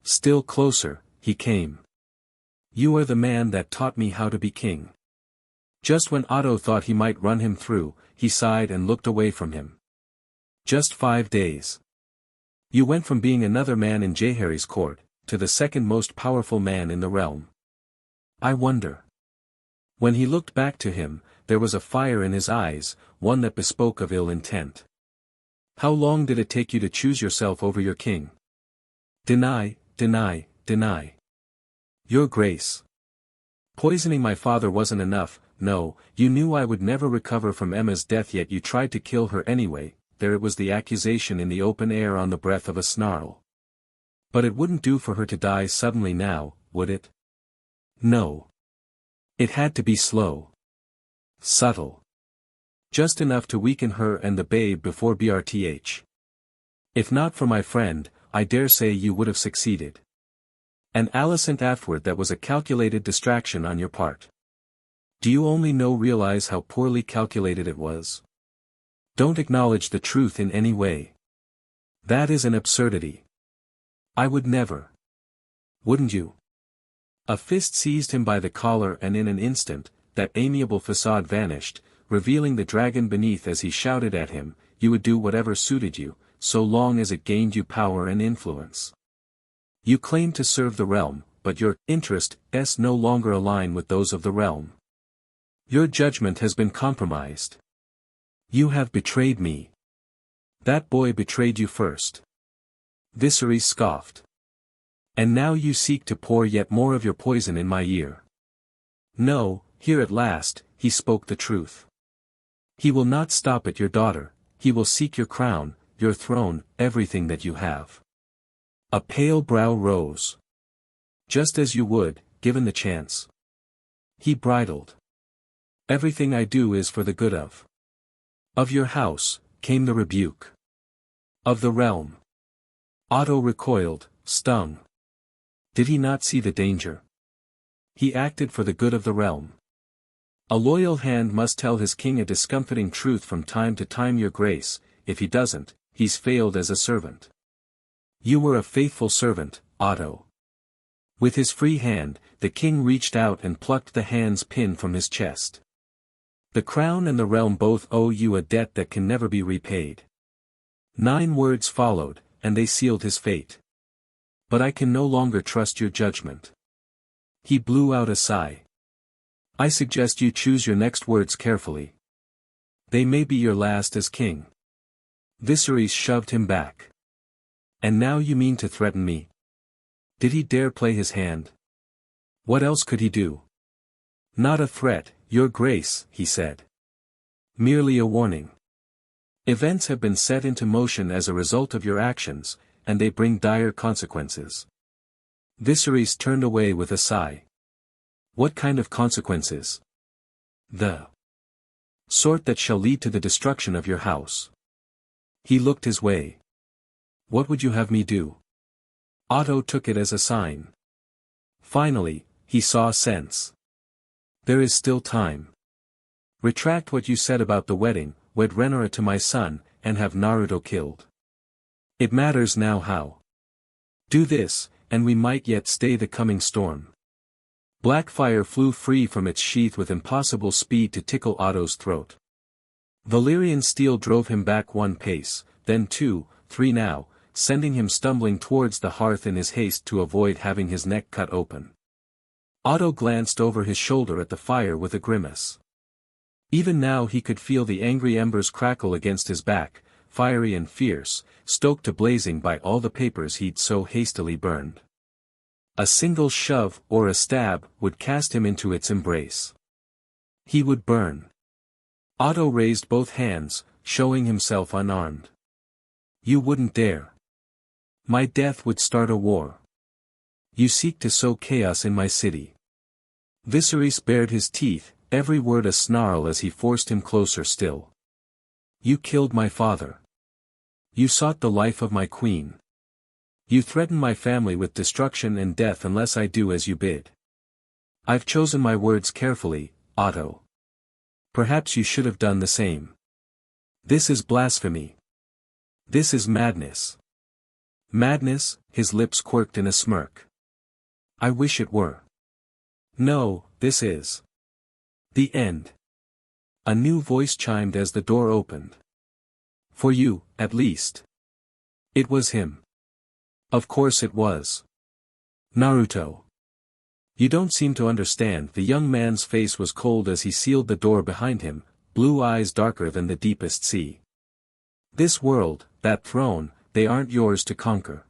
Still closer, he came. You are the man that taught me how to be king. Just when Otto thought he might run him through, he sighed and looked away from him. Just 5 days. You went from being another man in Jaehaerys court, to the second most powerful man in the realm. I wonder. When he looked back to him, there was a fire in his eyes, one that bespoke of ill intent. How long did it take you to choose yourself over your king? Deny. Your Grace. Poisoning my father wasn't enough, no, you knew I would never recover from Emma's death yet you tried to kill her anyway, there it was the accusation in the open air on the breath of a snarl. But it wouldn't do for her to die suddenly now, would it? No. It had to be slow. Subtle. Just enough to weaken her and the babe before BRTH. If not for my friend, I dare say you would have succeeded. And Allisen afterward that was a calculated distraction on your part. Do you only realize how poorly calculated it was? Don't acknowledge the truth in any way. That is an absurdity. I would never. Wouldn't you? A fist seized him by the collar and in an instant, that amiable facade vanished, revealing the dragon beneath as he shouted at him, you would do whatever suited you, so long as it gained you power and influence. You claim to serve the realm, but your interests no longer align with those of the realm. Your judgment has been compromised. You have betrayed me. That boy betrayed you first. Viseris scoffed. And now you seek to pour yet more of your poison in my ear. No, here at last, he spoke the truth. He will not stop at your daughter, he will seek your crown, your throne, everything that you have. A pale brow rose. Just as you would, given the chance. He bridled. Everything I do is for the good of. Of your house, came the rebuke. Of the realm. Otto recoiled, stung. Did he not see the danger? He acted for the good of the realm. A loyal hand must tell his king a discomfiting truth from time to time, Your Grace, if he doesn't, he's failed as a servant. You were a faithful servant, Otto. With his free hand, the king reached out and plucked the hand's pin from his chest. The crown and the realm both owe you a debt that can never be repaid. 9 words followed, and they sealed his fate. But I can no longer trust your judgment. He blew out a sigh. I suggest you choose your next words carefully. They may be your last as king. Viseris shoved him back. And now you mean to threaten me? Did he dare play his hand? What else could he do? Not a threat, Your Grace, he said. Merely a warning. Events have been set into motion as a result of your actions, and they bring dire consequences. Viseris turned away with a sigh. What kind of consequences? The sort that shall lead to the destruction of your house. He looked his way. What would you have me do? Otto took it as a sign. Finally, he saw sense. There is still time. Retract what you said about the wedding, wed Renna to my son, and have Naruto killed. It matters now how. Do this, and we might yet stay the coming storm. Black fire flew free from its sheath with impossible speed to tickle Otto's throat. Valyrian steel drove him back 1 pace, then 2, 3 now, sending him stumbling towards the hearth in his haste to avoid having his neck cut open. Otto glanced over his shoulder at the fire with a grimace. Even now he could feel the angry embers crackle against his back, fiery and fierce, stoked to blazing by all the papers he'd so hastily burned. A single shove or a stab would cast him into its embrace. He would burn. Otto raised both hands, showing himself unarmed. You wouldn't dare. My death would start a war. You seek to sow chaos in my city. Viseris bared his teeth, every word a snarl as he forced him closer still. You killed my father. You sought the life of my queen. You threaten my family with destruction and death unless I do as you bid. I've chosen my words carefully, Otto. Perhaps you should have done the same. This is blasphemy. This is madness. Madness, his lips quirked in a smirk. I wish it were. No, this is the end. A new voice chimed as the door opened. For you, at least. It was him. Of course it was. Naruto. You don't seem to understand. The young man's face was cold as he sealed the door behind him, blue eyes darker than the deepest sea. This world, that throne, they aren't yours to conquer.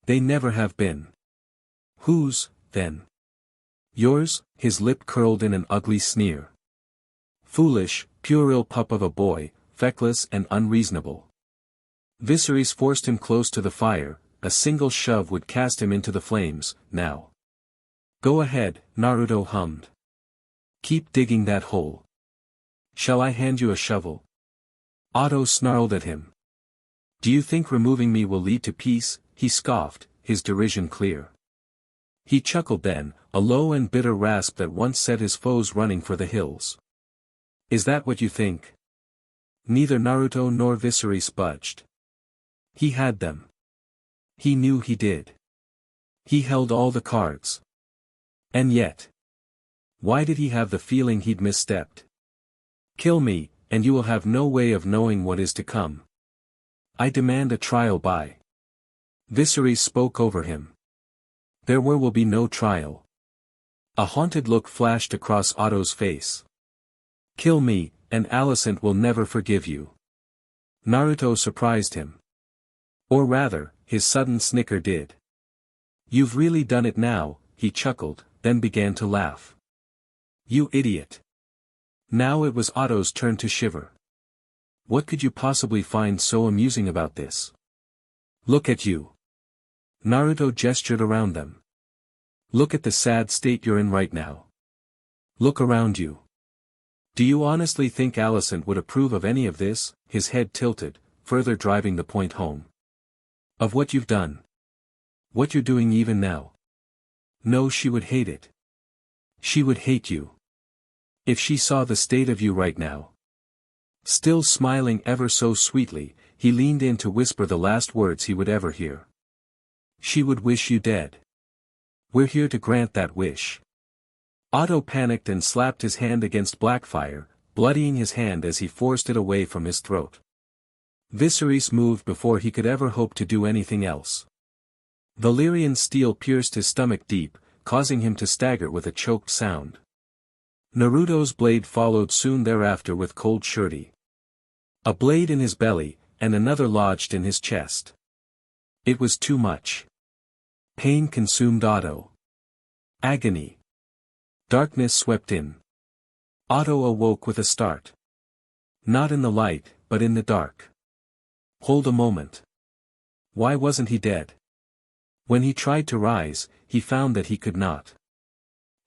They never have been. Whose, then? Yours? His lip curled in an ugly sneer. Foolish, puerile pup of a boy, feckless and unreasonable. Viseris forced him close to the fire, a single shove would cast him into the flames, now. Go ahead, Naruto hummed. Keep digging that hole. Shall I hand you a shovel? Otto snarled at him. Do you think removing me will lead to peace? He scoffed, his derision clear. He chuckled then, a low and bitter rasp that once set his foes running for the hills. Is that what you think? Neither Naruto nor Viseris budged. He had them. He knew he did. He held all the cards. And yet. Why did he have the feeling he'd misstepped? Kill me, and you will have no way of knowing what is to come. I demand a trial by. Viseris spoke over him. There will be no trial. A haunted look flashed across Otto's face. Kill me, and Allisen will never forgive you. Naruto surprised him. Or rather, his sudden snicker did. You've really done it now, he chuckled, then began to laugh. You idiot. Now it was Otto's turn to shiver. What could you possibly find so amusing about this? Look at you. Naruto gestured around them. Look at the sad state you're in right now. Look around you. Do you honestly think Allisen would approve of any of this? His head tilted, further driving the point home. Of what you've done. What you're doing even now. No, she would hate it. She would hate you. If she saw the state of you right now. Still smiling ever so sweetly, he leaned in to whisper the last words he would ever hear. She would wish you dead. We're here to grant that wish. Otto panicked and slapped his hand against Blackfire, bloodying his hand as he forced it away from his throat. Viseris moved before he could ever hope to do anything else. Valyrian steel pierced his stomach deep, causing him to stagger with a choked sound. Naruto's blade followed soon thereafter with cold surety. A blade in his belly, and another lodged in his chest. It was too much. Pain consumed Otto. Agony. Darkness swept in. Otto awoke with a start. Not in the light, but in the dark. Hold a moment. Why wasn't he dead? When he tried to rise, he found that he could not.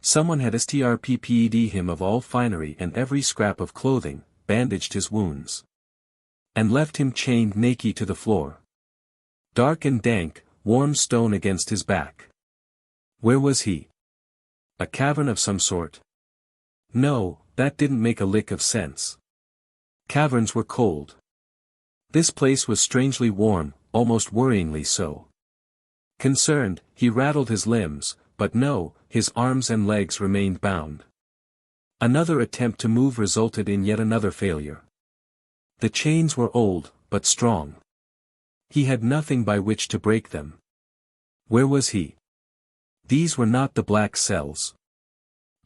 Someone had stripped him of all finery and every scrap of clothing, bandaged his wounds. And left him chained naked to the floor. Dark and dank, warm stone against his back. Where was he? A cavern of some sort. No, that didn't make a lick of sense. Caverns were cold. This place was strangely warm, almost worryingly so. Concerned, he rattled his limbs, but no, his arms and legs remained bound. Another attempt to move resulted in yet another failure. The chains were old, but strong. He had nothing by which to break them. Where was he? These were not the black cells.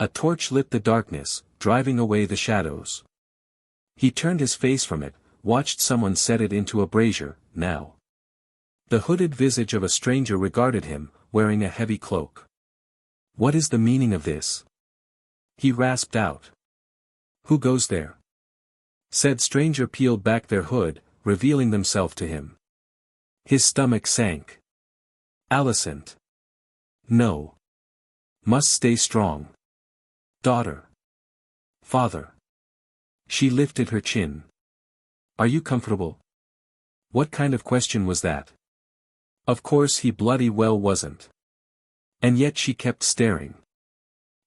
A torch lit the darkness, driving away the shadows. He turned his face from it, watched someone set it into a brazier, now. The hooded visage of a stranger regarded him, wearing a heavy cloak. What is the meaning of this? He rasped out. Who goes there? Said stranger peeled back their hood, revealing themselves to him. His stomach sank. Allisen. No. Must stay strong. Daughter. Father. She lifted her chin. Are you comfortable? What kind of question was that? Of course he bloody well wasn't. And yet she kept staring.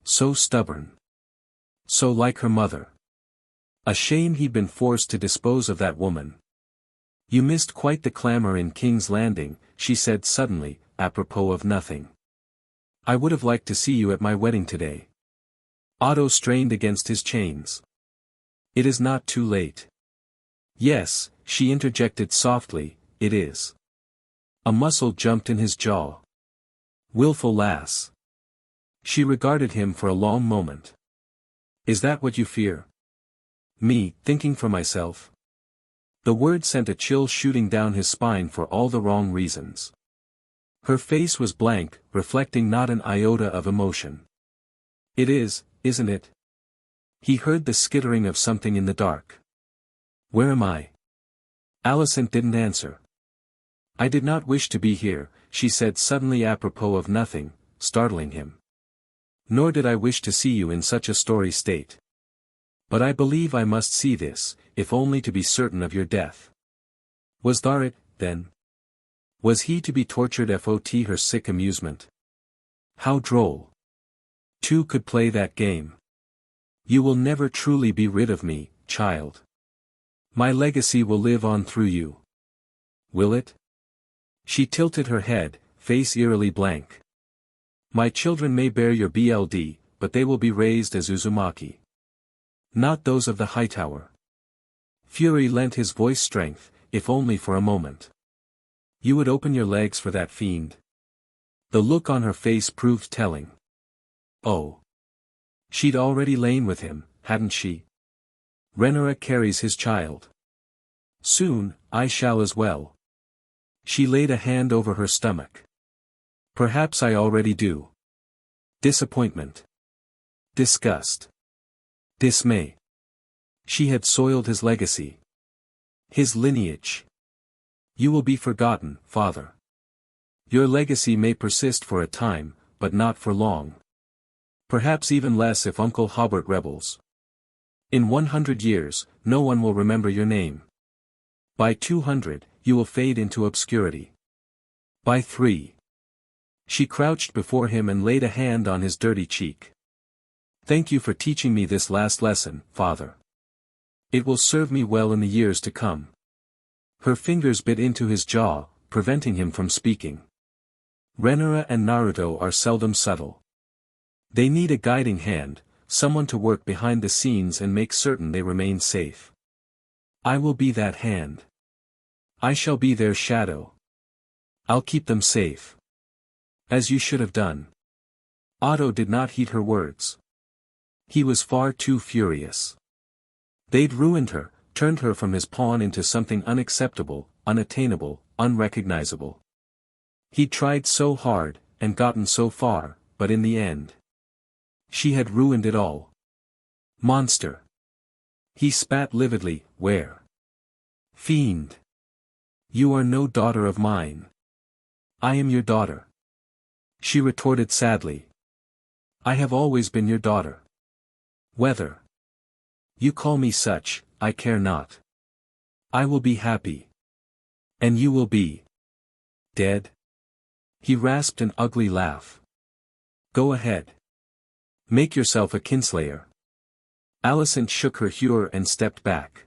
So stubborn. So like her mother. A shame he'd been forced to dispose of that woman. You missed quite the clamor in King's Landing, she said suddenly, apropos of nothing. I would have liked to see you at my wedding today. Otto strained against his chains. It is not too late. Yes, she interjected softly, it is. A muscle jumped in his jaw. Willful lass. She regarded him for a long moment. Is that what you fear? Me, thinking for myself? The word sent a chill shooting down his spine for all the wrong reasons. Her face was blank, reflecting not an iota of emotion. It is, isn't it? He heard the skittering of something in the dark. Where am I? Allisen didn't answer. I did not wish to be here, she said suddenly apropos of nothing, startling him. Nor did I wish to see you in such a sorry state. But I believe I must see this, if only to be certain of your death. Was that it, then? Was he to be tortured for her sick amusement? How droll. Two could play that game. You will never truly be rid of me, child. My legacy will live on through you. Will it? She tilted her head, face eerily blank. My children may bear your BLD, but they will be raised as Uzumaki. Not those of the Hightower. Fury lent his voice strength, if only for a moment. You would open your legs for that fiend. The look on her face proved telling. Oh. She'd already lain with him, hadn't she? Renna carries his child. Soon, I shall as well. She laid a hand over her stomach. Perhaps I already do. Disappointment. Disgust. Dismay. She had soiled his legacy. His lineage. You will be forgotten, father. Your legacy may persist for a time, but not for long. Perhaps even less if Uncle Hobart rebels. In 100 years, no one will remember your name. By 200, you will fade into obscurity. By 3. She crouched before him and laid a hand on his dirty cheek. Thank you for teaching me this last lesson, father. It will serve me well in the years to come. Her fingers bit into his jaw, preventing him from speaking. Renna and Naruto are seldom subtle. They need a guiding hand, someone to work behind the scenes and make certain they remain safe. I will be that hand. I shall be their shadow. I'll keep them safe. As you should have done. Otto did not heed her words. He was far too furious. They'd ruined her, turned her from his pawn into something unacceptable, unattainable, unrecognizable. He'd tried so hard, and gotten so far, but in the end. She had ruined it all. Monster. He spat lividly, where? Fiend. You are no daughter of mine. I am your daughter. She retorted sadly. I have always been your daughter. Whether you call me such, I care not. I will be happy. And you will be dead? He rasped an ugly laugh. Go ahead. Make yourself a kinslayer. Allisen shook her head and stepped back.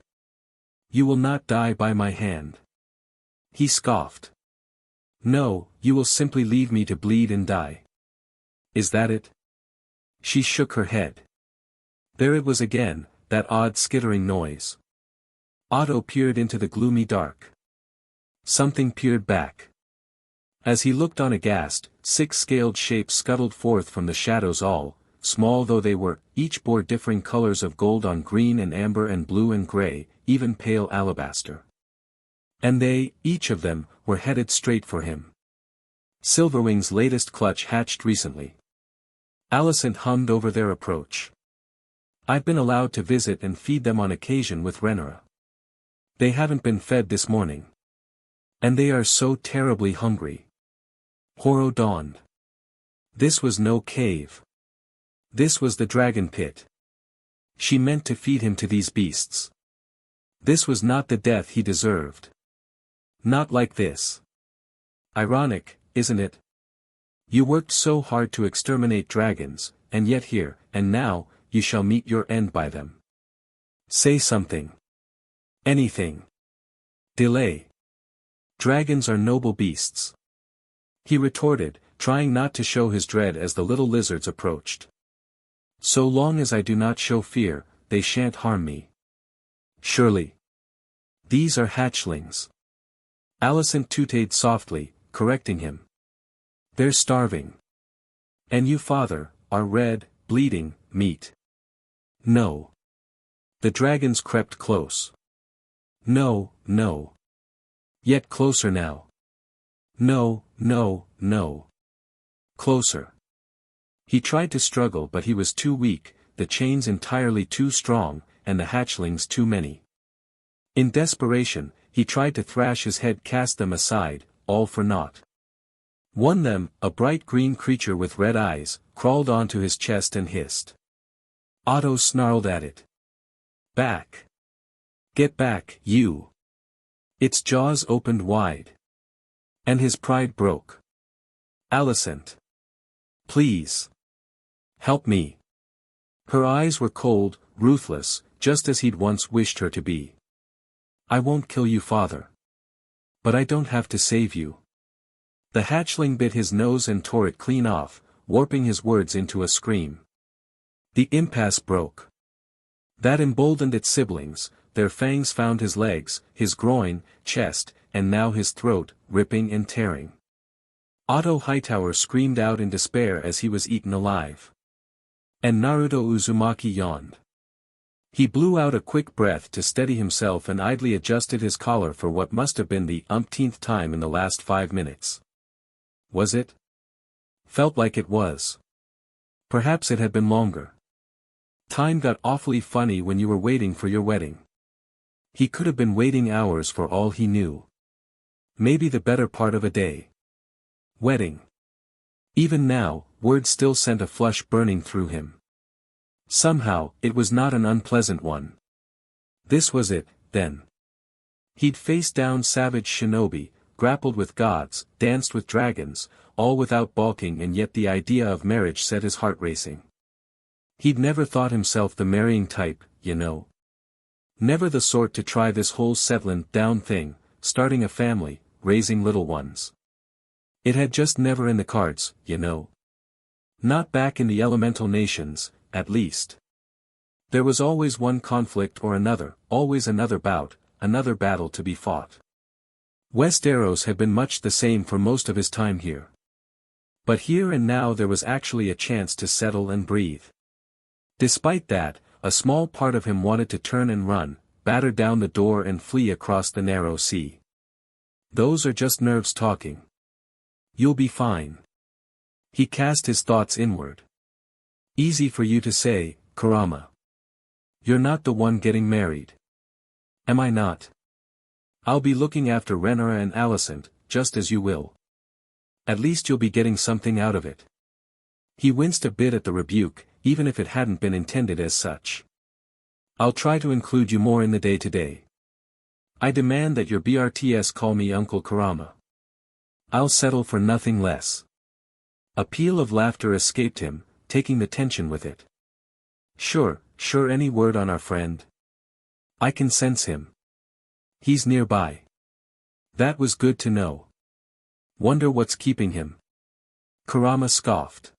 You will not die by my hand. He scoffed. No, you will simply leave me to bleed and die. Is that it? She shook her head. There it was again, that odd skittering noise. Otto peered into the gloomy dark. Something peered back. As he looked on aghast, 6 scaled shapes scuttled forth from the shadows all, small though they were, each bore differing colors of gold on green and amber and blue and gray, even pale alabaster. And they, each of them, were headed straight for him. Silverwing's latest clutch hatched recently. Allisen hummed over their approach. I've been allowed to visit and feed them on occasion with Renna. They haven't been fed this morning. And they are so terribly hungry. Horo dawned. This was no cave. This was the dragon pit. She meant to feed him to these beasts. This was not the death he deserved. Not like this. Ironic, isn't it? You worked so hard to exterminate dragons, and yet here, and now, you shall meet your end by them. Say something. Anything. Delay. Dragons are noble beasts. He retorted, trying not to show his dread as the little lizards approached. So long as I do not show fear, they shan't harm me. Surely. These are hatchlings. Allisen tooted softly, correcting him. They're starving. And you, father, are red, bleeding, meat. No. The dragons crept close. No, no. Yet closer now. No, no, no. Closer. He tried to struggle but he was too weak, the chains entirely too strong, and the hatchlings too many. In desperation, he tried to thrash his head, cast them aside, all for naught. One them, a bright green creature with red eyes, crawled onto his chest and hissed. Otto snarled at it. Back. Get back, you. Its jaws opened wide. And his pride broke. Allisen. Please. Help me. Her eyes were cold, ruthless, just as he'd once wished her to be. I won't kill you, father. But I don't have to save you. The hatchling bit his nose and tore it clean off, warping his words into a scream. The impasse broke. That emboldened its siblings, their fangs found his legs, his groin, chest, and now his throat, ripping and tearing. Otto Hightower screamed out in despair as he was eaten alive. And Naruto Uzumaki yawned. He blew out a quick breath to steady himself and idly adjusted his collar for what must have been the umpteenth time in the last 5 minutes. Was it? Felt like it was. Perhaps it had been longer. Time got awfully funny when you were waiting for your wedding. He could have been waiting hours for all he knew. Maybe the better part of a day. Wedding. Even now, words still sent a flush burning through him. Somehow, it was not an unpleasant one. This was it, then. He'd faced down savage shinobi, grappled with gods, danced with dragons, all without balking, and yet the idea of marriage set his heart racing. He'd never thought himself the marrying type, you know. Never the sort to try this whole settling down thing, starting a family, raising little ones. It had just never in the cards, you know. Not back in the elemental nations, at least. There was always one conflict or another, always another bout, another battle to be fought. Westeros had been much the same for most of his time here. But here and now there was actually a chance to settle and breathe. Despite that, a small part of him wanted to turn and run, batter down the door and flee across the narrow sea. Those are just nerves talking. You'll be fine. He cast his thoughts inward. Easy for you to say, Kurama. You're not the one getting married. Am I not? I'll be looking after Renna and Allisen, just as you will. At least you'll be getting something out of it. He winced a bit at the rebuke, even if it hadn't been intended as such. I'll try to include you more in the day-to-day. I demand that your BRTS call me Uncle Kurama. I'll settle for nothing less. A peal of laughter escaped him, taking the tension with it. Sure, sure any word on our friend? I can sense him. He's nearby. That was good to know. Wonder what's keeping him. Kurama scoffed.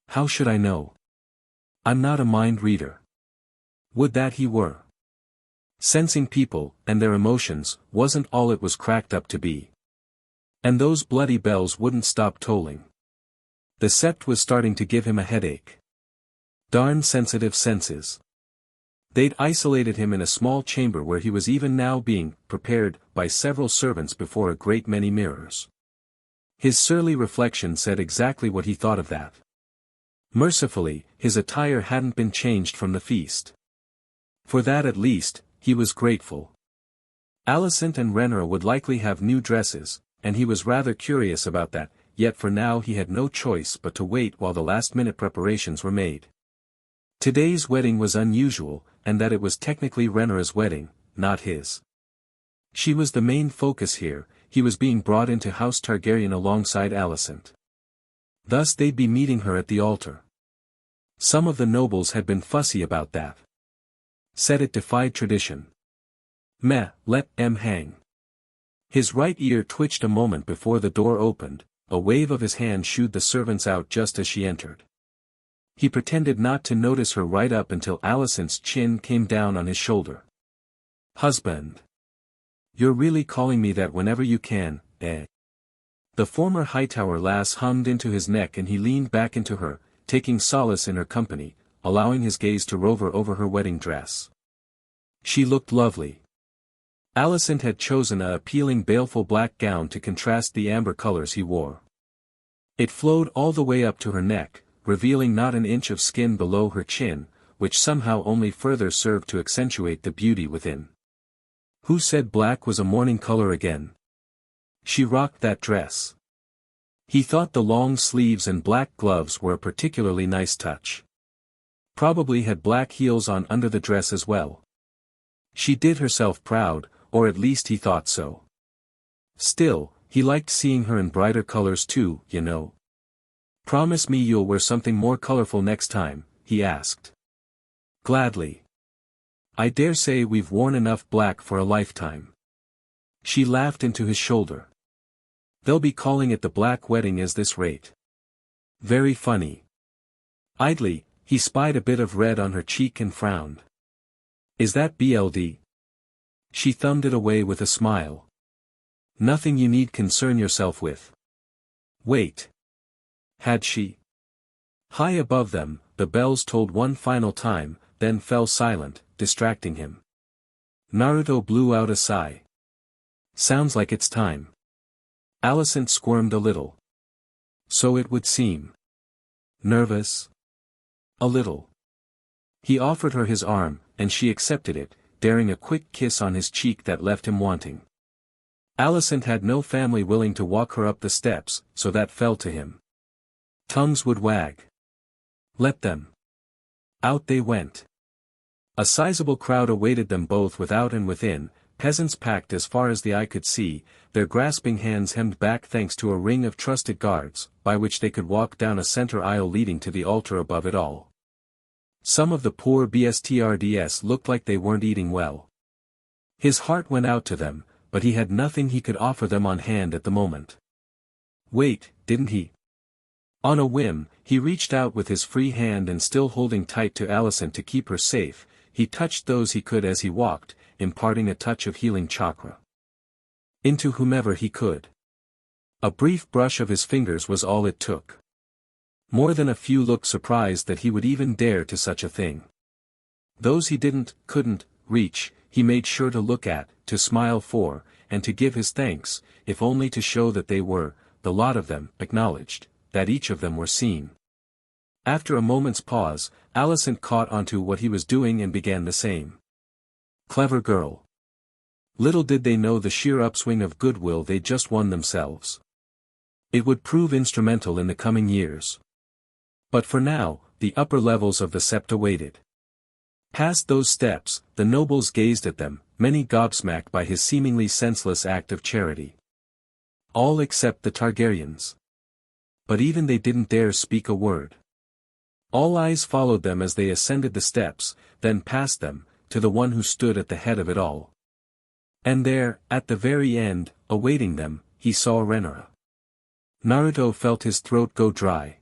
How should I know? I'm not a mind reader. Would that he were. Sensing people, and their emotions, wasn't all it was cracked up to be. And those bloody bells wouldn't stop tolling. The sept was starting to give him a headache. Darn sensitive senses. They'd isolated him in a small chamber where he was even now being prepared by several servants before a great many mirrors. His surly reflection said exactly what he thought of that. Mercifully, his attire hadn't been changed from the feast. For that at least, he was grateful. Allisen and Renna would likely have new dresses, and he was rather curious about that, yet for now he had no choice but to wait while the last-minute preparations were made. Today's wedding was unusual, and that it was technically Renna's wedding, not his. She was the main focus here, he was being brought into House Targaryen alongside Allisen. Thus they'd be meeting her at the altar. Some of the nobles had been fussy about that. Said it defied tradition. Meh, let em hang. His right ear twitched a moment before the door opened, a wave of his hand shooed the servants out just as she entered. He pretended not to notice her right up until Allison's chin came down on his shoulder. Husband. You're really calling me that whenever you can, eh? The former Hightower lass hummed into his neck and he leaned back into her, taking solace in her company, allowing his gaze to rover over her wedding dress. She looked lovely. Allisen had chosen a appealing baleful black gown to contrast the amber colors he wore. It flowed all the way up to her neck, revealing not an inch of skin below her chin, which somehow only further served to accentuate the beauty within. Who said black was a mourning color again? She rocked that dress. He thought the long sleeves and black gloves were a particularly nice touch. Probably had black heels on under the dress as well. She did herself proud, or at least he thought so. Still, he liked seeing her in brighter colors too, you know. Promise me you'll wear something more colorful next time, he asked. Gladly. I dare say we've worn enough black for a lifetime. She laughed into his shoulder. They'll be calling it the Black Wedding at this rate. Very funny. Idly, he spied a bit of red on her cheek and frowned. Is that BLD? She thumbed it away with a smile. Nothing you need concern yourself with. Wait. Had she? High above them, the bells tolled one final time, then fell silent, distracting him. Naruto blew out a sigh. Sounds like it's time. Allisen squirmed a little. So it would seem. Nervous? A little. He offered her his arm, and she accepted it, daring a quick kiss on his cheek that left him wanting. Allisen had no family willing to walk her up the steps, so that fell to him. Tongues would wag. Let them. Out they went. A sizable crowd awaited them both without and within, peasants packed as far as the eye could see, their grasping hands hemmed back thanks to a ring of trusted guards, by which they could walk down a center aisle leading to the altar above it all. Some of the poor BSTRDS looked like they weren't eating well. His heart went out to them, but he had nothing he could offer them on hand at the moment. Wait, didn't he? On a whim, he reached out with his free hand and still holding tight to Allisen to keep her safe, he touched those he could as he walked, imparting a touch of healing chakra. Into whomever he could. A brief brush of his fingers was all it took. More than a few looked surprised that he would even dare to such a thing. Those he couldn't, reach, he made sure to look at, to smile for, and to give his thanks, if only to show that they were, the lot of them, acknowledged, that each of them were seen. After a moment's pause, Allisen caught onto what he was doing and began the same. Clever girl. Little did they know the sheer upswing of goodwill they'd just won themselves. It would prove instrumental in the coming years. But for now, the upper levels of the septa waited. Past those steps, the nobles gazed at them, many gobsmacked by his seemingly senseless act of charity. All except the Targaryens. But even they didn't dare speak a word. All eyes followed them as they ascended the steps, then past them, to the one who stood at the head of it all. And there, at the very end, awaiting them, he saw Renna. Naruto felt his throat go dry.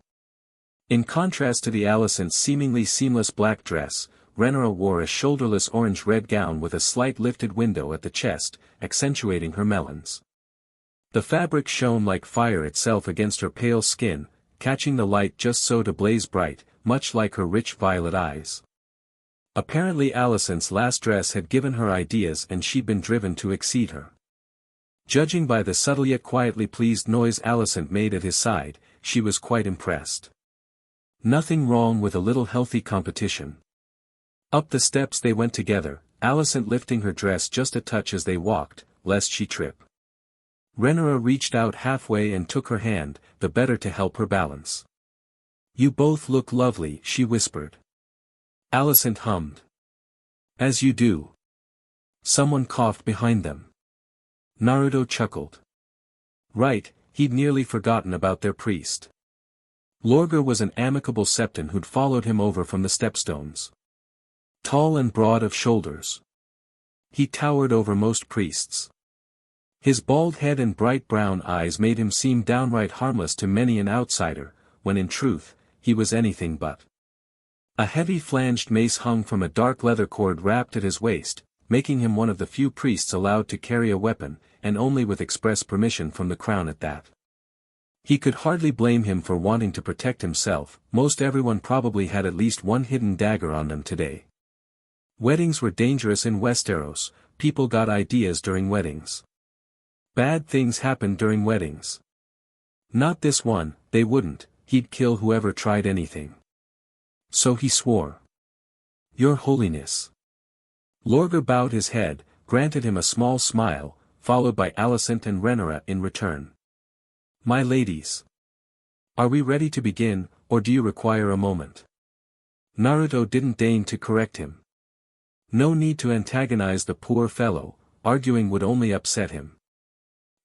In contrast to the Allisen's seemingly seamless black dress, Renna wore a shoulderless orange-red gown with a slight lifted window at the chest, accentuating her melons. The fabric shone like fire itself against her pale skin, catching the light just so to blaze bright, much like her rich violet eyes. Apparently Allisen's last dress had given her ideas and she'd been driven to exceed her. Judging by the subtle yet quietly pleased noise Allisen made at his side, she was quite impressed. Nothing wrong with a little healthy competition. Up the steps they went together, Allisen lifting her dress just a touch as they walked, lest she trip. Renna reached out halfway and took her hand, the better to help her balance. "You both look lovely," she whispered. Allisen hummed. "As you do." Someone coughed behind them. Naruto chuckled. Right, he'd nearly forgotten about their priest. Lorgar was an amicable septon who'd followed him over from the stepstones. Tall and broad of shoulders. He towered over most priests. His bald head and bright brown eyes made him seem downright harmless to many an outsider, when in truth, he was anything but. A heavy flanged mace hung from a dark leather cord wrapped at his waist, making him one of the few priests allowed to carry a weapon, and only with express permission from the crown at that. He could hardly blame him for wanting to protect himself, most everyone probably had at least one hidden dagger on them today. Weddings were dangerous in Westeros, people got ideas during weddings. Bad things happened during weddings. Not this one, they wouldn't, he'd kill whoever tried anything. So he swore. "Your Holiness." Lorgar bowed his head, granted him a small smile, followed by Allisen and Renna in return. "My ladies. Are we ready to begin, or do you require a moment?" Naruto didn't deign to correct him. No need to antagonize the poor fellow, arguing would only upset him.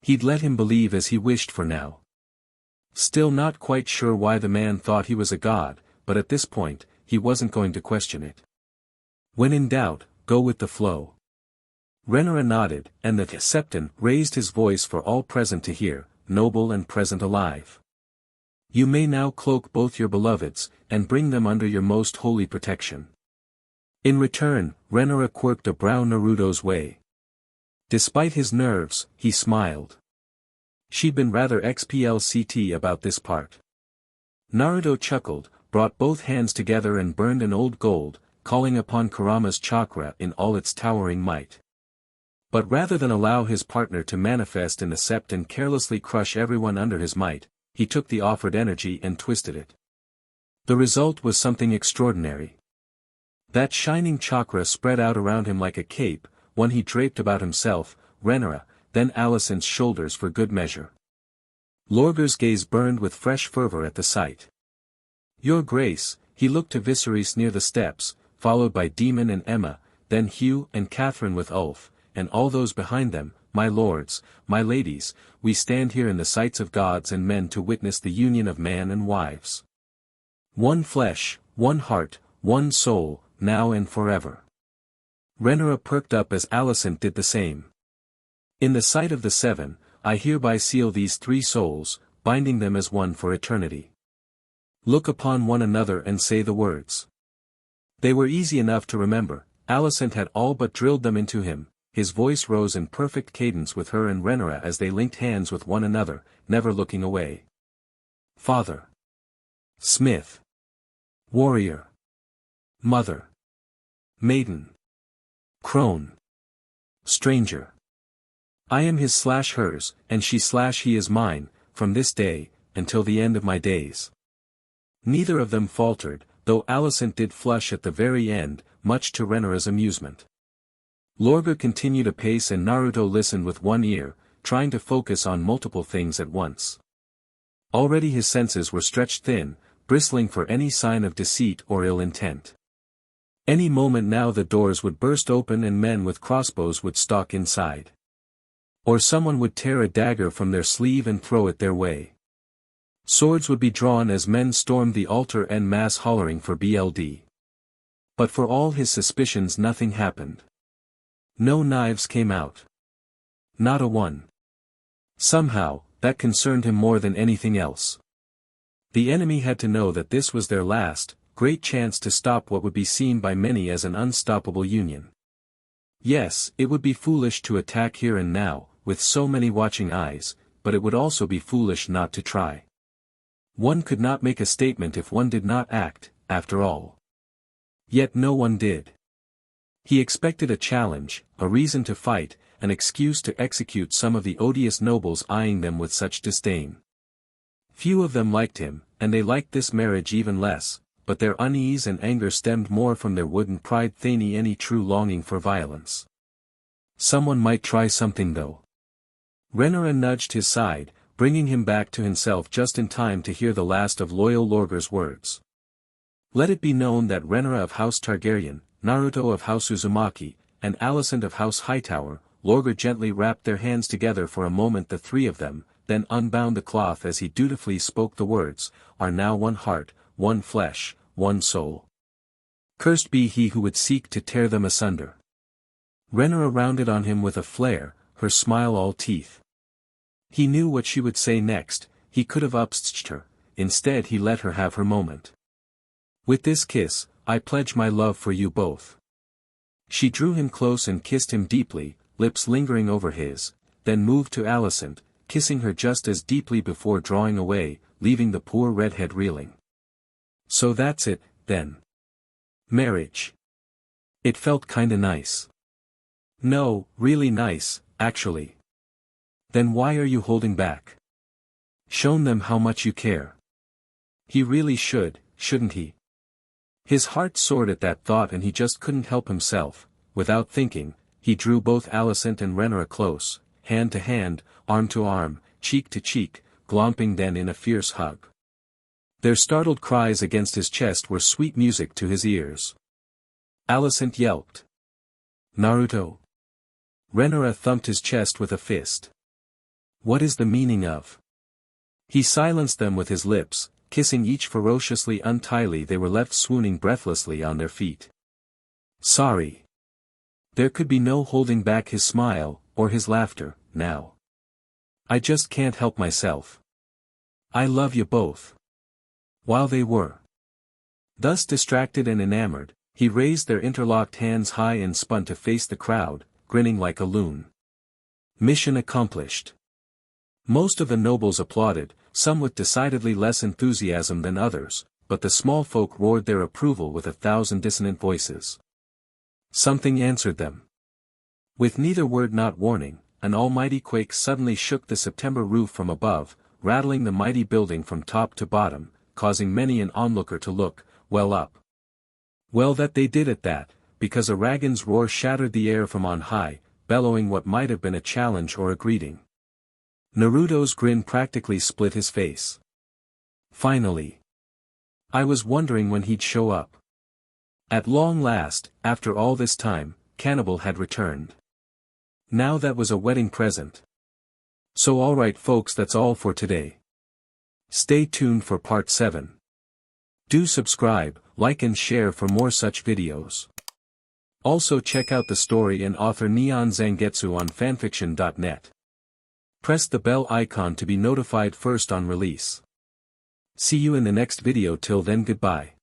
He'd let him believe as he wished for now. Still not quite sure why the man thought he was a god, but at this point, he wasn't going to question it. When in doubt, go with the flow. Renna nodded, and the septon raised his voice for all present to hear, noble and present alive. "You may now cloak both your beloveds, and bring them under your most holy protection." In return, Renna quirked a brow Naruto's way. Despite his nerves, he smiled. She'd been rather xplct about this part. Naruto chuckled, brought both hands together and burned an old gold, calling upon Kurama's chakra in all its towering might. But rather than allow his partner to manifest in the sept and carelessly crush everyone under his might, he took the offered energy and twisted it. The result was something extraordinary. That shining chakra spread out around him like a cape, one he draped about himself, Renna, then Allisen's shoulders for good measure. Lorgar's gaze burned with fresh fervor at the sight. "Your Grace," he looked to Viseris near the steps, followed by Demon and Emma, then Hugh and Catherine with Ulf, and all those behind them, "My lords, my ladies, we stand here in the sights of gods and men to witness the union of man and wives. One flesh, one heart, one soul, now and forever." Renna perked up as Allisen did the same. "In the sight of the seven, I hereby seal these three souls, binding them as one for eternity. Look upon one another and say the words." They were easy enough to remember, Allisen had all but drilled them into him. His voice rose in perfect cadence with her and Renna as they linked hands with one another, never looking away. "Father. Smith. Warrior. Mother. Maiden. Crone. Stranger. I am his/hers, and she/he is mine, from this day, until the end of my days." Neither of them faltered, though Allisen did flush at the very end, much to Renna's amusement. Lorgar continued a pace and Naruto listened with one ear, trying to focus on multiple things at once. Already his senses were stretched thin, bristling for any sign of deceit or ill intent. Any moment now the doors would burst open and men with crossbows would stalk inside. Or someone would tear a dagger from their sleeve and throw it their way. Swords would be drawn as men stormed the altar en masse hollering for BLD. But for all his suspicions nothing happened. No knives came out. Not a one. Somehow, that concerned him more than anything else. The enemy had to know that this was their last, great chance to stop what would be seen by many as an unstoppable union. Yes, it would be foolish to attack here and now, with so many watching eyes, but it would also be foolish not to try. One could not make a statement if one did not act, after all. Yet no one did. He expected a challenge, a reason to fight, an excuse to execute some of the odious nobles eyeing them with such disdain. Few of them liked him, and they liked this marriage even less, but their unease and anger stemmed more from their wooden pride than any true longing for violence. Someone might try something though. Renna nudged his side, bringing him back to himself just in time to hear the last of loyal Lorgar's words. Let it be known that Renna of House Targaryen, Naruto of House Uzumaki, and Allisen of House Hightower, Lorgar gently wrapped their hands together for a moment, the three of them, then unbound the cloth as he dutifully spoke the words, are now one heart, one flesh, one soul. Cursed be he who would seek to tear them asunder. Renna rounded on him with a flare, her smile all teeth. He knew what she would say next, he could have upstaged her, instead he let her have her moment. With this kiss, I pledge my love for you both. She drew him close and kissed him deeply, lips lingering over his, then moved to Allisen, kissing her just as deeply before drawing away, leaving the poor redhead reeling. So that's it, then. Marriage. It felt kinda nice. No, really nice, actually. Then why are you holding back? Shown them how much you care. He really should, shouldn't he? His heart soared at that thought and he just couldn't help himself. Without thinking, he drew both Allisen and Renna close, hand to hand, arm to arm, cheek to cheek, glomping then in a fierce hug. Their startled cries against his chest were sweet music to his ears. Allisen yelped. Naruto. Renna thumped his chest with a fist. What is the meaning of? He silenced them with his lips, kissing each ferociously until they were left swooning breathlessly on their feet. Sorry. There could be no holding back his smile, or his laughter, now. I just can't help myself. I love you both. While they were thus distracted and enamored, he raised their interlocked hands high and spun to face the crowd, grinning like a loon. Mission accomplished. Most of the nobles applauded, some with decidedly less enthusiasm than others, but the small folk roared their approval with 1,000 dissonant voices. Something answered them. With neither word not warning, an almighty quake suddenly shook the September roof from above, rattling the mighty building from top to bottom, causing many an onlooker to look, well up. Well that they did at that, because Aragon's roar shattered the air from on high, bellowing what might have been a challenge or a greeting. Naruto's grin practically split his face. Finally. I was wondering when he'd show up. At long last, after all this time, Cannibal had returned. Now that was a wedding present. So alright folks, that's all for today. Stay tuned for part 7. Do subscribe, like and share for more such videos. Also check out the story and author NeonZangetsu on FANFICTIONnet. Press the bell icon to be notified first on release. See you in the next video. Till then, goodbye.